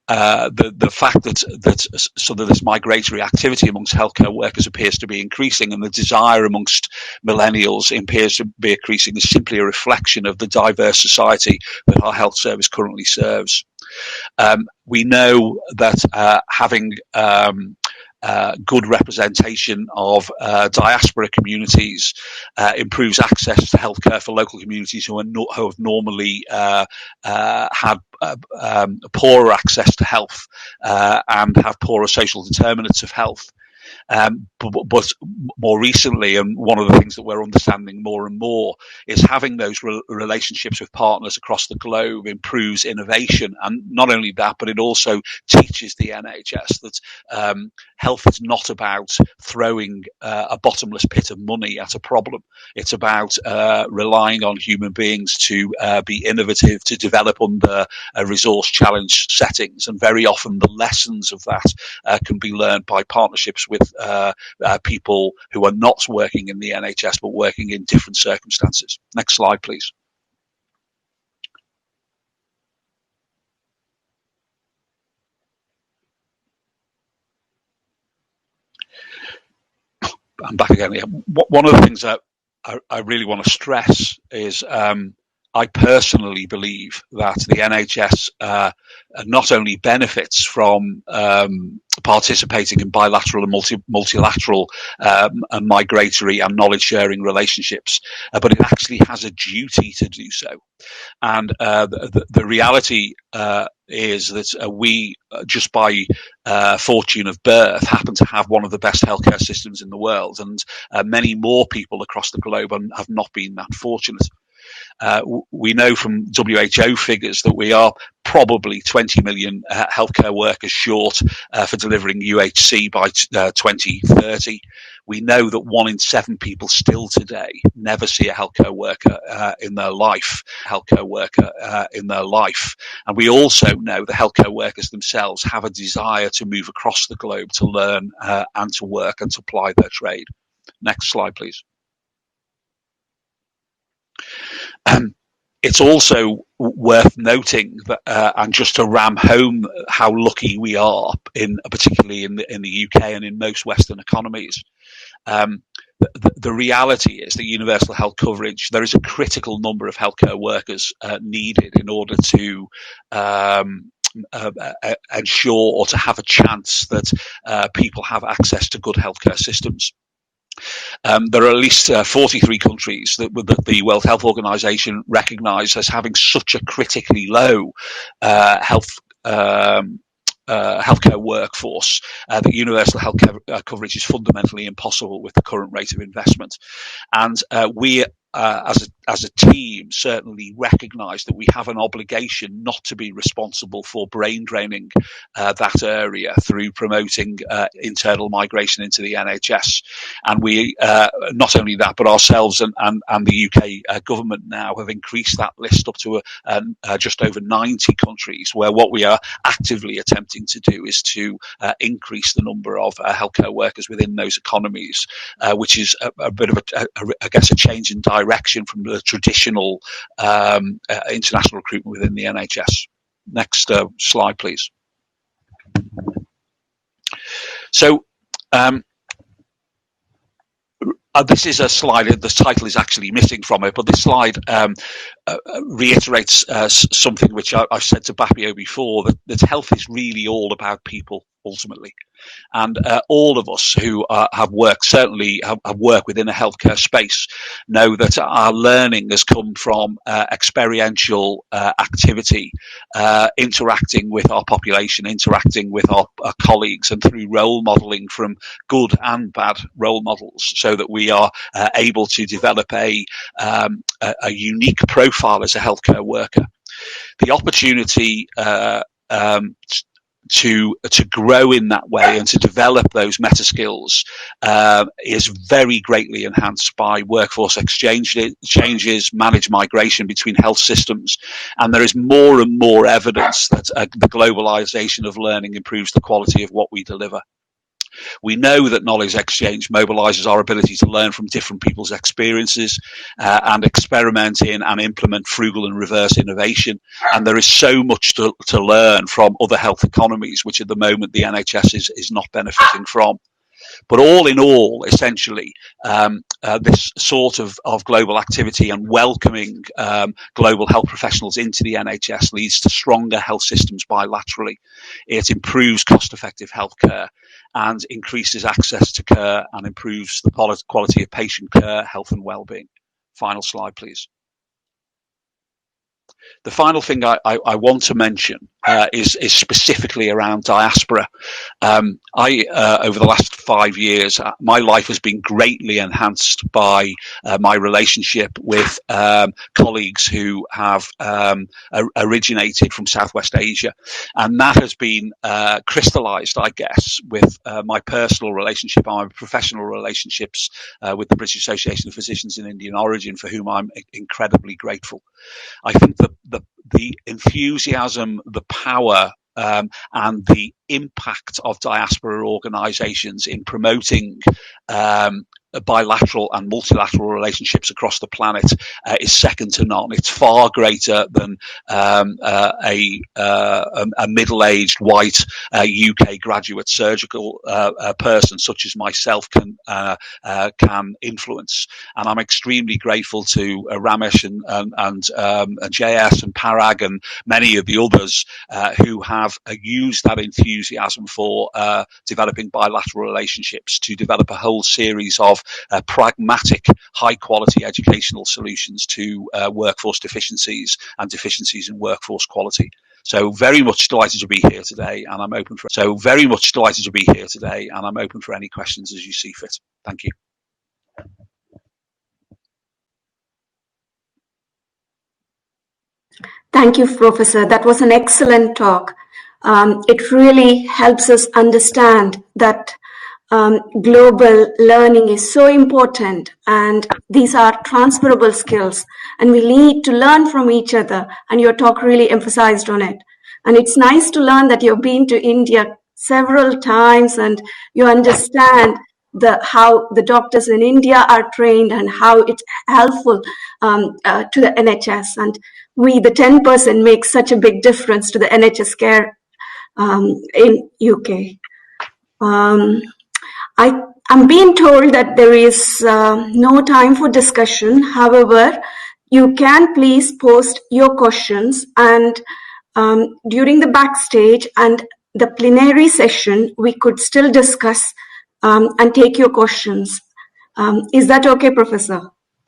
the fact that sort of this migratory activity amongst healthcare workers appears to be increasing, and the desire amongst millennials appears to be increasing, is simply a reflection of the diverse society that our health service currently serves. We know that having good representation of diaspora communities improves access to healthcare for local communities who have normally had poorer access to health and have poorer social determinants of health. But more recently, and one of the things that we're understanding more and more, is having those relationships with partners across the globe improves innovation. And not only that, but it also teaches the NHS that health is not about throwing a bottomless pit of money at a problem. It's about relying on human beings to be innovative, to develop under resource challenge settings. And very often the lessons of that can be learned by partnerships with people who are not working in the NHS but working in different circumstances. Next slide, please. I'm back again. One of the things that I really want to stress is I personally believe that the NHS not only benefits from participating in bilateral and multilateral and migratory and knowledge sharing relationships, but it actually has a duty to do so. And the reality is that we, just by fortune of birth, happen to have one of the best healthcare systems in the world, and many more people across the globe have not been that fortunate. We know from WHO figures that we are probably 20 million healthcare workers short for delivering UHC by 2030. We know that 1 in 7 people still today never see a healthcare worker in their life. And we also know the healthcare workers themselves have a desire to move across the globe to learn and to work and to ply their trade. Next slide, please. It's also worth noting that, and just to ram home how lucky we are, particularly in the UK and in most Western economies, the reality is that universal health coverage, there is a critical number of healthcare workers needed in order to ensure or to have a chance that people have access to good healthcare systems. There are at least 43 countries that the World Health Organization recognised as having such a critically low healthcare workforce that universal healthcare coverage is fundamentally impossible with the current rate of investment. And we, as a team, certainly recognise that we have an obligation not to be responsible for brain draining that area through promoting internal migration into the NHS. And we, not only that, but ourselves and the UK government now have increased that list up to just over 90 countries, where what we are actively attempting to do is to increase the number of healthcare workers within those economies, which is a bit of I guess, a change in direction from the traditional international recruitment within the NHS. Next slide, please. So this is a slide, the title is actually missing from it, but this slide reiterates something which I've said to Bapio before, that health is really all about people. ultimately. And all of us who have worked, certainly have worked within a healthcare space, know that our learning has come from experiential activity, interacting with our population, interacting with our colleagues, and through role modelling from good and bad role models, so that we are able to develop a unique profile as a healthcare worker. The opportunity to grow in that way and to develop those meta skills is very greatly enhanced by workforce changes, managed migration between health systems, and there is more and more evidence that the globalization of learning improves the quality of what we deliver. We know that knowledge exchange mobilizes our ability to learn from different people's experiences and experiment in and implement frugal and reverse innovation. And there is so much to learn from other health economies, which at the moment the NHS is not benefiting from. But all in all, essentially, this sort of global activity and welcoming global health professionals into the NHS leads to stronger health systems bilaterally. It improves cost-effective healthcare and increases access to care and improves the quality of patient care, health and well-being. Final slide, please. The final thing I want to mention is specifically around diaspora. Over the last 5 years, my life has been greatly enhanced by my relationship with colleagues who have originated from Southwest Asia. And that has been crystallized, I guess, with my personal relationship and my professional relationships with the British Association of Physicians in Indian Origin, for whom I'm incredibly grateful. I think the enthusiasm, the power, and the impact of diaspora organisations in promoting bilateral and multilateral relationships across the planet is second to none. It's far greater than a middle-aged white UK graduate surgical person such as myself can influence. And I'm extremely grateful to Ramesh and JS and Parag and many of the others who have used that enthusiasm for developing bilateral relationships to develop a whole series of pragmatic, high-quality educational solutions to workforce deficiencies and deficiencies in workforce quality. So very much delighted to be here today, and I'm open for any questions as you see fit. Thank you. Thank you, Professor. That was an excellent talk. It really helps us understand that global learning is so important, and these are transferable skills, and we need to learn from each other, and your talk really emphasized on it. And it's nice to learn that you've been to India several times and you understand how the doctors in India are trained and how it's helpful to the NHS. And we, the 10%, make such a big difference to the NHS care in UK. I'm being told that there is no time for discussion. However, you can please post your questions, and during the backstage and the plenary session, we could still discuss and take your questions. Is that okay, Professor?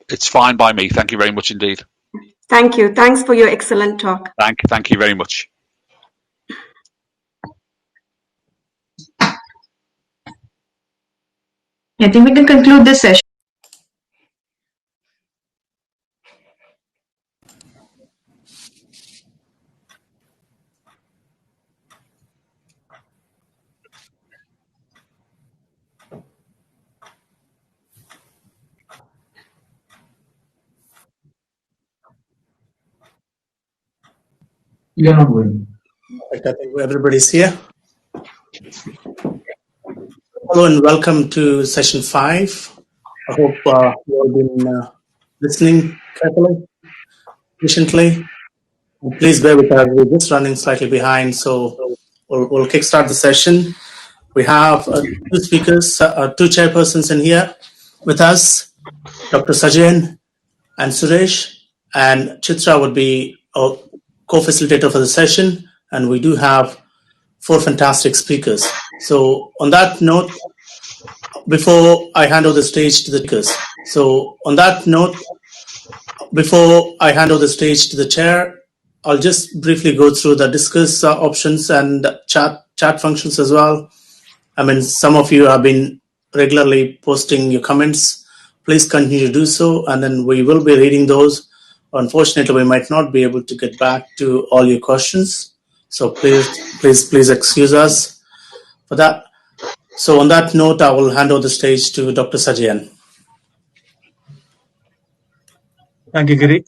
It's fine by me. Thank you very much indeed. Thank you. Thanks for your excellent talk. Thank you very much. I think we can conclude this session. You're not going. I think everybody's here. Hello and welcome to session 5. I hope you all been listening carefully, patiently. And please bear with us. We're just running slightly behind, so we'll kickstart the session. We have 2 speakers, 2 chairpersons in here with us, Dr. Sajan and Suresh, and Chitra would be our co-facilitator for the session, and we do have 4 fantastic speakers. So on that note, before I hand over the stage to the chair, I'll just briefly go through the discuss options and chat functions as well. I mean, some of you have been regularly posting your comments. Please continue to do so, and then we will be reading those. Unfortunately, we might not be able to get back to all your questions, so please excuse us for that. So on that note, I will hand over the stage to Dr. Sajayan. Thank you, Giri.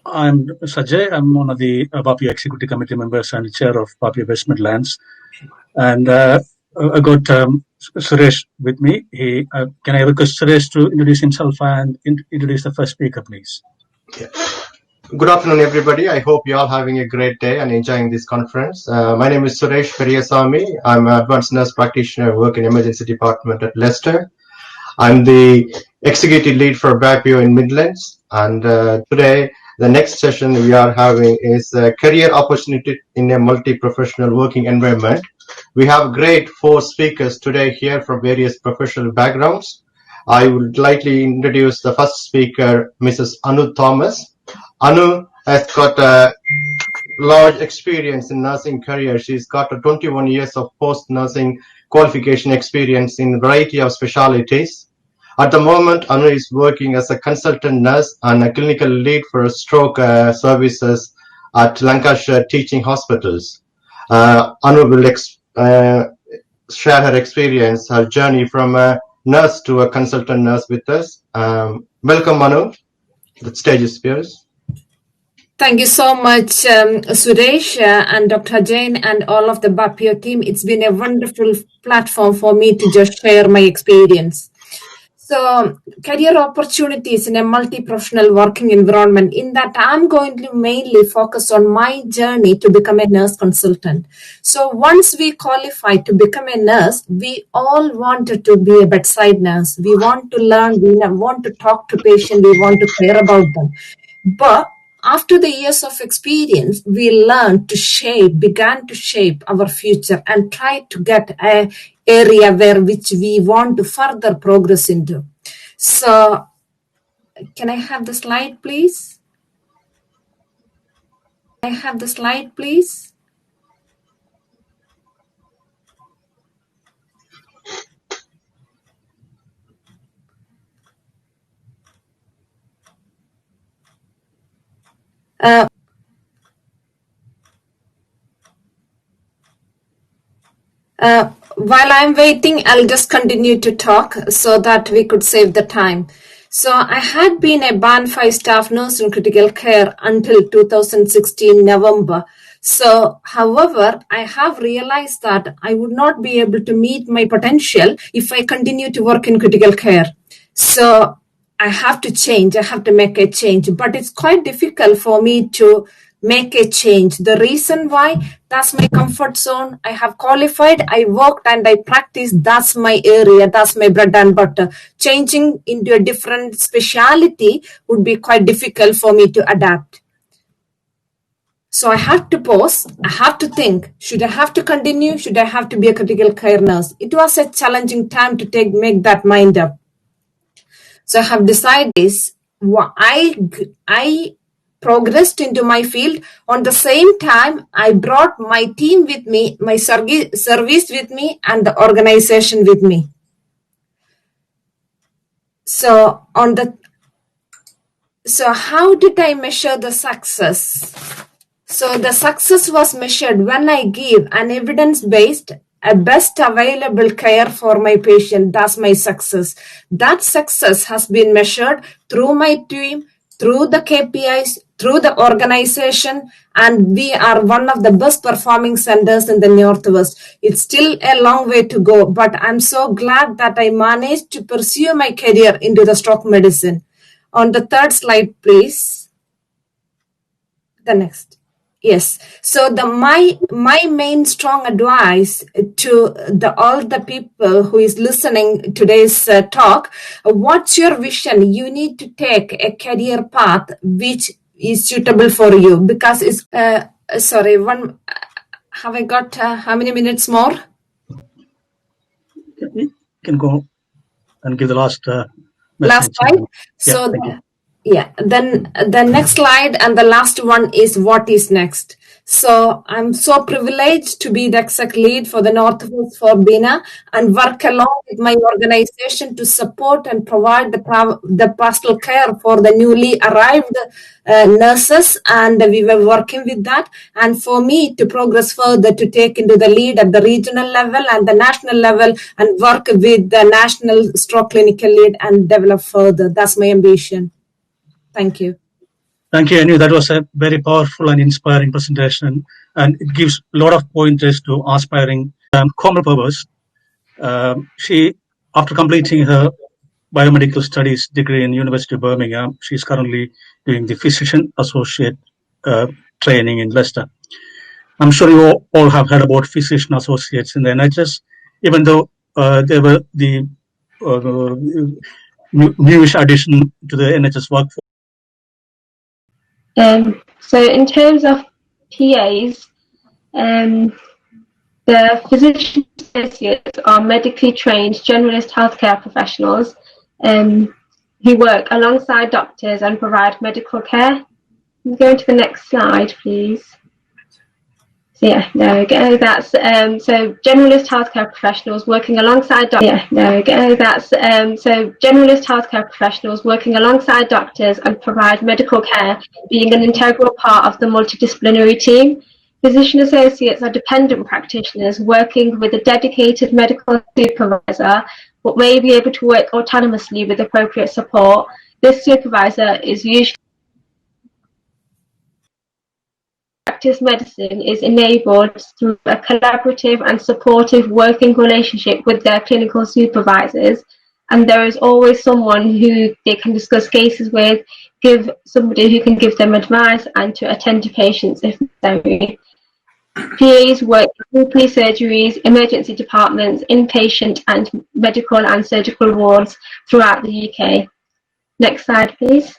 I'm Sajay. I'm one of the BAPIO Executive Committee members and chair of BAPIO West Midlands. And I got Suresh with me. Can I request Suresh to introduce himself and introduce the first speaker, please? Yeah. Good afternoon, everybody. I hope you're all having a great day and enjoying this conference. My name is Suresh Periyasamy. I'm an advanced nurse practitioner, work in emergency department at Leicester. I'm the executive lead for BAPIO in Midlands. And today, the next session we are having is career opportunity in a multi-professional working environment. We have great 4 speakers today here from various professional backgrounds. I would like to introduce the first speaker, Mrs. Anu Thomas. Anu has got a large experience in nursing career. She's got 21 years of post-nursing qualification experience in a variety of specialties. At the moment, Anu is working as a consultant nurse and a clinical lead for stroke services at Lancashire Teaching Hospitals. Anu will share her experience, her journey from a nurse to a consultant nurse with us. Welcome, Anu. The stage is yours. Thank you so much, Suresh and Dr. Jain and all of the BAPIO team. It's been a wonderful platform for me to just share my experience. So, career opportunities in a multi-professional working environment. In that, I'm going to mainly focus on my journey to become a nurse consultant. So, once we qualify to become a nurse, we all wanted to be a bedside nurse. We want to learn, we want to talk to patients, we want to care about them. But after the years of experience, we began to shape our future and try to get an area which we want to further progress into. So, can I have the slide, please? While I'm waiting, I'll just continue to talk so that we could save the time. So I had been a Band 5 staff nurse in critical care until 2016 November. So, however, I have realized that I would not be able to meet my potential if I continue to work in critical care. So I have to change. I have to make a change. But it's quite difficult for me to make a change. The reason why, that's my comfort zone. I have qualified, I worked and I practiced. That's my area. That's my bread and butter. Changing into a different speciality would be quite difficult for me to adapt. So I have to pause. I have to think. Should I have to continue? Should I have to be a critical care nurse? It was a challenging time to make that mind up. So I have decided this. I progressed into my field. On the same time, I brought my team with me, my service with me, and the organization with me. So how did I measure the success? So the success was measured when I give an evidence-based, a best available care for my patient. That's my success. That success has been measured through my team, through the KPIs, through the organization, and we are one of the best performing centers in the Northwest. It's still a long way to go, but I'm so glad that I managed to pursue my career into the stroke medicine. On the third slide, please. The next. Yes. So my main strong advice to all the people who is listening today's talk, what's your vision? You need to take a career path which is suitable for you, because it's have I got how many minutes more? can go and give the last Last message. slide. So then the next slide and the last one is what is next. So I'm so privileged to be the exec lead for the Northwest for BINA and work along with my organization to support and provide the pastoral care for the newly arrived nurses, and we were working with that. And for me to progress further, to take into the lead at the regional level and the national level and work with the national stroke clinical lead and develop further. That's my ambition. Thank you. Thank you, Anu. That was a very powerful and inspiring presentation, and it gives a lot of pointers to aspiring Komal Purpose. She, after completing her biomedical studies degree in University of Birmingham, she's currently doing the physician associate training in Leicester. I'm sure you all have heard about physician associates in the NHS, even though they were the newish addition to the NHS workforce. So in terms of PAs, the physician associates are medically trained generalist healthcare professionals who work alongside doctors and provide medical care. Go to the next slide, please. So yeah, there we go. That's so generalist healthcare professionals working alongside doctors. Yeah, there we go. That's so generalist healthcare professionals working alongside doctors and provide medical care, being an integral part of the multidisciplinary team. Physician associates are dependent practitioners working with a dedicated medical supervisor, but may be able to work autonomously with appropriate support. This supervisor is usually practice medicine is enabled through a collaborative and supportive working relationship with their clinical supervisors, and there is always someone who they can discuss cases with, give somebody who can give them advice, and to attend to patients if necessary. PAs work in weekly surgeries, emergency departments, inpatient and medical and surgical wards throughout the UK. Next slide, please.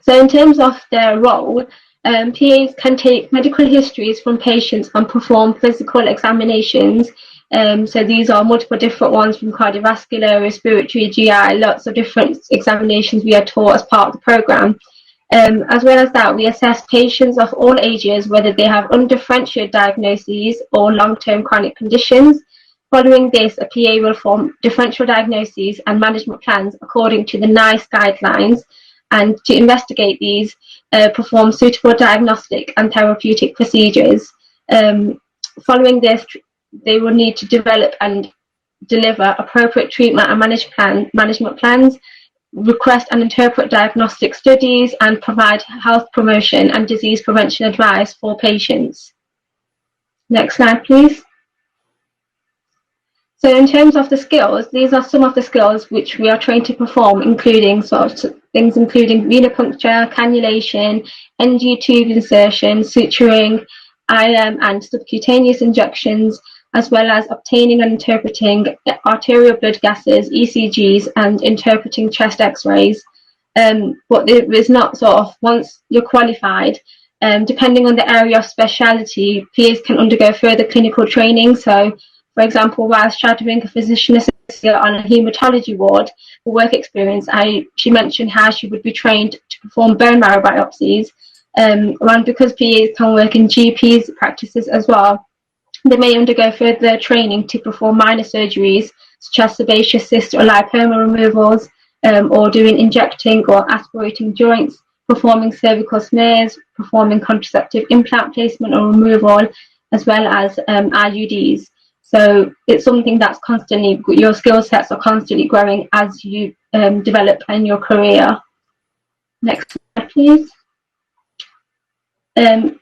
So in terms of their role, PAs can take medical histories from patients and perform physical examinations. So these are multiple different ones from cardiovascular, respiratory, GI, lots of different examinations we are taught as part of the programme. As well as that, we assess patients of all ages, whether they have undifferentiated diagnoses or long-term chronic conditions. Following this, a PA will form differential diagnoses and management plans according to the NICE guidelines, and to investigate these, perform suitable diagnostic and therapeutic procedures. Following this, they will need to develop and deliver appropriate treatment and management plans, request and interpret diagnostic studies, and provide health promotion and disease prevention advice for patients. Next slide, please. So in terms of the skills, these are some of the skills which we are trained to perform, including sort of things including venipuncture, cannulation, NG tube insertion, suturing, IM and subcutaneous injections, as well as obtaining and interpreting arterial blood gases, ECGs, and interpreting chest x-rays. But there is not sort of, once you're qualified, depending on the area of speciality, PAs can undergo further clinical training. So, for example, whilst shadowing a physician associate on a haematology ward for work experience, she mentioned how she would be trained to perform bone marrow biopsies. And because PAs can work in GPs practices as well, they may undergo further training to perform minor surgeries such as sebaceous cyst or lipoma removals, or doing injecting or aspirating joints, performing cervical smears, performing contraceptive implant placement or removal, as well as IUDs. So it's something that's constantly, your skill sets are constantly growing as you develop in your career. Next slide, please.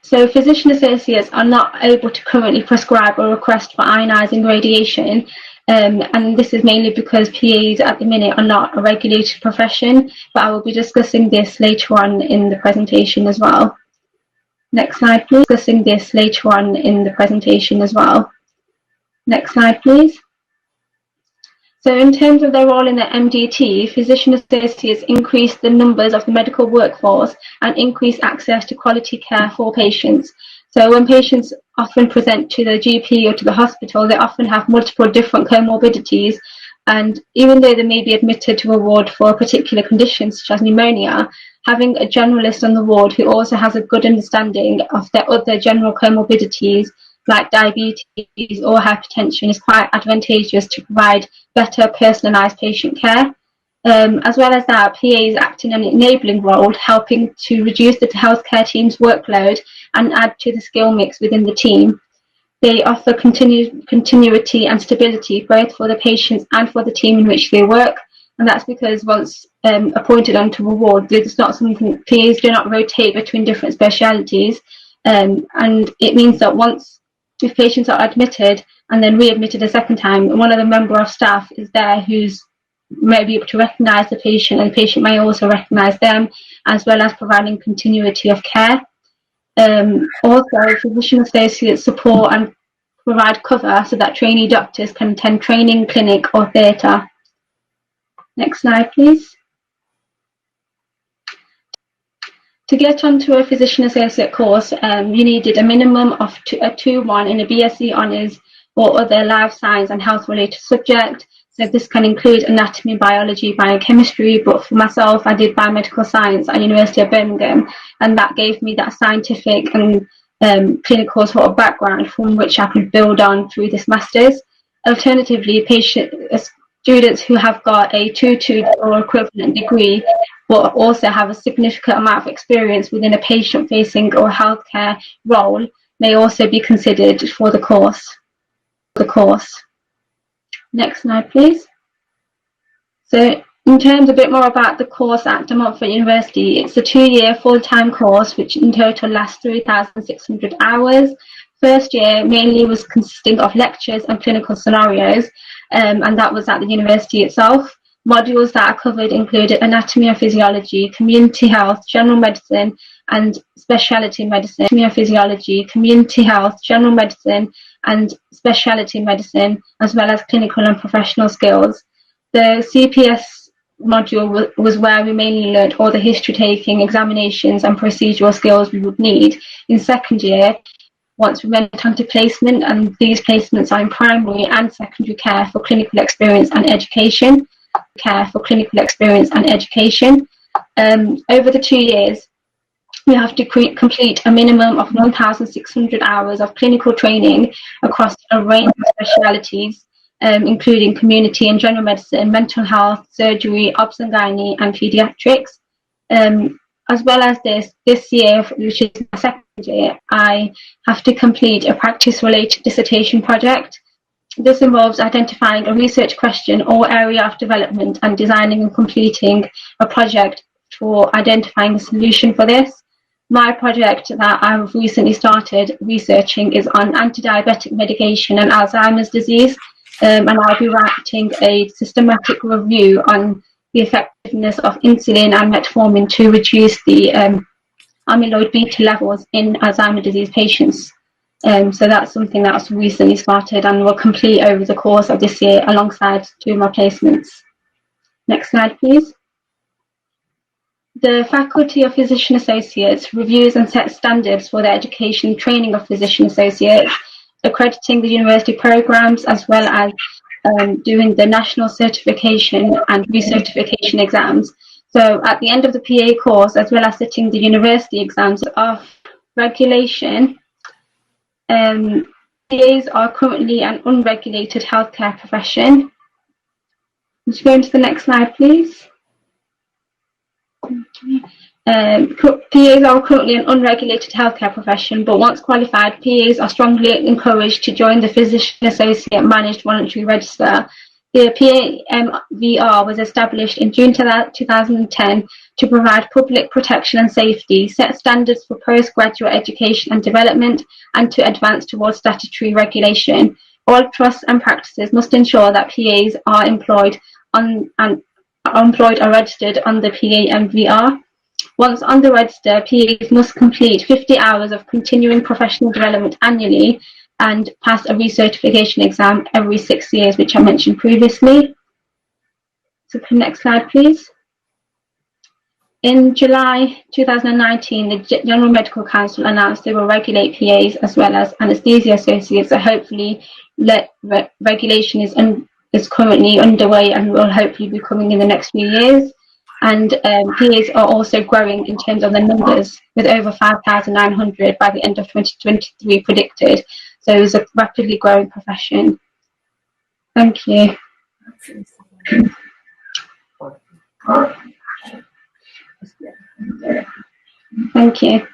So physician associates are not able to currently prescribe or request for ionizing radiation, and this is mainly because PAs at the minute are not a regulated profession, but I will be discussing this later on in the presentation as well. Next slide, please. Discussing this later on in the presentation as well. Next slide, please. So in terms of their role in the MDT, physician associates increase the numbers of the medical workforce and increase access to quality care for patients. So when patients often present to the GP or to the hospital, they often have multiple different comorbidities, and even though they may be admitted to a ward for a particular condition such as pneumonia, having a generalist on the ward who also has a good understanding of their other general comorbidities like diabetes or hypertension is quite advantageous to provide better personalised patient care. As well as that, PAs act in an enabling role, helping to reduce the healthcare team's workload and add to the skill mix within the team. They offer continuity and stability both for the patients and for the team in which they work, and that's because once appointed onto a ward, it's not something, PAs do not rotate between different specialities, and it means that if patients are admitted and then readmitted a second time, one of the member of staff is there who's may be able to recognise the patient, and the patient may also recognise them, as well as providing continuity of care. Also, physician associates support and provide cover so that trainee doctors can attend training, clinic or theatre. Next slide, please. To get onto a physician associate course, you needed a minimum of a 2-1 in a BSc Honours or other life science and health related subject. So this can include anatomy, biology, biochemistry, but for myself, I did biomedical science at University of Birmingham, and that gave me that scientific and clinical sort of background from which I could build on through this master's. Alternatively, students who have got a 2-2 or equivalent degree but also have a significant amount of experience within a patient-facing or healthcare role may also be considered for the course. Next slide, please. So in terms a bit more about the course at De Montfort University, it's a 2-year full-time course which in total lasts 3,600 hours. First year mainly was consisting of lectures and clinical scenarios, and that was at the university itself. Modules that are covered included anatomy and physiology, community health, general medicine and specialty medicine. Anatomy and physiology, community health, general medicine and specialty medicine, as well as clinical and professional skills. The CPS module was where we mainly learned all the history taking, examinations and procedural skills we would need. In second year, once we went on to placement, and these placements are in primary and secondary care for clinical experience and education. Over the 2 years, we have to complete a minimum of 1,600 hours of clinical training across a range of specialities, including community and general medicine, mental health, surgery, obs and gynae, and paediatrics. As well as this year, which is my second year, I have to complete a practice-related dissertation project. This involves identifying a research question or area of development and designing and completing a project for identifying a solution for this. My project that I've recently started researching is on anti-diabetic medication and Alzheimer's disease, and I'll be writing a systematic review on the effectiveness of insulin and metformin to reduce the amyloid beta levels in Alzheimer's disease patients. So that's something that's recently started and will complete over the course of this year alongside 2 more placements. Next slide, please. The Faculty of Physician Associates reviews and sets standards for the education and training of physician associates, accrediting the university programs as well as doing the national certification and recertification exams. So at the end of the PA course, as well as sitting the university exams of regulation, PAs are currently an unregulated healthcare profession. Let's go into the next slide, please. PAs are currently an unregulated healthcare profession, but once qualified, PAs are strongly encouraged to join the Physician Associate Managed Voluntary Register. The PAMVR was established in June 2010 to provide public protection and safety, set standards for postgraduate education and development, and to advance towards statutory regulation. All trusts and practices must ensure that PAs are employed or registered on the PAMVR. Once on the register, PAs must complete 50 hours of continuing professional development annually and pass a recertification exam every 6 years, which I mentioned previously. So next slide, please. In July 2019, the General Medical Council announced they will regulate PAs as well as anaesthesia associates. So hopefully, regulation is currently underway and will hopefully be coming in the next few years. And PAs are also growing in terms of the numbers, with over 5,900 by the end of 2023 predicted. So it's a rapidly growing profession. Thank you. Thank you.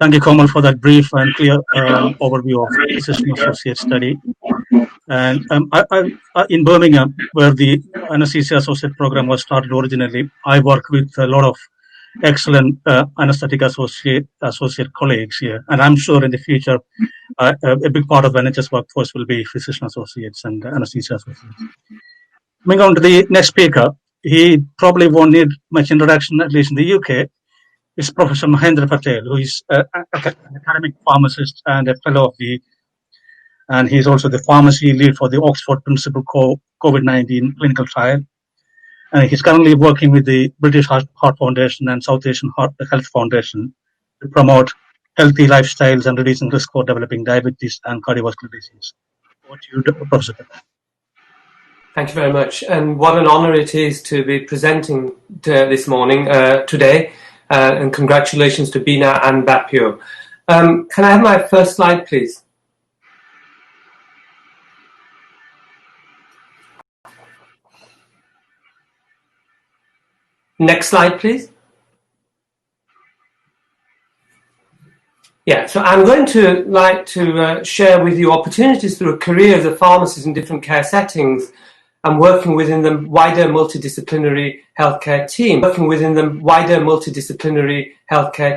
Thank you, Komal, for that brief and clear overview of the physician associate study. And in Birmingham, where the anesthesia associate program was started originally, I work with a lot of excellent anesthetic associate colleagues here. And I'm sure in the future, a big part of NHS workforce will be physician associates and anesthesia associates. Moving on to the next speaker, he probably won't need much introduction, at least in the UK. It's Professor Mahendra Patel, who is an academic pharmacist and a fellow of the, and he's also the pharmacy lead for the Oxford Principal COVID-19 clinical trial. And he's currently working with the British Heart Foundation and South Asian Health Foundation to promote healthy lifestyles and reducing risk for developing diabetes and cardiovascular disease. Over to you, Professor Patel. Thank you very much. And what an honor it is to be presenting this morning, today. And congratulations to BINA and BAPIO. Can I have my first slide, please? Next slide, please. Yeah, so I'm going to like to share with you opportunities through a career as a pharmacist in different care settings and working within the wider multidisciplinary healthcare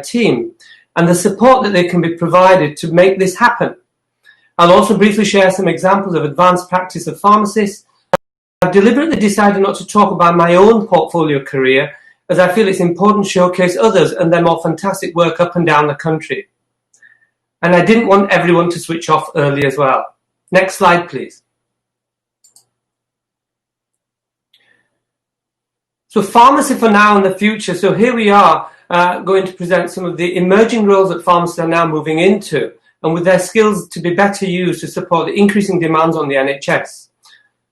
team, and the support that they can be provided to make this happen. I'll also briefly share some examples of advanced practice of pharmacists. I've deliberately decided not to talk about my own portfolio career, as I feel it's important to showcase others and their more fantastic work up and down the country. And I didn't want everyone to switch off early as well. Next slide, please. So pharmacy for now and the future. So here we are going to present some of the emerging roles that pharmacists are now moving into, and with their skills to be better used to support the increasing demands on the NHS.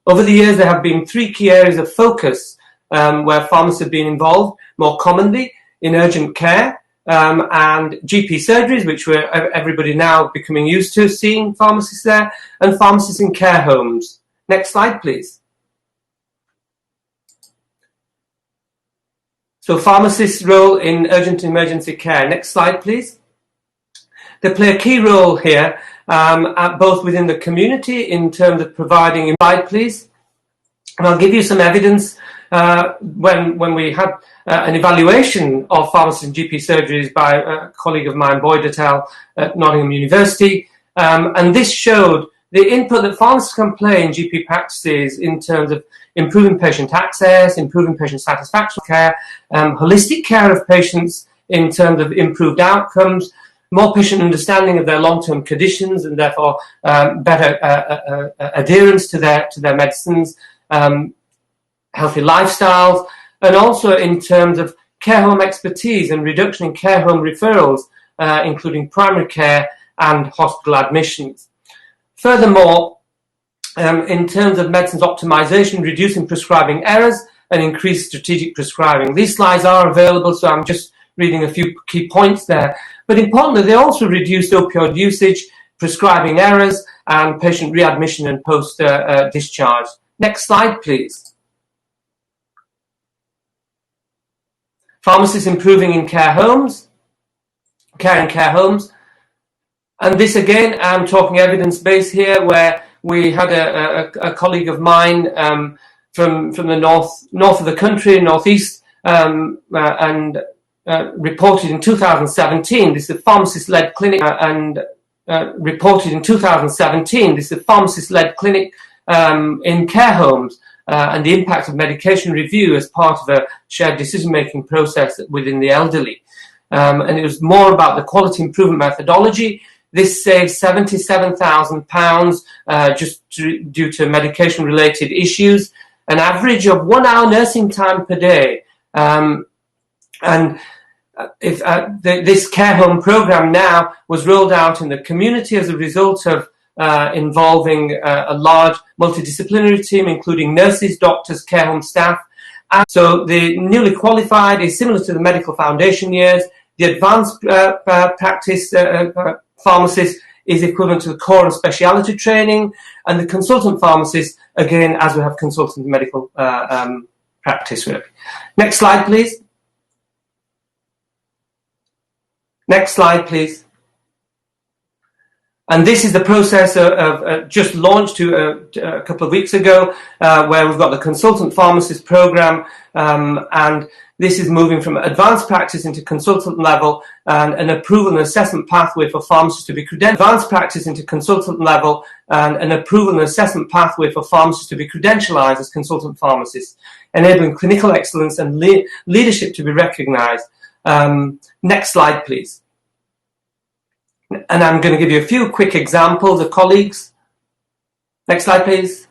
Over the years, there have been three key areas of focus where pharmacists have been involved, more commonly in urgent care and GP surgeries, which we're everybody now becoming used to seeing pharmacists there, and pharmacists in care homes. Next slide, please. So pharmacists' role in urgent and emergency care. Next slide, please. They play a key role here, both within the community in terms of providing. Slide, please. And I'll give you some evidence when we had an evaluation of pharmacists and GP surgeries by a colleague of mine, Boyd et al. At Nottingham University. And this showed the input that pharmacists can play in GP practices in terms of improving patient access, improving patient satisfaction care, holistic care of patients in terms of improved outcomes, more patient understanding of their long-term conditions and therefore better adherence to their medicines, healthy lifestyles, and also in terms of care home expertise and reduction in care home referrals, including primary care and hospital admissions. Furthermore, in terms of medicines optimization, reducing prescribing errors and increased strategic prescribing. These slides are available, so I'm just reading a few key points there. But importantly, they also reduced opioid usage, prescribing errors, and patient readmission and post-discharge. Next slide, please. Pharmacists improving in care homes, care in care homes. And this again, I'm talking evidence-based here, where we had a colleague of mine from the north of the country, northeast, and reported in 2017. This is a pharmacist-led clinic, reported in 2017. This is a pharmacist-led clinic in care homes, and the impact of medication review as part of a shared decision-making process within the elderly. And it was more about the quality improvement methodology. This saved £77,000 just due to medication-related issues. an average of 1 hour nursing time per day. This care home program now was rolled out in the community as a result of involving a large multidisciplinary team, including nurses, doctors, care home staff. And so the newly qualified is similar to the medical foundation years. The advanced practice pharmacist is equivalent to the core and speciality training, and the consultant pharmacist, again, as we have consultant medical practice, really. Next slide, please. Next slide, please. And this is the process of just launched a couple of weeks ago, where we've got the consultant pharmacist program, and this is moving from advanced practice into consultant level, and an approval and assessment pathway for pharmacists to be credentialed. Advanced practice into consultant level, and an approval and assessment pathway for pharmacists to be credentialized as consultant pharmacists, enabling clinical excellence and leadership to be recognized. Next slide, please. And I'm going to give you a few quick examples of colleagues. Next slide, please.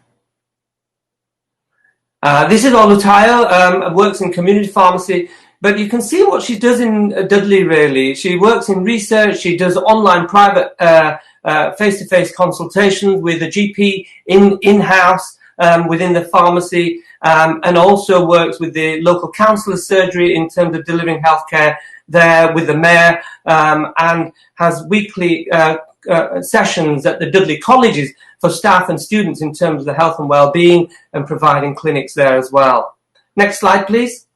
This is Olutayo, works in community pharmacy, but you can see what she does in Dudley, really. She works in research, she does online private face-to-face consultations with a GP in-house within the pharmacy, and also works with the local councillor's surgery in terms of delivering healthcare there with the mayor, and has weekly sessions at the Dudley colleges for staff and students in terms of the health and well-being, and providing clinics there as well. Next slide, please.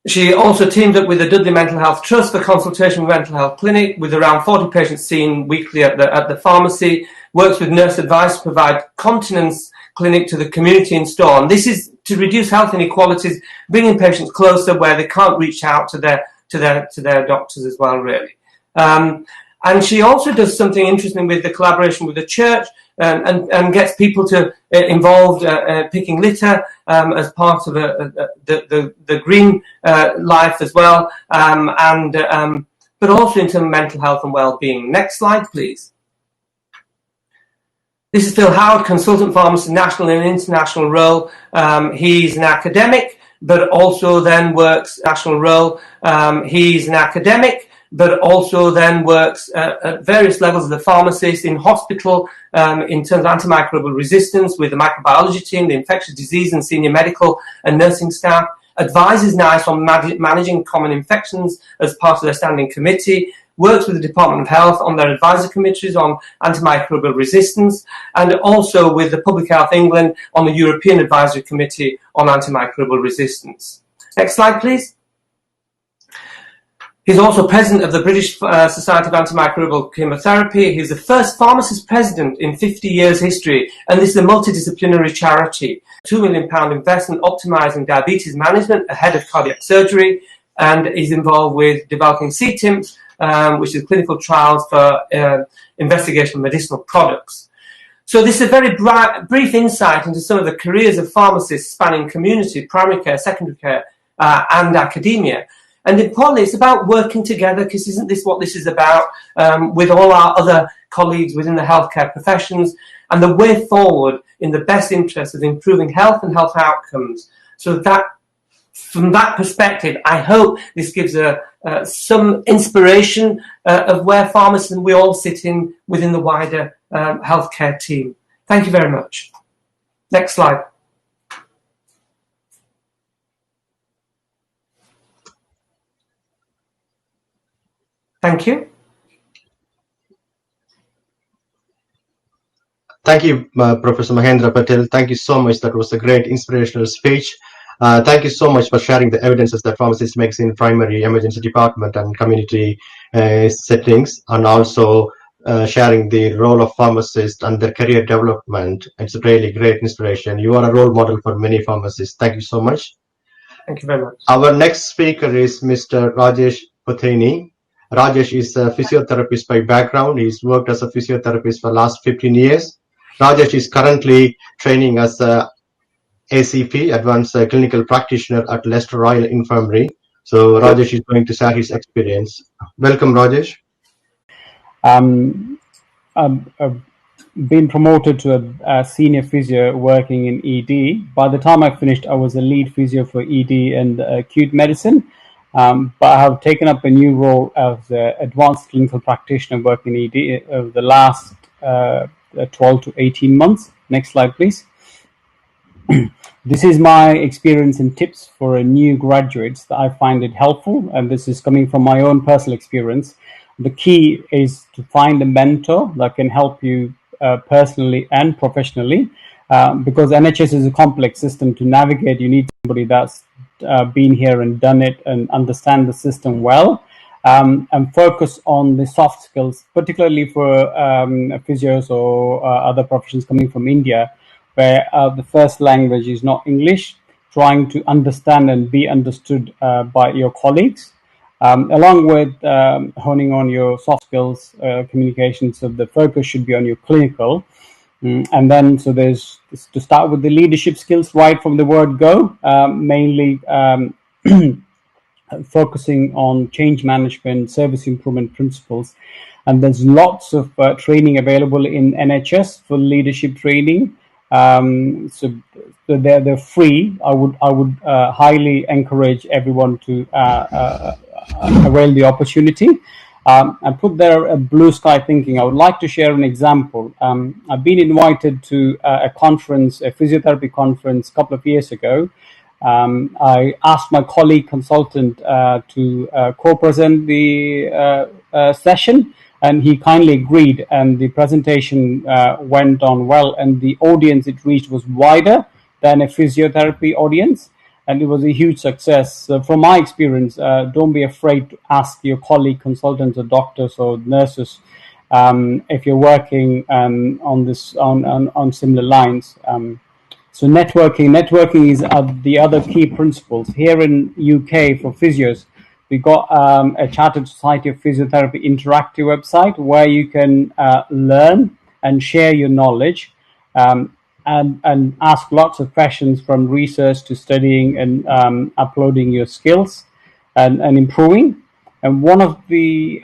She also teamed up with the Dudley Mental Health Trust for consultation with mental health clinic, with around 40 patients seen weekly at the pharmacy, works with nurse advice to provide continence clinic to the community in Storm. This is to reduce health inequalities, bringing patients closer where they can't reach out to their doctors as well, really. And she also does something interesting with the collaboration with the church, and gets people to involved picking litter as part of the green life as well, but also in terms of mental health and well-being. Next slide, please. This is Phil Howard, consultant pharmacist, national and international role. He's an academic, but also then works national role. He's an academic, but also then works at various levels of the pharmacist in hospital, in terms of antimicrobial resistance with the microbiology team, the infectious disease and senior medical and nursing staff. Advises NICE on managing common infections as part of their standing committee. Works with the Department of Health on their advisory committees on antimicrobial resistance, and also with the Public Health England on the European Advisory Committee on antimicrobial resistance. Next slide, please. He's also president of the British Society of Antimicrobial Chemotherapy. He's the first pharmacist president in 50 years history, and this is a multidisciplinary charity. £2 million investment optimising diabetes management ahead of cardiac surgery, and he's involved with developing CTIMPs, which is clinical trials for investigational medicinal products. So this is a very brief insight into some of the careers of pharmacists spanning community, primary care, secondary care, and academia. And importantly, it's about working together, because isn't this what this is about, with all our other colleagues within the healthcare professions, and the way forward in the best interest of improving health and health outcomes. So that, from that perspective, I hope this gives some inspiration of where pharmacists and we all sit in within the wider healthcare team. Thank you very much. Next slide. Thank you. Thank you, Professor Mahendra Patel. Thank you so much. That was a great inspirational speech. Thank you so much for sharing the evidences that pharmacists makes in primary emergency department and community settings, and also sharing the role of pharmacists and their career development. It's a really great inspiration. You are a role model for many pharmacists. Thank you so much. Thank you very much. Our next speaker is Mr. Rajesh Potheni. Rajesh is a physiotherapist by background. He's worked as a physiotherapist for the last 15 years. Rajesh is currently training as a ACP, Advanced Clinical Practitioner at Leicester Royal Infirmary. So Rajesh is going to share his experience. Welcome, Rajesh. been promoted to a senior physio working in ED. By the time I finished, I was a lead physio for ED and acute medicine. But I have taken up a new role as an advanced clinical practitioner working in ED over the last 12 to 18 months. Next slide, please. This is my experience and tips for new graduates that I find it helpful, and this is coming from my own personal experience. The key is to find a mentor that can help you personally and professionally, because NHS is a complex system to navigate. You need somebody that's been here and done it and understand the system well, and focus on the soft skills, particularly for physios or other professions coming from India, where the first language is not English, trying to understand and be understood by your colleagues, along with honing on your soft skills, communication. So the focus should be on your clinical. And then, so there's to start with the leadership skills right from the word go, mainly focusing on change management, service improvement principles. And there's lots of training available in NHS for leadership training. So they're free. I would highly encourage everyone to avail the opportunity. And put there a blue sky thinking. I would like to share an example. I've been invited to a conference, a physiotherapy conference, a couple of years ago. I asked my colleague consultant to co-present the session, and he kindly agreed, and the presentation went on well, and the audience it reached was wider than a physiotherapy audience, and it was a huge success. So from my experience, don't be afraid to ask your colleague consultants or doctors or nurses if you're working on this on similar lines. So networking is the other key principles. Here in UK for physios, we got a Chartered Society of Physiotherapy interactive website where you can learn and share your knowledge, and ask lots of questions, from research to studying and uploading your skills and improving. And one of the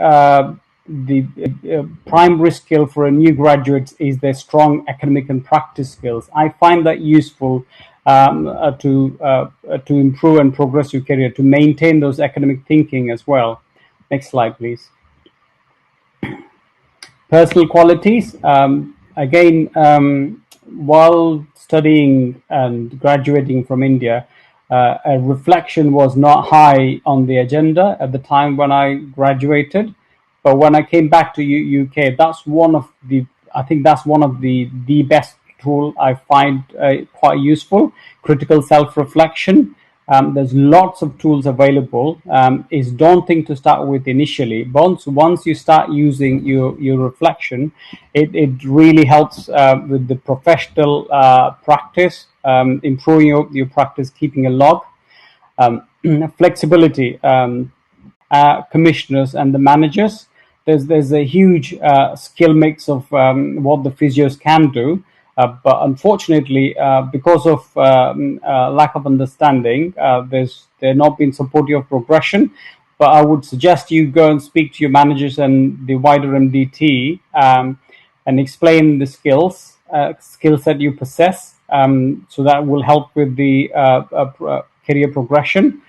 primary skill for a new graduate is their strong academic and practice skills. I find that useful to improve and progress your career, to maintain those academic thinking as well. Next slide, please. Personal qualities. Again, while studying and graduating from India, a reflection was not high on the agenda at the time when I graduated. But when I came back to UK, that's one of the best tool I find quite useful. Critical self-reflection. There's lots of tools available. It's daunting to start with initially, but once you start using your reflection, it really helps with the professional practice, improving your practice, keeping a log. Flexibility. Commissioners and the managers. There's a huge skill mix of what the physios can do. But unfortunately, because of lack of understanding, they're not been supportive of progression. But I would suggest you go and speak to your managers and the wider MDT and explain the skills that you possess. So that will help with the career progression.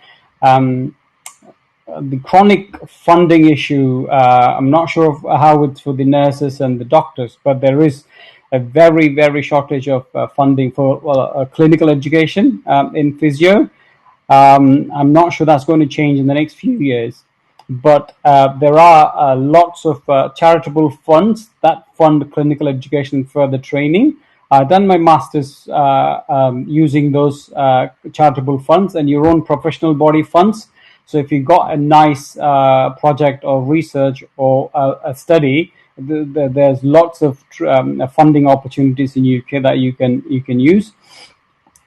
The chronic funding issue, I'm not sure of how it's for the nurses and the doctors, but there is a very, very shortage of funding for clinical education in physio. I'm not sure that's going to change in the next few years, but there are lots of charitable funds that fund clinical education and further training. I've done my master's using those charitable funds and your own professional body funds. So if you've got a nice project or research or a study, there's lots of funding opportunities in UK that you can use.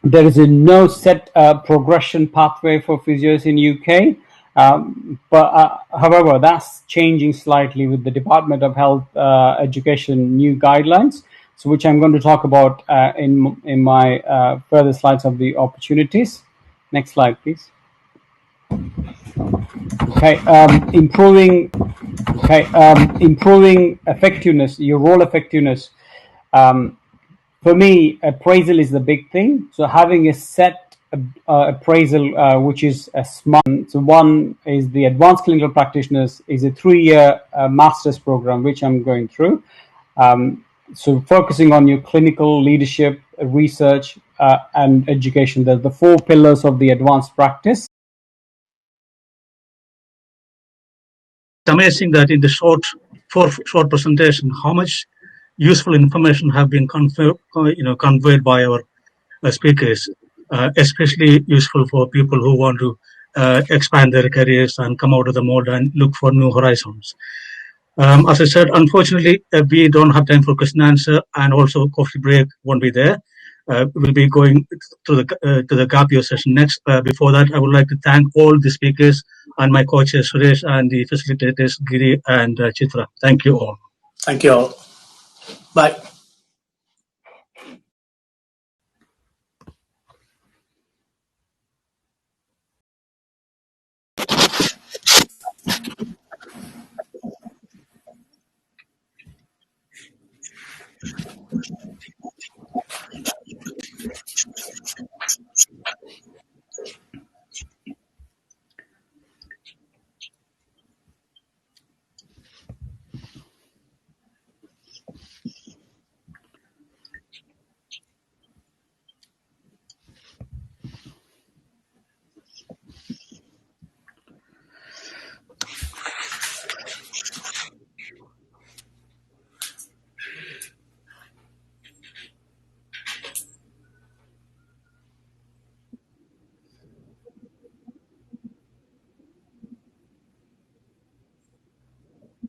There is no set progression pathway for physios in UK, but however, that's changing slightly with the Department of Health Education new guidelines, so which I'm going to talk about in my further slides of the opportunities. Next slide, please. Okay, improving effectiveness, your role effectiveness. For me, appraisal is the big thing. So having a set appraisal, which is a smart. So one is the Advanced Clinical Practitioners is a 3-year master's program, which I'm going through. So focusing on your clinical leadership, research, and education. There's the 4 pillars of the advanced practice. It's amazing that in the short presentation, how much useful information have been conveyed by our speakers, especially useful for people who want to expand their careers and come out of the mold and look for new horizons. As I said, unfortunately, we don't have time for question and answer, and also coffee break won't be there. We'll be going to the gap year session next. Before that, I would like to thank all the speakers and my coaches Suresh and the facilitators Giri and Chitra. Thank you all. Thank you all. Bye.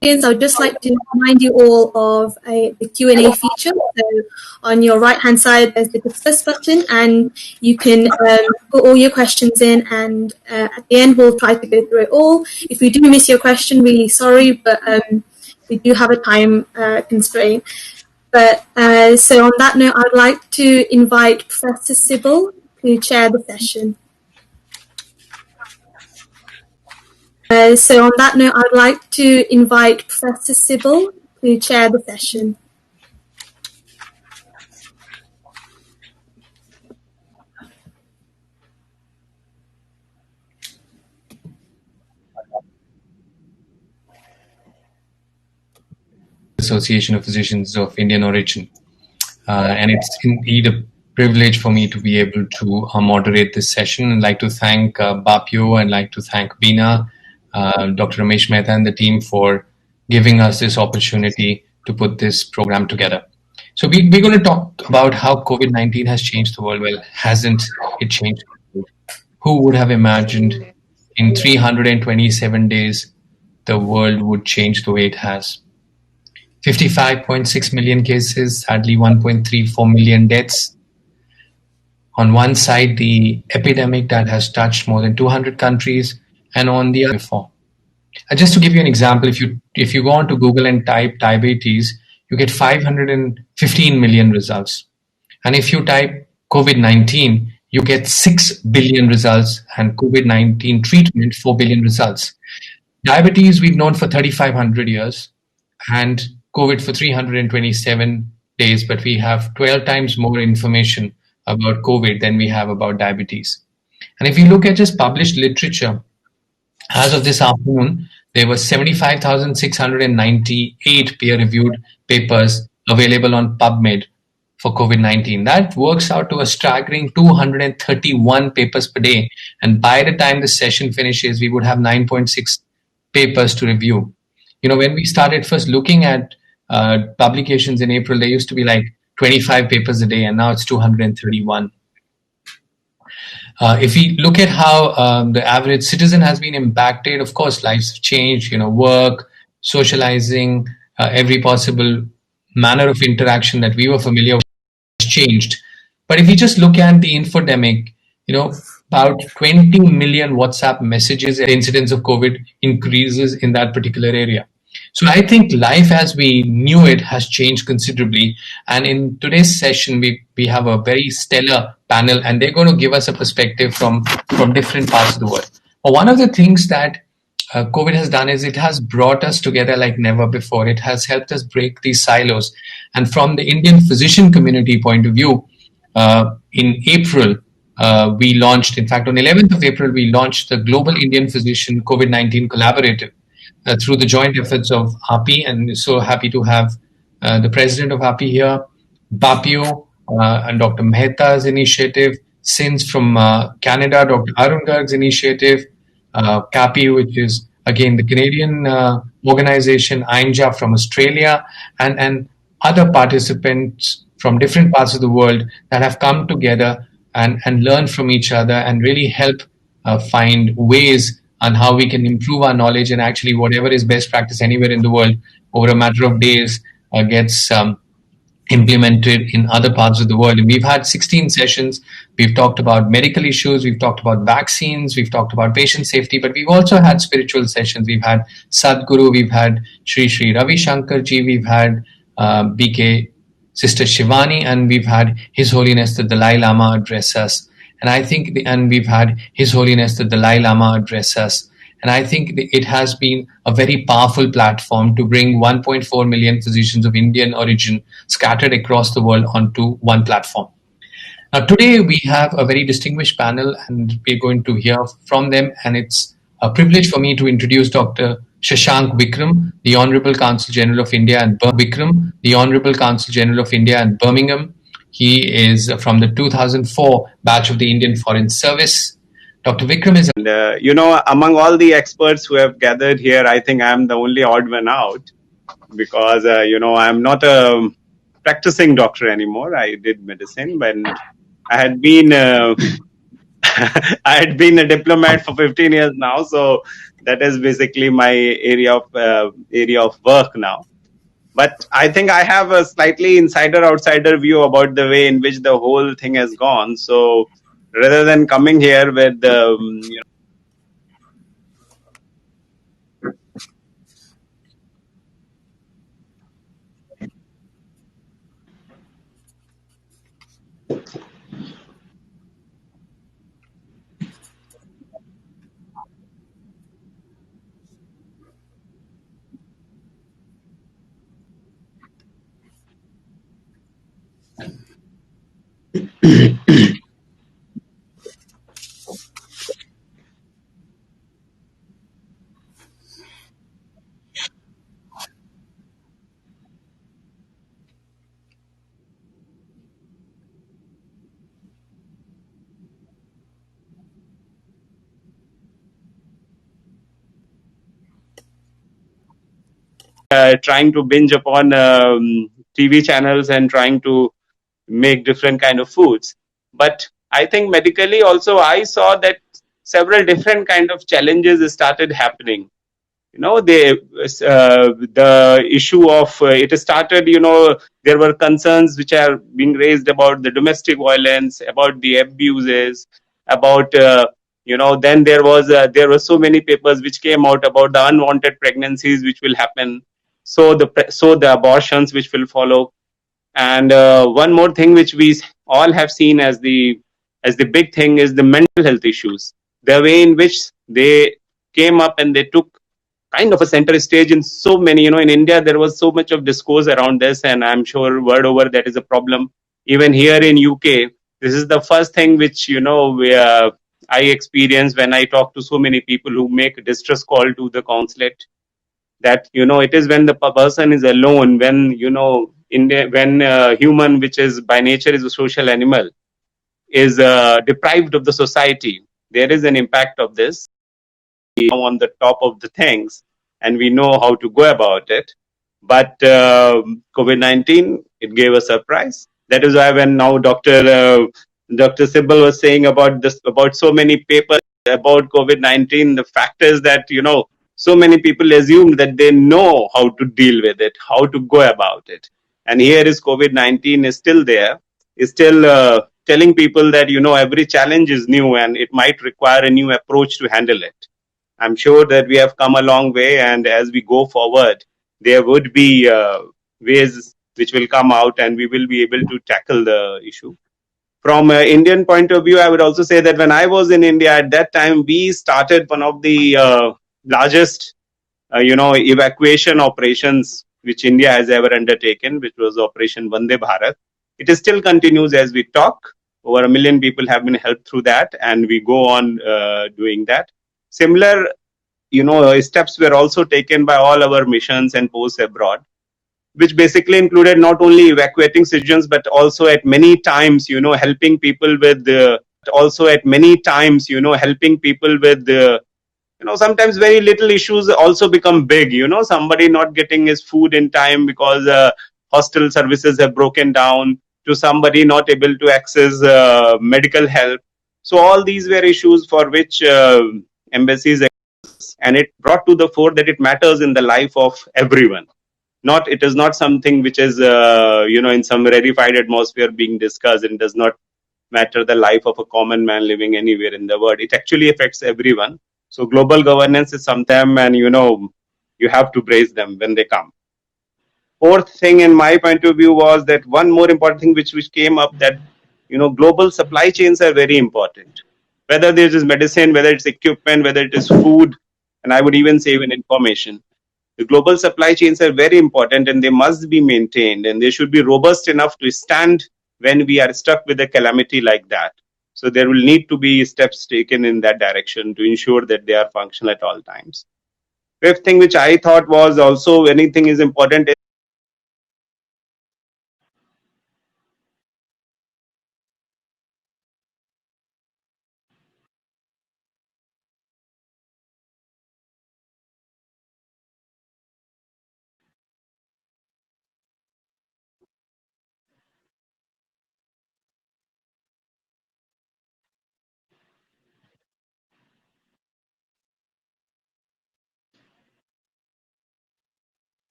I would just like to remind you all of the Q&A feature. So on your right-hand side, there's the discuss button, and you can put all your questions in, and at the end, we'll try to go through it all. If we do miss your question, really sorry, but we do have a time constraint. But so on that note, I'd like to invite Professor Sybil to chair the session. So on that note, I'd like to invite Professor Sybil to chair the session. Association of Physicians of Indian origin. And it's indeed a privilege for me to be able to moderate this session. I'd like to thank Bapio and like to thank BINA, Dr. Ramesh Mehta and the team for giving us this opportunity to put this program together. So we're going to talk about how COVID-19 has changed the world. Well, hasn't it changed? Who would have imagined in 327 days the world would change the way it has? 55.6 million cases, sadly 1.34 million deaths. On one side, the epidemic that has touched more than 200 countries, and on the other before. Just to give you an example, if you go onto Google and type diabetes, you get 515 million results. And if you type COVID-19, you get 6 billion results, and COVID-19 treatment, 4 billion results. Diabetes we've known for 3,500 years, and COVID for 327 days, but we have 12 times more information about COVID than we have about diabetes. And if you look at just published literature, as of this afternoon, there were 75,698 peer-reviewed papers available on PubMed for COVID-19. That works out to a staggering 231 papers per day. And by the time the session finishes, we would have 9.6 papers to review. You know, when we started first looking at publications in April, there used to be like 25 papers a day, and now it's 231. If we look at how the average citizen has been impacted, of course, lives have changed, work, socializing, every possible manner of interaction that we were familiar with has changed. But if you just look at the infodemic, about 20 million WhatsApp messages, the incidence of COVID increases in that particular area. So I think life as we knew it has changed considerably. And in today's session, we have a very stellar panel, and they're going to give us a perspective from different parts of the world. But one of the things that COVID has done is it has brought us together like never before. It has helped us break these silos. And from the Indian physician community point of view, in April, we launched, in fact, on 11th of April, we launched the Global Indian Physician COVID-19 Collaborative through the joint efforts of API. And so happy to have the president of API here, BAPIO, and Dr. Mehta's initiative, SINS from Canada, Dr. Arun Garg's initiative, CAPI, which is again the Canadian organization, AINJA from Australia, and other participants from different parts of the world that have come together and learn from each other and really help find ways on how we can improve our knowledge, and actually whatever is best practice anywhere in the world over a matter of days gets implemented in other parts of the world. And we've had 16 sessions. We've talked about medical issues, we've talked about vaccines, we've talked about patient safety, but we've also had spiritual sessions. We've had Sadhguru, we've had Sri Ravi Shankar Ji, we've had BK Sister Shivani, and we've had His Holiness the Dalai Lama address us. And I think, we've had His Holiness the Dalai Lama address us. And I think it has been a very powerful platform to bring 1.4 million physicians of Indian origin scattered across the world onto one platform. Now, today we have a very distinguished panel, and we're going to hear from them. And it's a privilege for me to introduce Dr. Shashank Vikram, the Honorable Consul General of India and Birmingham. He is from the 2004 batch of the Indian Foreign Service. Dr. Vikram is... among all the experts who have gathered here, I think I'm the only odd one out because, I'm not a practicing doctor anymore. I did medicine, but I had been I had been a diplomat for 15 years now. So that is basically my area of work now. But I think I have a slightly insider-outsider view about the way in which the whole thing has gone. So rather than coming here with trying to binge upon TV channels and trying to make different kind of foods. But I think medically also I saw that several different kind of challenges started happening. The issue of it started, there were concerns which are being raised about the domestic violence, about the abuses, about then there were so many papers which came out about the unwanted pregnancies which will happen, so the abortions which will follow. And one more thing which we all have seen as the big thing is the mental health issues, the way in which they came up and they took kind of a center stage in so many, in India there was so much of discourse around this, and I'm sure world over that is a problem. Even here in UK, this is the first thing which I experience when I talk to so many people who make a distress call to the consulate, that it is when the person is alone, when human, which is by nature is a social animal, is deprived of the society, there is an impact of this on the top of the things, and we know how to go about it. But COVID-19, it gave a surprise. That is why when now Dr. Sibbal was saying about so many papers about COVID-19, the fact is that so many people assumed that they know how to deal with it, how to go about it. And here is COVID-19 is still there, is still telling people that every challenge is new and it might require a new approach to handle it. I'm sure that we have come a long way, and as we go forward, there would be ways which will come out and we will be able to tackle the issue. From an Indian point of view, I would also say that when I was in India at that time, we started one of the largest, evacuation operations which India has ever undertaken, which was Operation Vande Bharat. It is still continues as we talk. Over 1 million people have been helped through that, and we go on doing that. Similar, steps were also taken by all our missions and posts abroad, which basically included not only evacuating citizens, but also at many times, helping people with sometimes very little issues also become big, somebody not getting his food in time because hostel services have broken down, to somebody not able to access medical help. So all these were issues for which embassies, and it brought to the fore that it matters in the life of everyone. It is not something which is in some rarefied atmosphere being discussed, and does not matter the life of a common man living anywhere in the world. It actually affects everyone. So global governance is something, and you have to praise them when they come. Fourth thing in my point of view was that one more important thing which came up, that global supply chains are very important. Whether there is medicine, whether it's equipment, whether it is food, and I would even say even information. The global supply chains are very important, and they must be maintained, and they should be robust enough to stand when we are stuck with a calamity like that. So there will need to be steps taken in that direction to ensure that they are functional at all times. Fifth thing which I thought was also anything is important.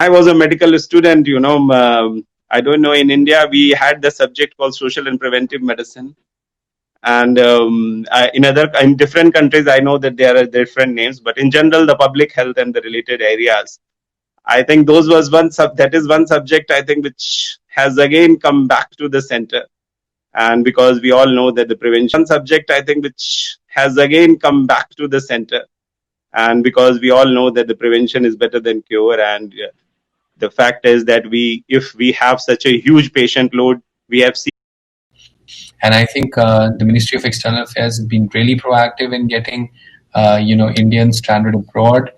I was a medical student, I don't know, in India, we had the subject called social and preventive medicine. And in different countries, I know that there are different names, but in general, the public health and the related areas, I think that is one subject, I think, which has again come back to the center. And because we all know that the prevention subject, I think, which has again come back to the center. And because we all know that the prevention is better than cure, and the fact is that if we have such a huge patient load, we have seen. And I think the Ministry of External Affairs has been really proactive in getting, Indians stranded abroad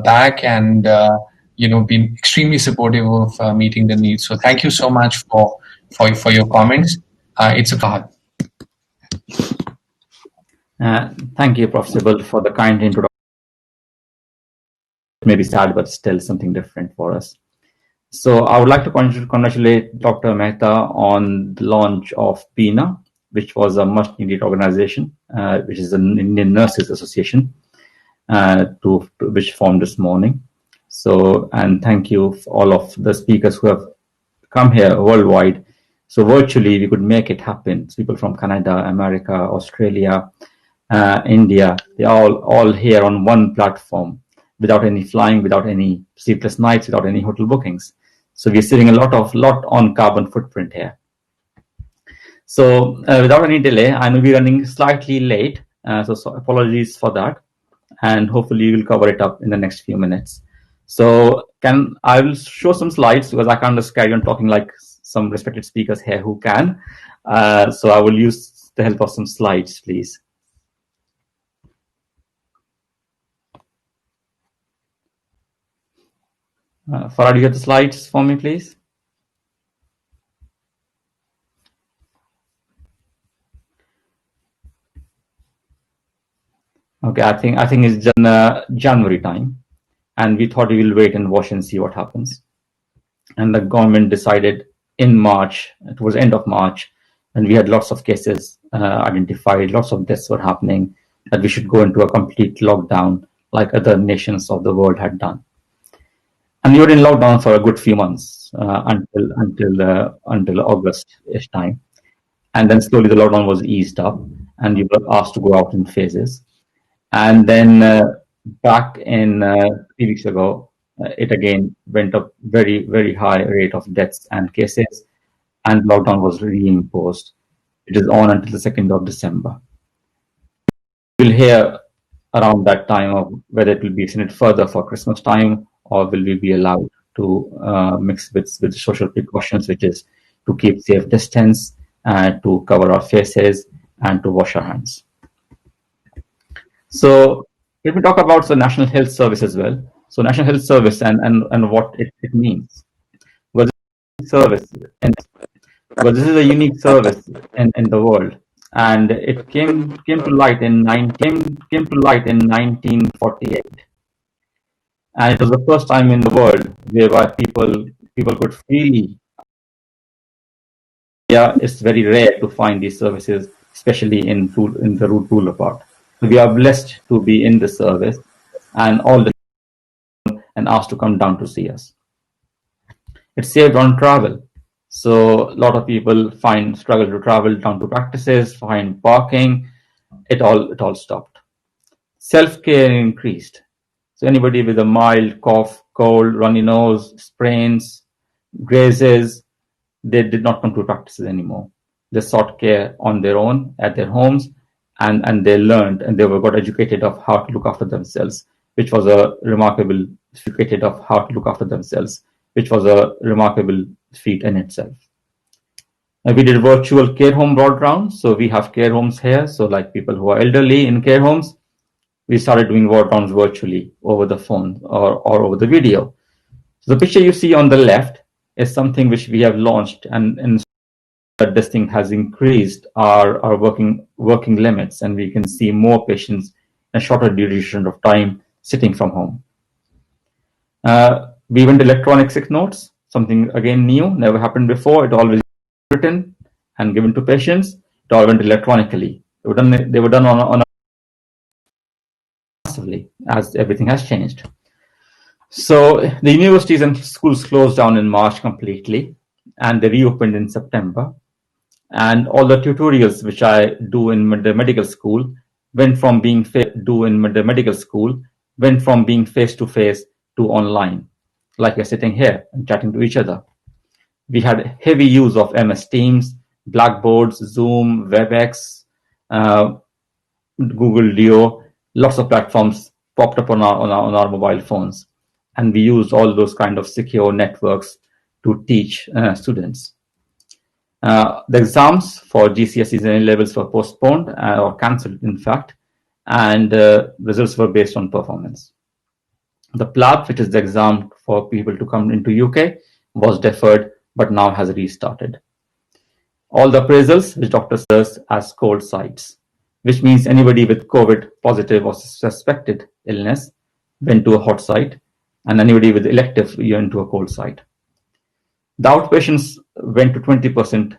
back, and been extremely supportive of meeting the needs. So thank you so much for your comments. It's a card. Thank you, Prof. Sibyl, for the kind introduction. It may be sad, but still something different for us. So I would like to congratulate Dr. Mehta on the launch of BINA, which was a much-needed organization, which is an Indian Nurses Association, which formed this morning. So, and thank you for all of the speakers who have come here worldwide. So virtually, we could make it happen. People from Canada, America, Australia, India, they're all here on one platform, without any flying, without any sleepless nights, without any hotel bookings. So we're saving a lot on carbon footprint here. So without any delay, I know we're running slightly late, so apologies for that. And hopefully we'll cover it up in the next few minutes. So I will show some slides, because I can't just carry on talking like some respected speakers here who can. So I will use the help of some slides, please. Farah, do you have the slides for me, please? Okay, I think it's January time, and we thought we will wait and watch and see what happens. And the government decided in March, towards the end of March, and we had lots of cases identified, lots of deaths were happening, that we should go into a complete lockdown like other nations of the world had done. And we were in lockdown for a good few months until August-ish time. And then slowly the lockdown was eased up, and we were asked to go out in phases. And then back in 3 weeks ago, it again went up very, very high rate of deaths and cases, and lockdown was reimposed. It is on until the 2nd of December. We'll hear around that time of whether it will be extended further for Christmas time, or will we be allowed to mix with social precautions, which is to keep safe distance, to cover our faces, and to wash our hands. So let me talk about the National Health Service as well. So National Health Service and what it means. Well, this is a unique service in the world, and it came to light in 1948, and it was the first time in the world whereby people could freely. Yeah, it's very rare to find these services, especially in the rural part. So we are blessed to be in the service, and all the and asked to come down to see us. It saved on travel. So a lot of people struggle to travel down to practices, find parking. It all stopped. Self-care increased. So anybody with a mild cough, cold, runny nose, sprains, grazes, they did not come to practices anymore. They sought care on their own at their homes, and they learned and they got educated of how to look after themselves, which was a remarkable feat in itself. We did virtual care home broad round. So we have care homes here. So like people who are elderly in care homes, we started doing ward rounds virtually over the phone or over the video. So the picture you see on the left is something which we have launched, and that this thing has increased our working limits, and we can see more patients in a shorter duration of time sitting from home. We went electronic sick notes, something again new, never happened before. It always written and given to patients. It all went electronically. They were done on massively, as everything has changed. So the universities and schools closed down in March completely, and they reopened in September. And all the tutorials which I do in the medical school went from being face to face to online, like we're sitting here and chatting to each other. We had heavy use of MS Teams, Blackboards, Zoom, WebEx, Google Duo. Lots of platforms popped up on our mobile phones, and we used all those kind of secure networks to teach students. The exams for GCSEs and A-levels were postponed or cancelled, in fact, and results were based on performance. The PLAB, which is the exam for people to come into UK, was deferred, but now has restarted. All the appraisals, which doctors serve as cold sites, which means anybody with COVID positive or suspected illness went to a hot site, and anybody with elective went to a cold site. The outpatients went to 20%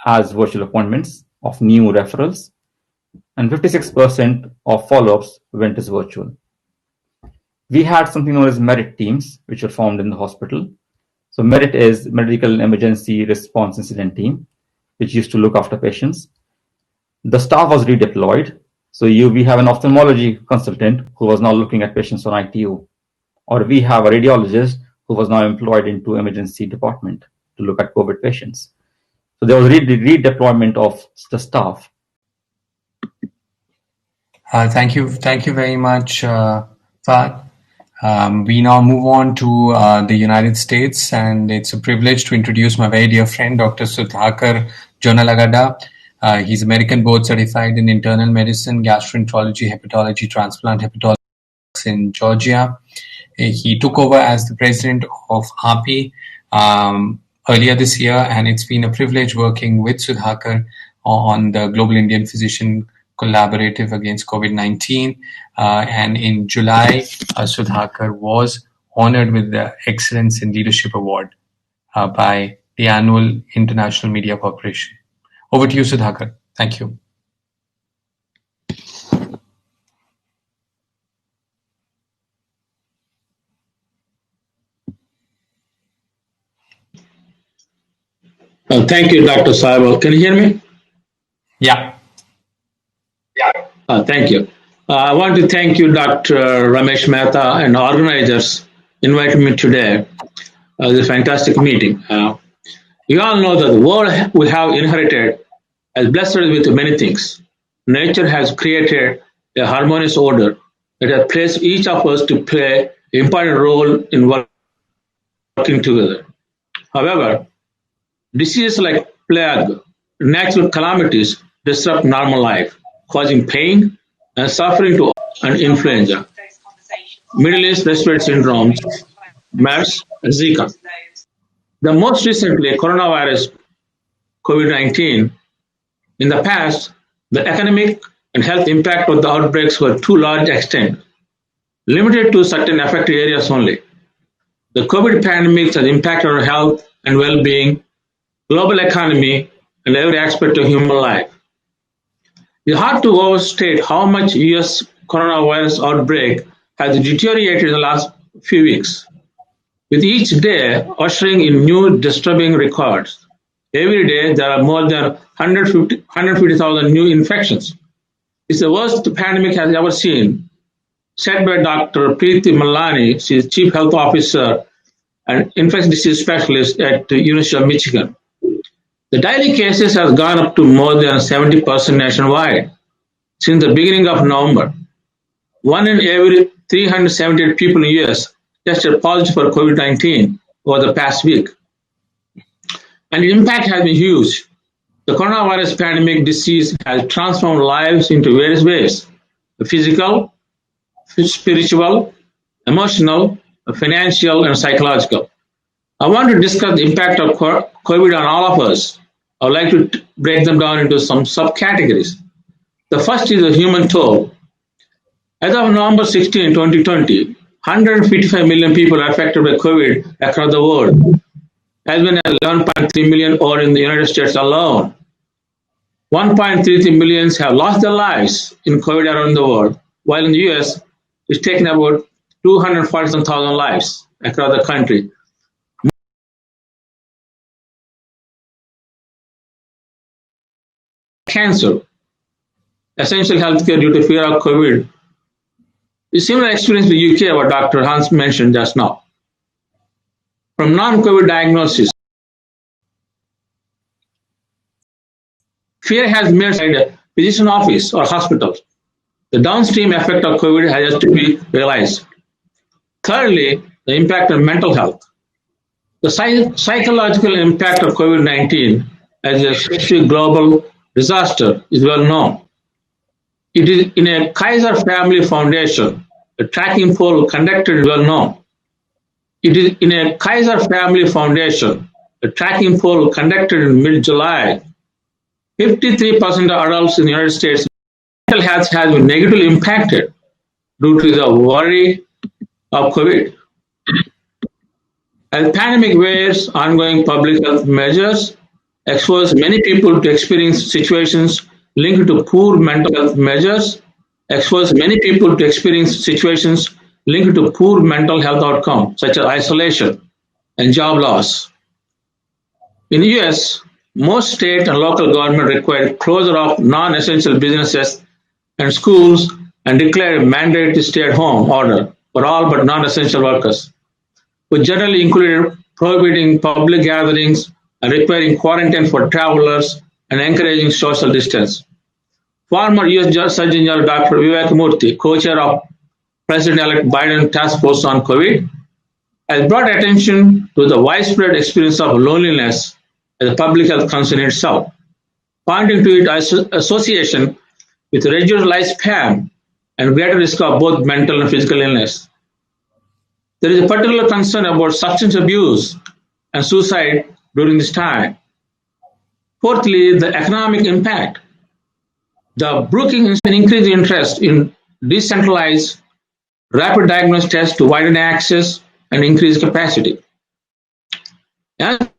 as virtual appointments of new referrals, and 56% of follow-ups went as virtual. We had something known as MERIT teams, which were formed in the hospital. So MERIT is Medical Emergency Response Incident Team, which used to look after patients. The staff was redeployed. So we have an ophthalmology consultant who was now looking at patients on ITU, or we have a radiologist who was now employed into emergency department to look at COVID patients. So there was redeployment of the staff. Thank you very much, Fahd. We now move on to the United States, and it's a privilege to introduce my very dear friend, Dr. Sudhakar Jonalagada. He's American board certified in internal medicine, gastroenterology, hepatology, transplant hepatology in Georgia. He took over as the president of API earlier this year, and it's been a privilege working with Sudhakar on the Global Indian Physician Collaborative against COVID-19. And in July, Sudhakar was honored with the Excellence in Leadership Award by the annual International Media Corporation. Over to you, Sudhakar. Thank you. Thank you, Dr. Saibal. Can you hear me? Yeah. Thank you. I want to thank you, Dr. Ramesh Mehta, and organizers inviting me today. This fantastic meeting. You all know that the world we have inherited has blessed us with many things. Nature has created a harmonious order that has placed each of us to play an important role in working together. However, diseases like plague, natural calamities disrupt normal life, causing pain and suffering to and influenza, Middle East respiratory syndromes, MERS, and Zika. The most recently, coronavirus COVID-19. In the past, the economic and health impact of the outbreaks were to large extent, limited to certain affected areas only. The COVID pandemic has impacted our health and well-being, global economy, and every aspect of human life. It's hard to overstate how much US coronavirus outbreak has deteriorated in the last few weeks, with each day ushering in new disturbing records. Every day, there are more than 150,000 new infections. It's the worst the pandemic has ever seen, said by Dr. Preeti Malani, she is Chief Health Officer and Infectious Disease Specialist at the University of Michigan. The daily cases have gone up to more than 70% nationwide since the beginning of November. 1 in every 378 people in the US tested positive for COVID-19 over the past week. And the impact has been huge. The coronavirus pandemic disease has transformed lives into various ways: physical, spiritual, emotional, financial, and psychological. I want to discuss the impact of COVID on all of us. I would like to break them down into some subcategories. The first is the human toll. As of November 16, 2020, 155 million people are affected by COVID across the world, as many as 11.3 million or in the United States alone. 1.33 million have lost their lives in COVID around the world, while in the US, it's taken about 247,000 lives across the country. Cancer, essential healthcare due to fear of COVID. A similar experience in the UK, what Dr. Hans mentioned just now. From non-COVID diagnosis, fear has made a physician office or hospitals. The downstream effect of COVID has to be realized. Thirdly, the impact on mental health. The psychological impact of COVID-19 as a specific global disaster is well known. It is in a Kaiser Family Foundation, a tracking poll conducted is well known. It is in a Kaiser Family Foundation, a tracking poll conducted in mid-July. 53% of adults in the United States mental health has been negatively impacted due to the worry of COVID. As the pandemic wears, ongoing public health measures expose many people to experience situations linked to poor mental health measures, expose many people to experience situations linked to poor mental health outcomes, such as isolation and job loss. In the US, most state and local government require closure of non-essential businesses and schools and declare a mandatory stay-at-home order for all but non-essential workers, which generally included prohibiting public gatherings and requiring quarantine for travelers and encouraging social distance. Former U.S. Surgeon General Dr. Vivek Murthy, co-chair of President-elect Biden Task Force on COVID, has brought attention to the widespread experience of loneliness as a public health concern itself, pointing to its association with reduced lifespan and greater risk of both mental and physical illness. There is a particular concern about substance abuse and suicide during this time. Fourthly, the economic impact. The Brookings increased interest in decentralized rapid diagnosis tests to widen access and increase capacity. And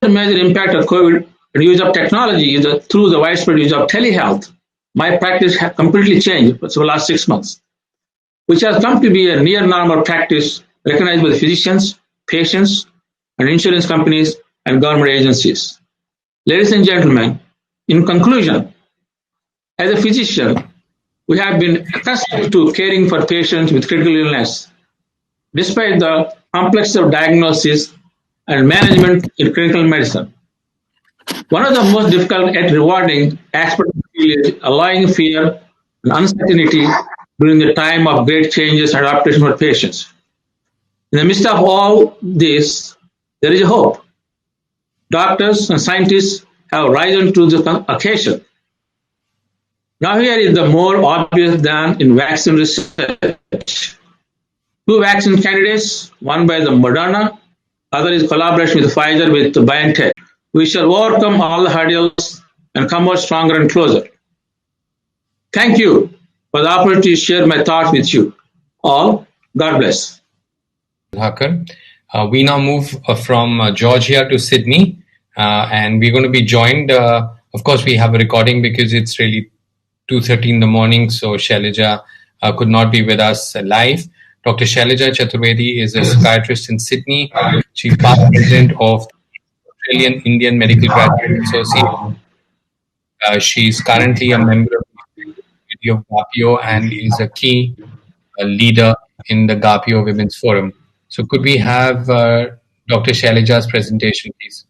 the major impact of COVID and use of technology is through the widespread use of telehealth. My practice has completely changed for the last 6 months, which has come to be a near normal practice recognized by physicians, patients, and insurance companies and government agencies. Ladies and gentlemen, in conclusion, as a physician we have been accustomed to caring for patients with critical illness, despite the complexity of diagnosis and management in clinical medicine. One of the most difficult yet rewarding aspects of the field is allaying fear and uncertainty during the time of great changes and adaptation for patients. In the midst of all this, there is a hope. Doctors and scientists have risen to the occasion. Now here is the more obvious than in vaccine research. Two vaccine candidates, one by the Moderna, other is collaboration with Pfizer with BioNTech. We shall overcome all the hurdles and come out stronger and closer. Thank you for the opportunity to share my thoughts with you all. God bless. We now move from Georgia to Sydney, and we're going to be joined. Of course, we have a recording because it's really 2:30 in the morning, so Shailaja could not be with us live. Dr. Shailaja Chaturvedi is a psychiatrist in Sydney. She's past president of the Australian Indian Medical Graduate Association. She's currently a member of the committee of GAPIO and is a key leader in the GAPIO Women's Forum. So could we have Dr. Shailaja's presentation, please?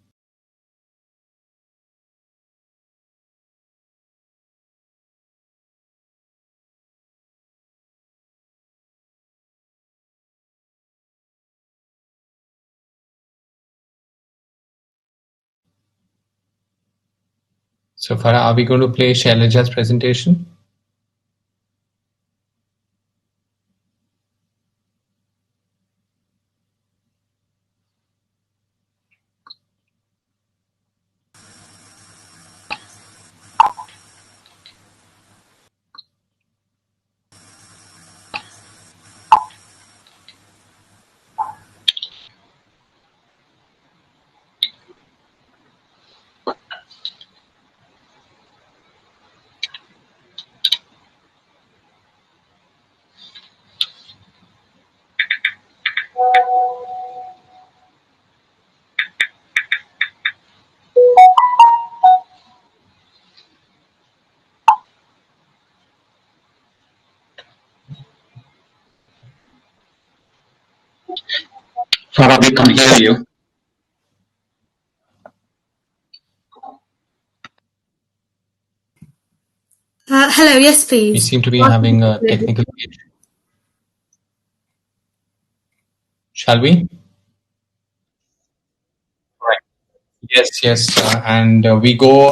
So Farah, are we going to play Shailaja's presentation? Farah, we can hear you. Hello, yes, please. We seem to be having a technical glitch. Shall we? Right. Yes. And we go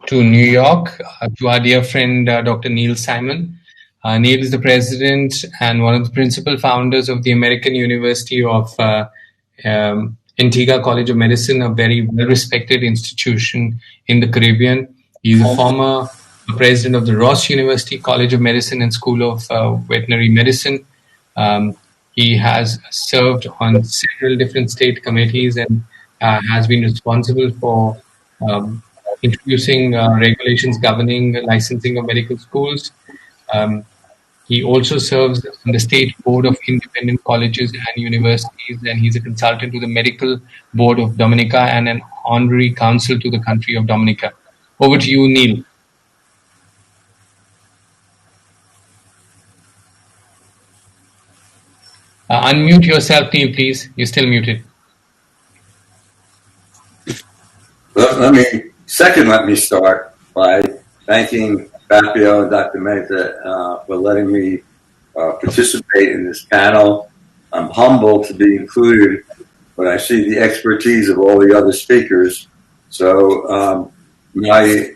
to New York to our dear friend Dr. Neil Simon. Neil is the president and one of the principal founders of the American University of Antigua College of Medicine, a very well-respected institution in the Caribbean. He's a former president of the Ross University College of Medicine and School of Veterinary Medicine. He has served on several different state committees and has been responsible for introducing regulations governing licensing of medical schools. He also serves on the State Board of Independent Colleges and Universities, and he's a consultant to the Medical Board of Dominica and an honorary counsel to the country of Dominica. Over to you, Neil. Unmute yourself, Neil, please. You're still muted. Let me start by thanking Fabio and Dr. Mehta for letting me participate in this panel. I'm humbled to be included when I see the expertise of all the other speakers. So my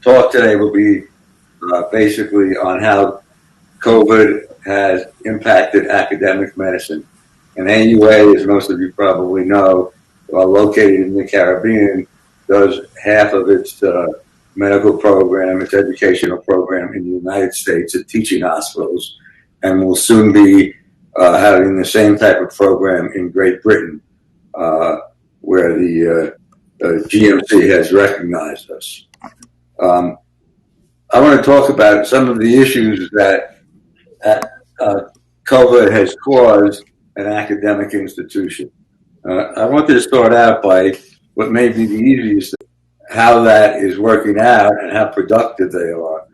talk today will be basically on how COVID has impacted academic medicine. And AUA, as most of you probably know, while located in the Caribbean, does half of its medical program, its educational program in the United States at teaching hospitals, and will soon be having the same type of program in Great Britain, where the GMC has recognized us. I want to talk about some of the issues that COVID has caused an academic institution. I wanted to start out by what may be the easiest, how that is working out and how productive they are.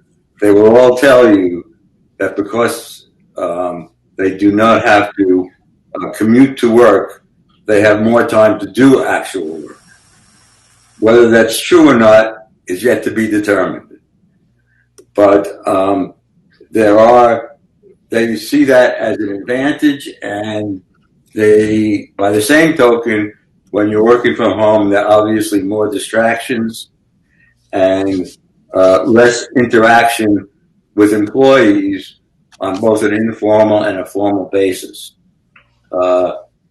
they will all tell you that because they do not have to commute to work, they have more time to do actual work. Whether that's true or not is yet to be determined. But they see that as an advantage, and they, by the same token, when you're working from home, there are obviously more distractions and less interaction with employees on both an informal and a formal basis.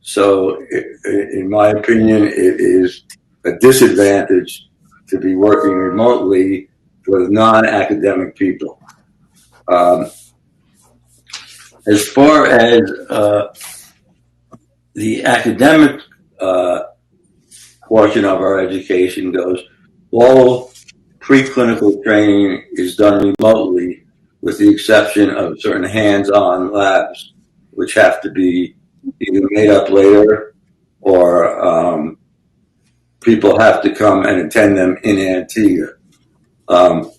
So, in my opinion, it is a disadvantage to be working remotely with non-academic people. As far as the academic portion of our education goes, all preclinical training is done remotely, with the exception of certain hands-on labs, which have to be either made up later or people have to come and attend them in Antigua. Our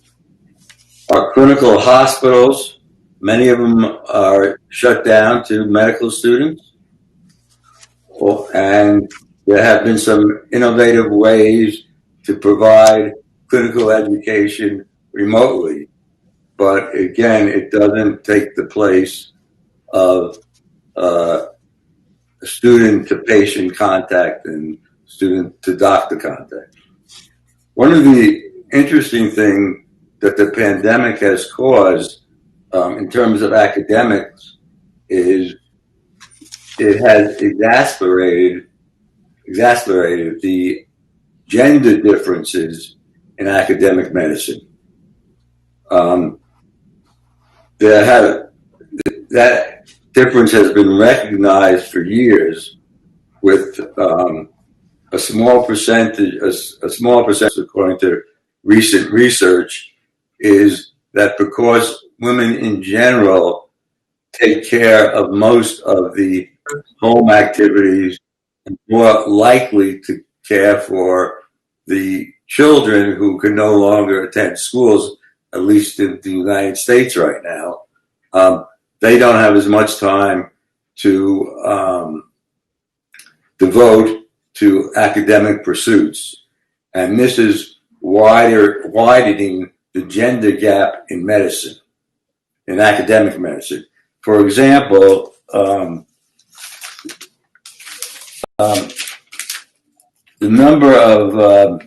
clinical hospitals, many of them are shut down to medical students, and there have been some innovative ways to provide clinical education remotely. But again, it doesn't take the place of student-to-patient contact and student-to-doctor contact. One of the interesting things that the pandemic has caused in terms of academics is it has exasperated the gender differences in academic medicine. That difference has been recognized for years, with a small percentage, according to recent research, is that because women in general take care of most of the home activities and more likely to care for the children who can no longer attend schools, at least in the United States right now, they don't have as much time to devote to academic pursuits. And this is widening the gender gap in medicine, in academic medicine. For example, the number of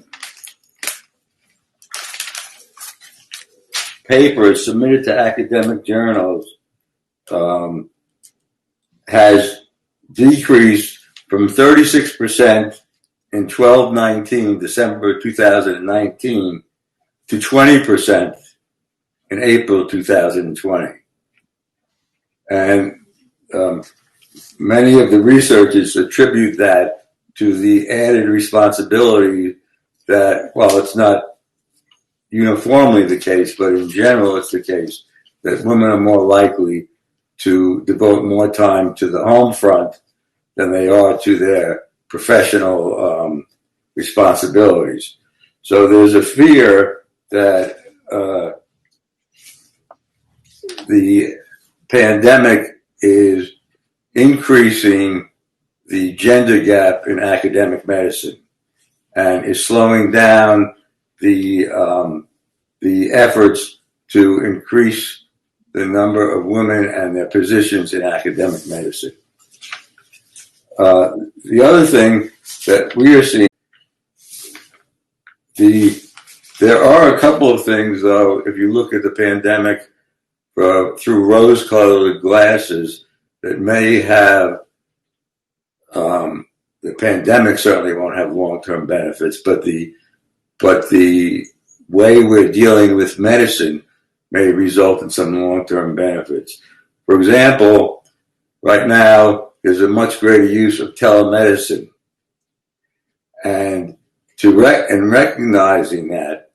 papers submitted to academic journals has decreased from 36% in December 2019, to 20% in April 2020. And many of the researchers attribute that to the added responsibility that, well, it's not uniformly the case, but in general it's the case that women are more likely to devote more time to the home front than they are to their professional responsibilities. So there's a fear that the pandemic is increasing the gender gap in academic medicine and is slowing down the efforts to increase the number of women and their positions in academic medicine. The other thing that we are seeing, there are a couple of things, though, if you look at the pandemic through rose-colored glasses, that may have, the pandemic certainly won't have long-term benefits, but the way we're dealing with medicine may result in some long-term benefits. For example, right now, there's a much greater use of telemedicine. And recognizing that,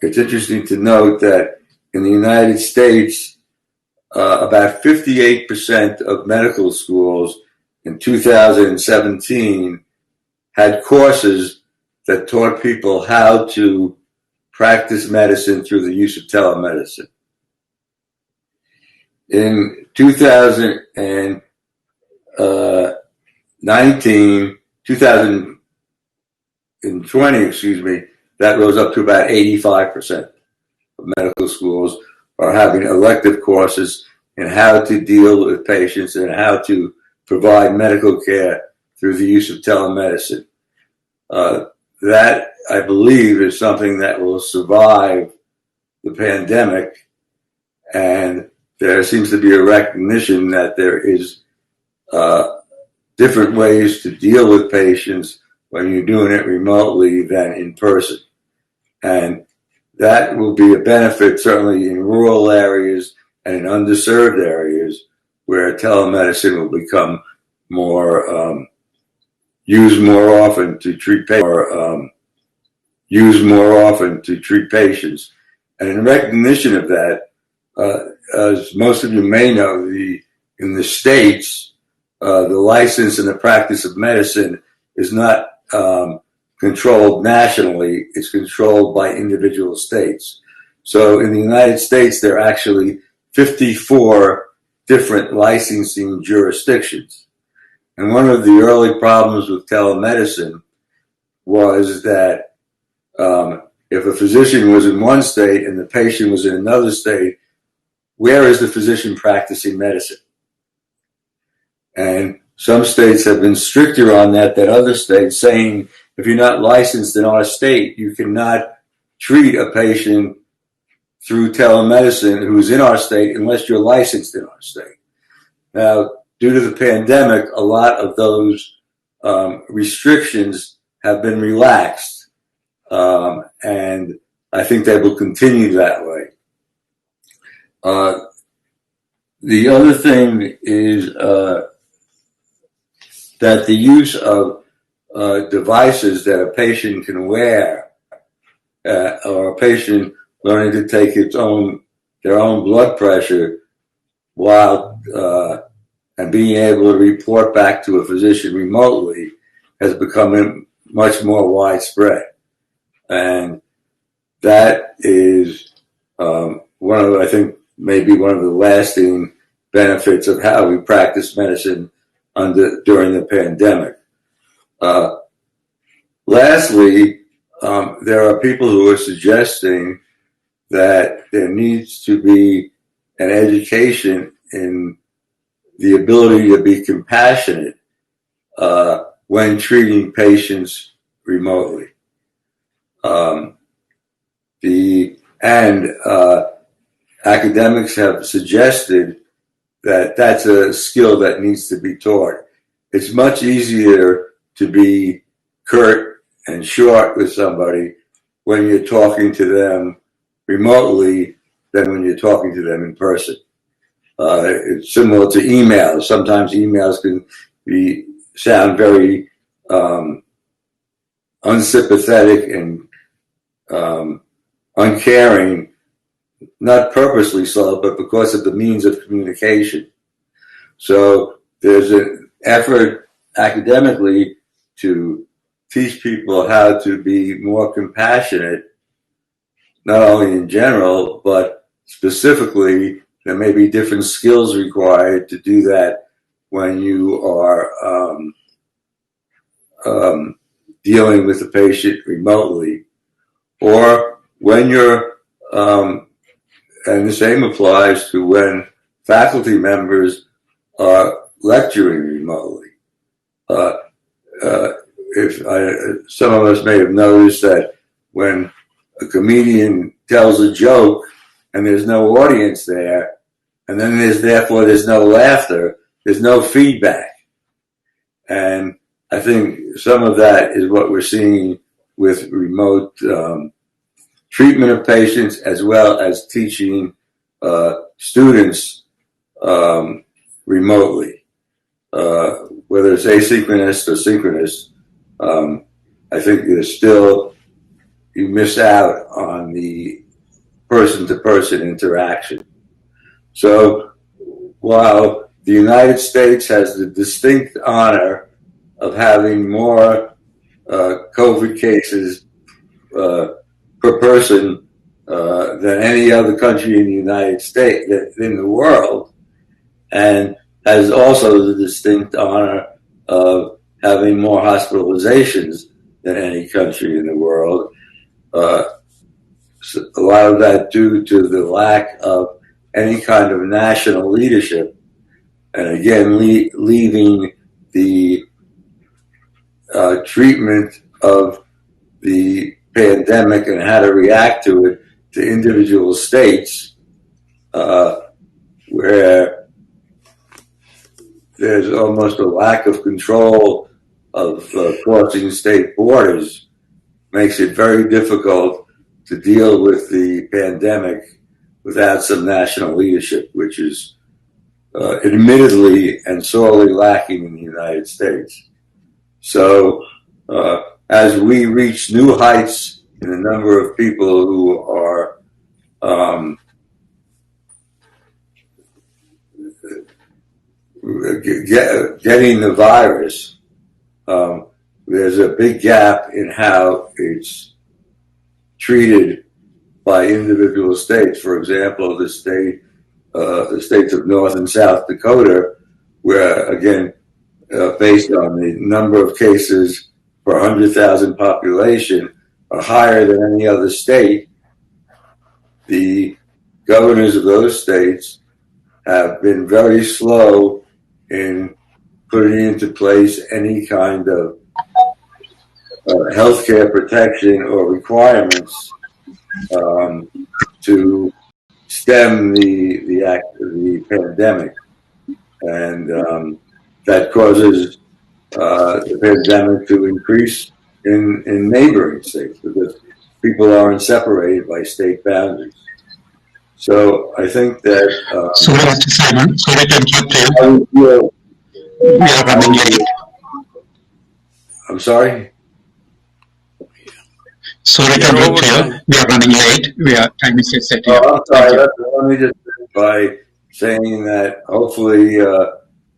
it's interesting to note that in the United States, about 58% of medical schools in 2017 had courses that taught people how to practice medicine through the use of telemedicine. In 2020, that rose up to about 85% of medical schools are having elective courses in how to deal with patients and how to provide medical care through the use of telemedicine. That, I believe, is something that will survive the pandemic, and there seems to be a recognition that there is different ways to deal with patients when you're doing it remotely than in person. And that will be a benefit certainly in rural areas and in underserved areas where telemedicine will become more used more often to treat patients. And in recognition of that, as most of you may know, in the States, the license and the practice of medicine is not controlled nationally, it's controlled by individual states. So in the United States, there are actually 54 different licensing jurisdictions. And one of the early problems with telemedicine was that if a physician was in one state and the patient was in another state, where is the physician practicing medicine? And some states have been stricter on that than other states, saying if you're not licensed in our state, you cannot treat a patient through telemedicine who's in our state unless you're licensed in our state. Now, due to the pandemic, a lot of those restrictions have been relaxed, and I think they will continue that way. The other thing is that the use of devices that a patient can wear, or a patient learning to take their own blood pressure while and being able to report back to a physician remotely has become much more widespread. And that is I think, maybe one of the lasting benefits of how we practice medicine during the pandemic. Lastly, there are people who are suggesting that there needs to be an education in the ability to be compassionate when treating patients remotely. Academics have suggested that that's a skill that needs to be taught. It's much easier to be curt and short with somebody when you're talking to them remotely than when you're talking to them in person. It's similar to emails. Sometimes emails can sound very unsympathetic and uncaring, not purposely so, but because of the means of communication. So there's an effort academically to teach people how to be more compassionate, not only in general, but specifically. There may be different skills required to do that when you are dealing with the patient remotely, or when you're, and the same applies to when faculty members are lecturing remotely. Some of us may have noticed that when a comedian tells a joke and there's no audience there, and then therefore there's no laughter, there's no feedback. And I think some of that is what we're seeing with remote treatment of patients, as well as teaching students remotely, whether it's asynchronous or synchronous. I think you miss out on the person-to-person interaction. So while the United States has the distinct honor of having more COVID cases per person than any other country in the United States, in the world, and has also the distinct honor of having more hospitalizations than any country in the world. So a lot of that due to the lack of any kind of national leadership, and again, leaving the treatment of the pandemic and how to react to it to individual states, where there's almost a lack of control of crossing state borders, makes it very difficult to deal with the pandemic without some national leadership, which is admittedly and sorely lacking in the United States. So as we reach new heights in the number of people who are getting the virus, there's a big gap in how it's treated by individual states. For example, the states of North and South Dakota, where again, based on the number of cases per 100,000 population, are higher than any other state. The governors of those states have been very slow in putting into place any kind of healthcare protection or requirements to stem the pandemic, and that causes the pandemic to increase in neighboring states because people aren't separated by state boundaries. So I think that. Sorry, Mr. Simon. Sorry to interrupt you. We are running late. I'm sorry? Sorry to interrupt you. We are running late. Time is set here. I'm sorry. Let me just finish by saying that hopefully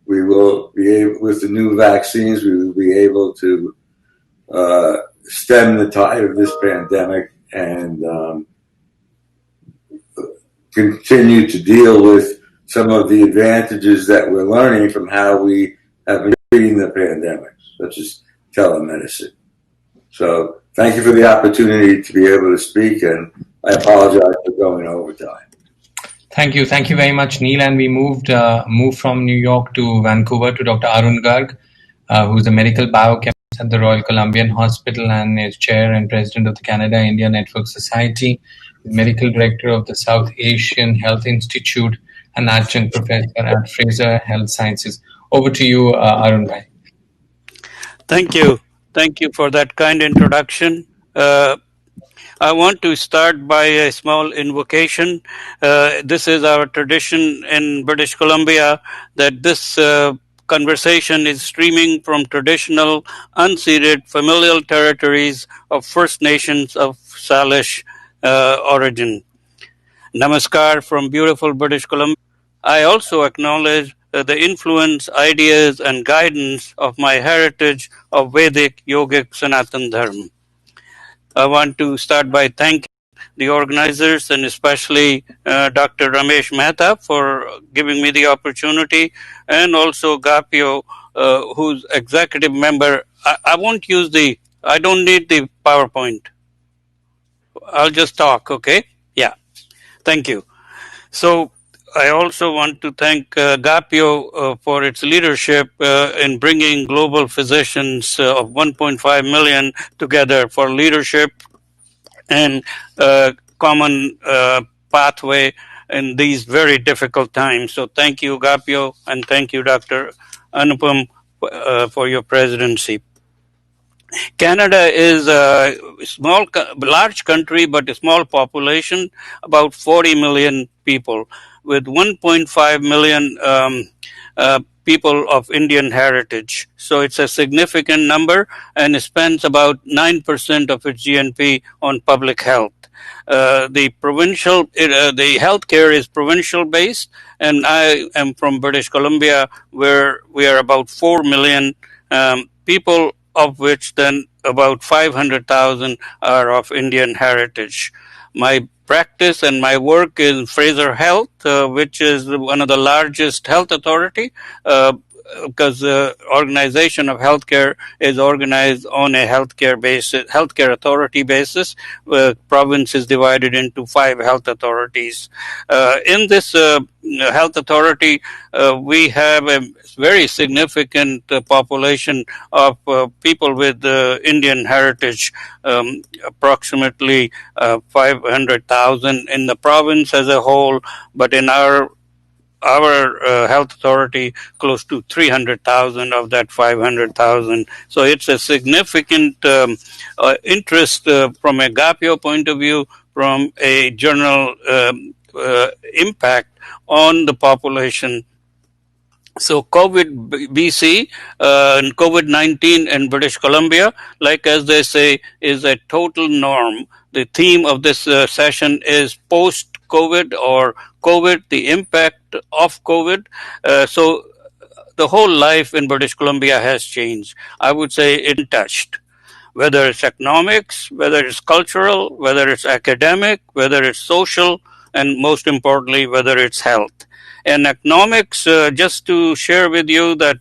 we will be able, with the new vaccines, we will be able to stem the tide of this pandemic and continue to deal with some of the advantages that we're learning from how we have been treating the pandemic, such as telemedicine. So thank you for the opportunity to be able to speak, and I apologize for going over time. Thank you very much, Neil. And we moved from New York to Vancouver to Dr. Arun Garg, who's a medical biochemist at the Royal Columbian Hospital and is chair and president of the Canada-India Network Society, medical director of the South Asian Health Institute, and adjunct professor at Fraser Health Sciences. Over to you, Arun Bhai. Thank you. Thank you for that kind introduction. I want to start by a small invocation. This is our tradition in British Columbia that this conversation is streaming from traditional, unceded, familial territories of First Nations of Salish origin. Namaskar from beautiful British Columbia. I also acknowledge the influence, ideas, and guidance of my heritage of Vedic, Yogic, Sanatan Dharma. I want to start by thanking the organizers and especially Dr. Ramesh Mehta for giving me the opportunity, and also Gapio, who's executive member. I don't need the PowerPoint. I'll just talk, okay? Yeah, thank you. So I also want to thank Gapio for its leadership in bringing global physicians of 1.5 million together for leadership and common pathway in these very difficult times. So thank you, Gapio, and thank you, Dr. Anupam, for your presidency. Canada is a large country, but a small population, about 40 million people, with 1.5 million people of Indian heritage. So it's a significant number, and it spends about 9% of its GNP on public health. The healthcare is provincial based, and I am from British Columbia, where we are about 4 million people of which then about 500,000 are of Indian heritage. My practice and my work in Fraser Health, which is one of the largest health authority, because the organization of healthcare is organized on a healthcare authority basis. Province is divided into 5 health authorities. In this health authority, we have a very significant population of people with Indian heritage, approximately 500,000 in the province as a whole, but in our health authority, close to 300,000 of that 500,000. So it's a significant interest from a GAPIO point of view, from a general impact on the population. So COVID BC and COVID-19 in British Columbia, like as they say, is a total norm. The theme of this session is post-COVID or COVID, the impact of COVID. So the whole life in British Columbia has changed. I would say it touched. Whether it's economics, whether it's cultural, whether it's academic, whether it's social, and most importantly, whether it's health. And economics, just to share with you that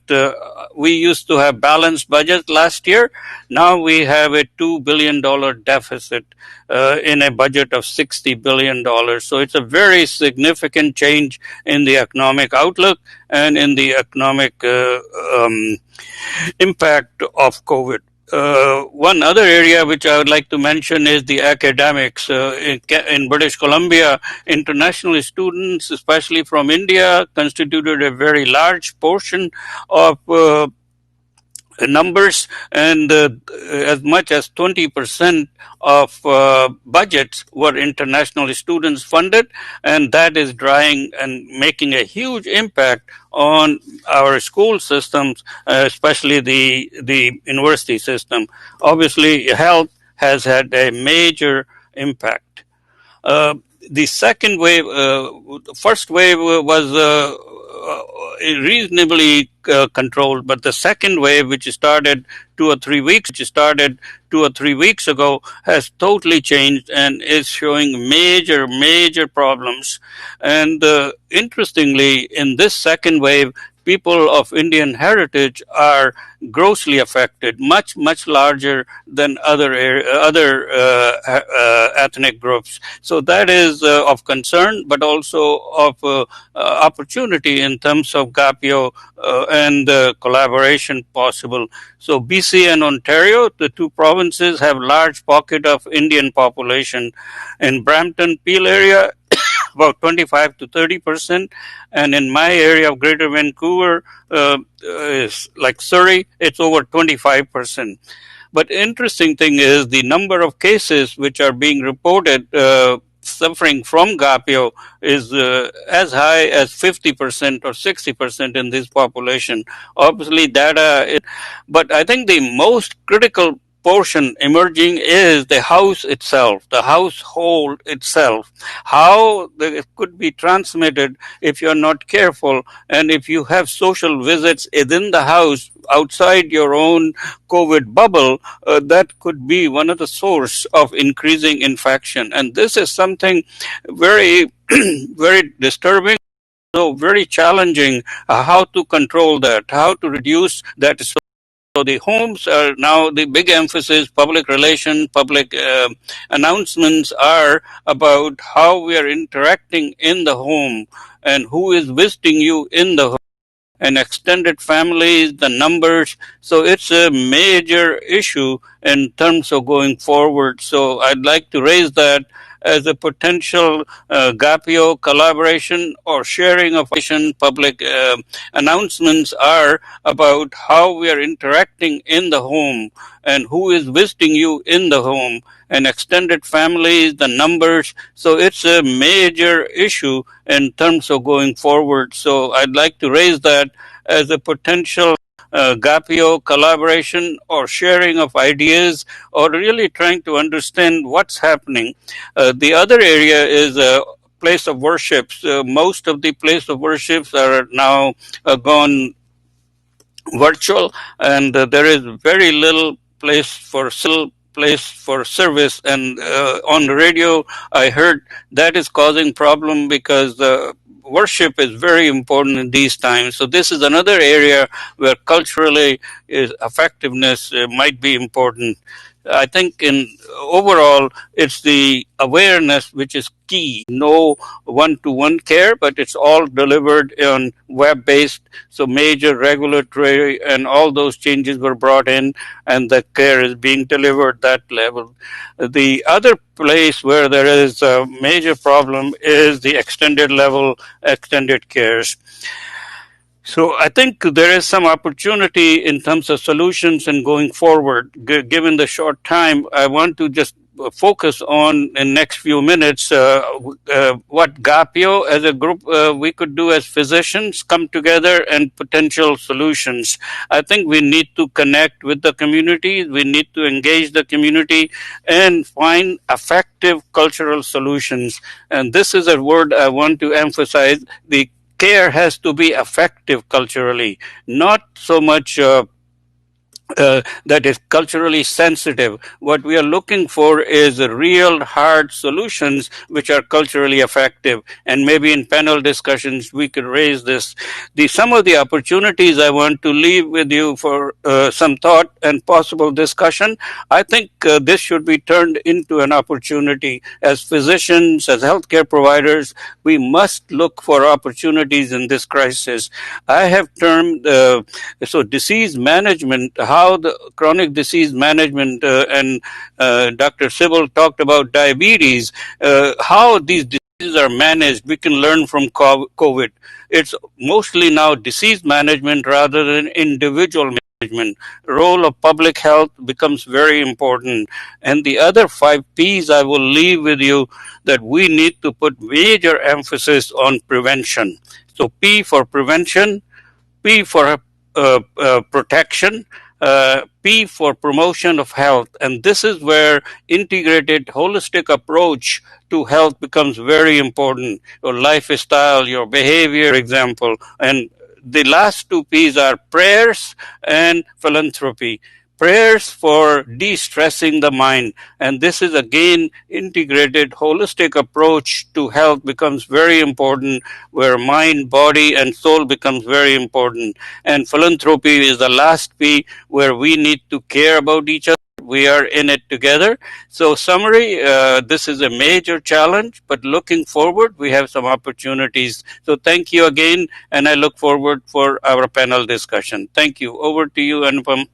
we used to have balanced budget last year. Now we have a $2 billion deficit in a budget of $60 billion. So it's a very significant change in the economic outlook and in the economic impact of COVID. One other area which I would like to mention is the academics. In British Columbia, international students, especially from India, constituted a very large portion of numbers, and as much as 20% of budgets were international students funded, and that is drawing and making a huge impact on our school systems, especially the university system. Obviously, health has had a major impact. The second wave, first wave was reasonably controlled, but the second wave, which started 2 or 3 weeks ago, has totally changed and is showing major problems. And interestingly, in this second wave, people of Indian heritage are grossly affected, much larger than other ethnic groups. So that is of concern, but also of opportunity in terms of GAPIO and collaboration possible. So BC and Ontario, the 2 provinces, have large pocket of Indian population. In Brampton, Peel area, about 25 to 30%, and in my area of Greater Vancouver, like Surrey, it's over 25%. But interesting thing is the number of cases which are being reported suffering from GAPIO is as high as 50% or 60% in this population. Obviously, data, but I think the most critical portion emerging is the house itself, the household itself, how it could be transmitted if you're not careful, and if you have social visits within the house outside your own COVID bubble, that could be one of the source of increasing infection. And this is something very, very disturbing, so very challenging, how to control that, how to reduce that. So the homes are now the big emphasis, public relation, public announcements are about how we are interacting in the home and who is visiting you in the home, and extended families, the numbers. So it's a major issue in terms of going forward. So I'd like to raise that as a potential GAPIO collaboration or sharing of public announcements are about how we are interacting in the home and who is visiting you in the home, and extended families, the numbers. So it's a major issue in terms of going forward. So I'd like to raise that as a potential GAPIO collaboration or sharing of ideas, or really trying to understand what's happening. The other area is place of worships. Most of the place of worships are now gone virtual, and there is very little place for service. And on the radio, I heard that is causing problem because worship is very important in these times. So this is another area where culturally effectiveness might be important. I think in overall, it's the awareness which is key. No one-to-one care, but it's all delivered on web-based. So major regulatory and all those changes were brought in, and the care is being delivered that level. The other place where there is a major problem is the extended cares. So I think there is some opportunity in terms of solutions and going forward. Given the short time, I want to just focus on in next few minutes what GAPIO as a group we could do as physicians, come together, and potential solutions. I think we need to connect with the community. We need to engage the community and find effective cultural solutions. And this is a word I want to emphasize. The care has to be effective culturally, not so much that is culturally sensitive. What we are looking for is real hard solutions which are culturally effective. And maybe in panel discussions we could raise this. Some of the opportunities I want to leave with you for some thought and possible discussion. I think this should be turned into an opportunity. As physicians, as healthcare providers, we must look for opportunities in this crisis. I have termed disease management, how the chronic disease management, and Dr. Sybil talked about diabetes, how these diseases are managed. We can learn from COVID. It's mostly now disease management rather than individual management. Role of public health becomes very important. And the other 5 P's I will leave with you, that we need to put major emphasis on prevention. So P for prevention, P for protection, P for promotion of health. And this is where integrated holistic approach to health becomes very important. Your lifestyle, your behavior, for example. And the last 2 P's are prayers and philanthropy. Prayers for de-stressing the mind. And this is again integrated holistic approach to health becomes very important, where mind, body, and soul becomes very important. And philanthropy is the last P, where we need to care about each other. We are in it together. So summary, this is a major challenge, but looking forward, we have some opportunities. So thank you again, and I look forward for our panel discussion. Thank you. Over to you, Anupam.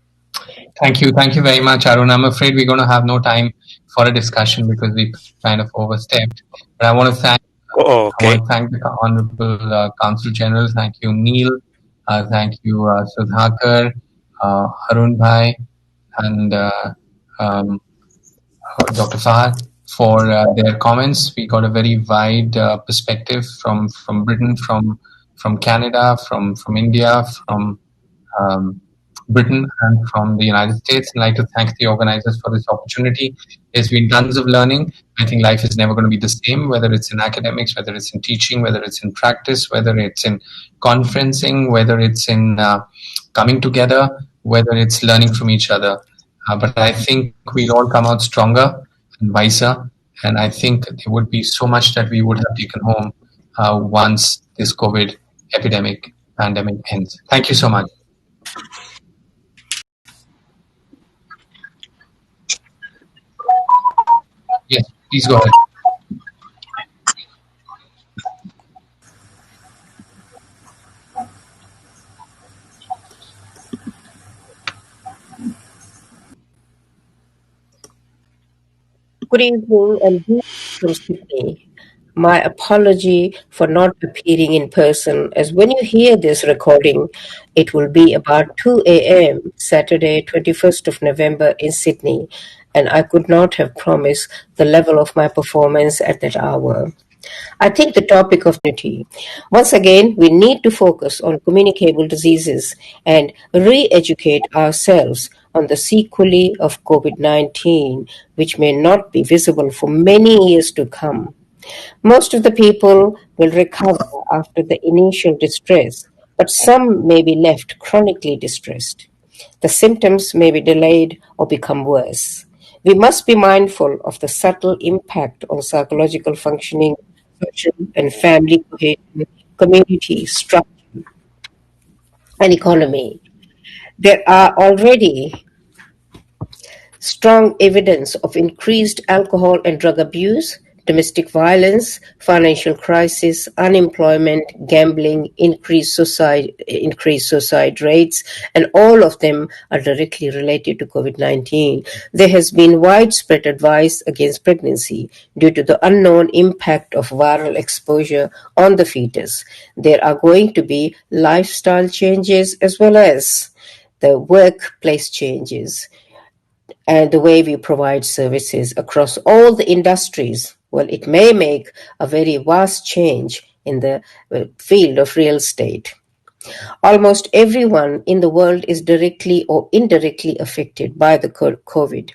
Thank you very much, Arun. I'm afraid we're going to have no time for a discussion because we kind of overstepped. But I want to thank the Honorable Counsel General. Thank you, Neil. Thank you, Sudhakar, Arun Bhai, and Dr. Fahad for their comments. We got a very wide perspective from Britain, from Canada, from India, from Britain, and from the United States. I'd like to thank the organizers for this opportunity. There's been tons of learning. I think life is never going to be the same, whether it's in academics, whether it's in teaching, whether it's in practice, whether it's in conferencing, whether it's in coming together, whether it's learning from each other. But I think we'll all come out stronger and wiser. And I think there would be so much that we would have taken home once this COVID pandemic ends. Thank you so much. Yes, please go ahead. Good evening and greetings from Sydney. My apology for not appearing in person, as when you hear this recording, it will be about 2 a.m. Saturday, 21st of November in Sydney, and I could not have promised the level of my performance at that hour. I think the topic of unity. Once again, we need to focus on communicable diseases and re-educate ourselves on the sequelae of COVID-19, which may not be visible for many years to come. Most of the people will recover after the initial distress, but some may be left chronically distressed. The symptoms may be delayed or become worse. We must be mindful of the subtle impact on psychological functioning, social and family cohesion, community structure, and economy. There are already strong evidence of increased alcohol and drug abuse, domestic violence, financial crisis, unemployment, gambling, increased suicide rates, and all of them are directly related to COVID-19. There has been widespread advice against pregnancy due to the unknown impact of viral exposure on the fetus. There are going to be lifestyle changes as well as the workplace changes and the way we provide services across all the industries. Well, it may make a very vast change in the field of real estate. Almost everyone in the world is directly or indirectly affected by the COVID.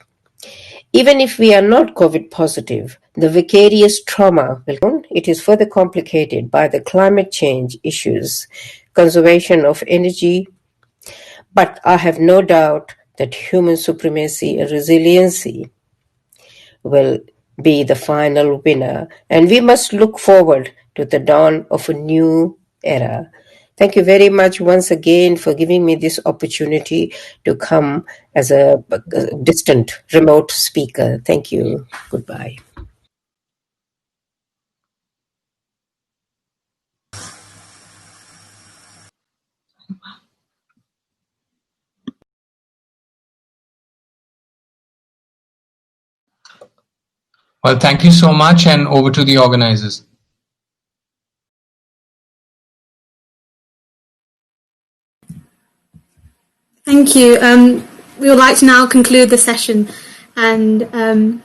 Even if we are not COVID positive, the vicarious trauma, it is further complicated by the climate change issues, conservation of energy, but I have no doubt that human supremacy and resiliency will be the final winner, and we must look forward to the dawn of a new era. Thank you very much once again for giving me this opportunity to come as a distant remote speaker. Thank you. Goodbye. Well, thank you so much, and over to the organizers. Thank you. We would like to now conclude the session, and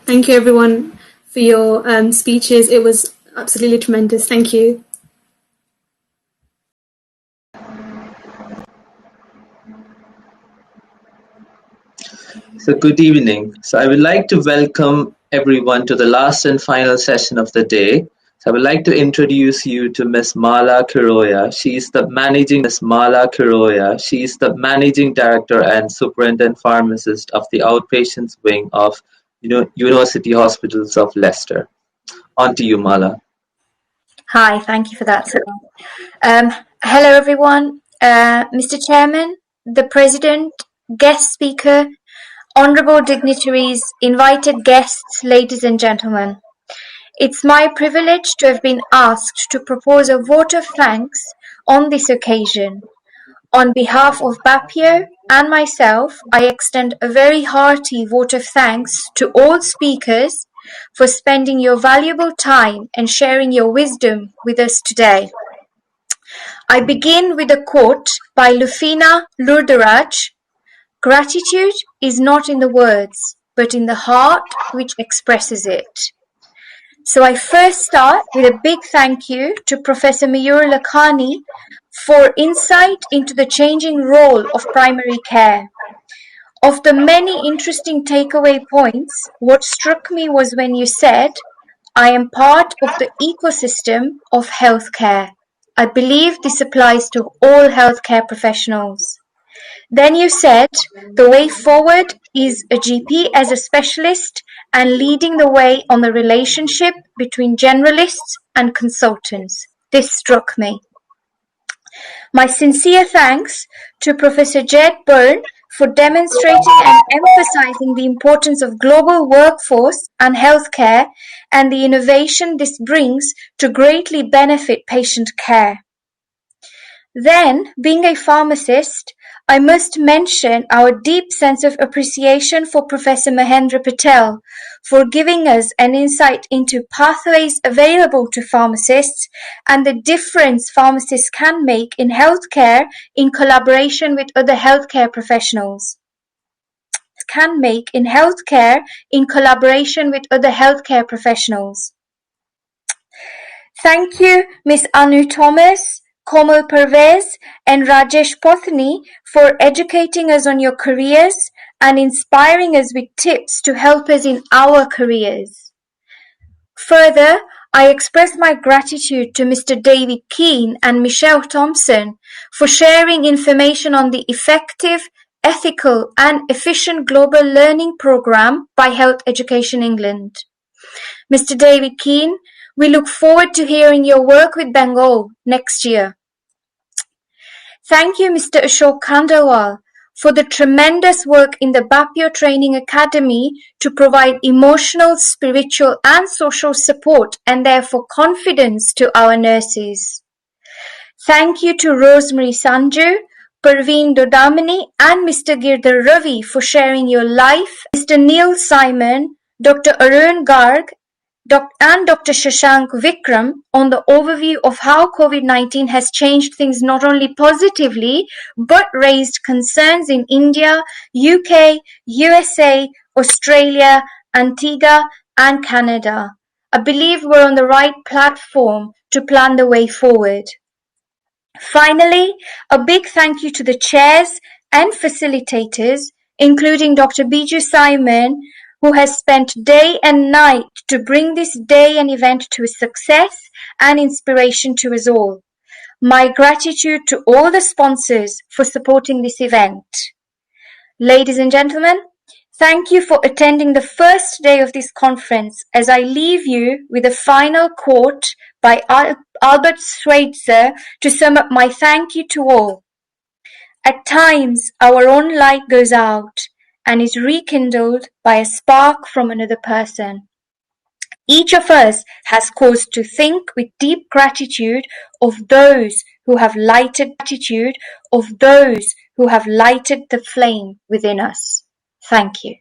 thank you everyone for your speeches. It was absolutely tremendous. Thank you. So good evening. So I would like to welcome everyone to the last and final session of the day. So I would like to introduce you to Ms. Mala Kiroya. She is the managing director and superintendent pharmacist of the outpatients wing of University Hospitals of Leicester. On to you, Mala. Hi, thank you for that. Hello, everyone. Mr. Chairman, the President, guest speaker, honourable dignitaries, invited guests, ladies and gentlemen. It's my privilege to have been asked to propose a vote of thanks on this occasion. On behalf of Bapio and myself, I extend a very hearty vote of thanks to all speakers for spending your valuable time and sharing your wisdom with us today. I begin with a quote by Lufina Lurdaraj. Gratitude is not in the words, but in the heart which expresses it. So I first start with a big thank you to Professor Mayur Lakhani for insight into the changing role of primary care. Of the many interesting takeaway points, what struck me was when you said, I am part of the ecosystem of healthcare. I believe this applies to all healthcare professionals. Then you said the way forward is a GP as a specialist and leading the way on the relationship between generalists and consultants. This struck me. My sincere thanks to Professor Jed Byrne for demonstrating and emphasizing the importance of global workforce and healthcare and the innovation this brings to greatly benefit patient care. Then, being a pharmacist, I must mention our deep sense of appreciation for Professor Mahendra Patel for giving us an insight into pathways available to pharmacists and the difference pharmacists can make in healthcare in collaboration with other healthcare professionals. Thank you, Ms. Anu Thomas, Komal Pervez and Rajesh Pothni for educating us on your careers and inspiring us with tips to help us in our careers. Further, I express my gratitude to Mr. David Keane and Michelle Thompson for sharing information on the effective, ethical and efficient global learning programme by Health Education England. Mr. David Keane, we look forward to hearing your work with Bengal next year. Thank you, Mr. Ashok Khandelwal, for the tremendous work in the Bapio Training Academy to provide emotional, spiritual and social support and therefore confidence to our nurses. Thank you to Rosemary Sanju, Parveen Dodamani and Mr. Girdhar Ravi for sharing your life, Mr. Neil Simon, Dr. Arun Garg and Dr. Shashank Vikram on the overview of how COVID-19 has changed things not only positively, but raised concerns in India, UK, USA, Australia, Antigua and Canada. I believe we're on the right platform to plan the way forward. Finally, a big thank you to the chairs and facilitators, including Dr. Biju Simon, who has spent day and night to bring this day and event to a success and inspiration to us all. My gratitude to all the sponsors for supporting this event. Ladies and gentlemen, thank you for attending the first day of this conference as I leave you with a final quote by Albert Schweitzer to sum up my thank you to all. At times, our own light goes out and is rekindled by a spark from another person. Each of us has cause to think with deep gratitude of those who have lighted the flame within us. Thank you.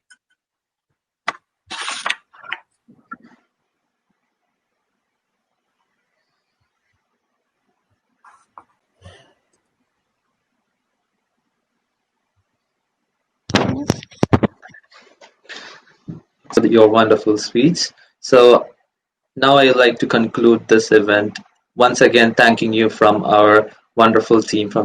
For your wonderful speech. So now I'd like to conclude this event. Once again, thanking you from our wonderful team from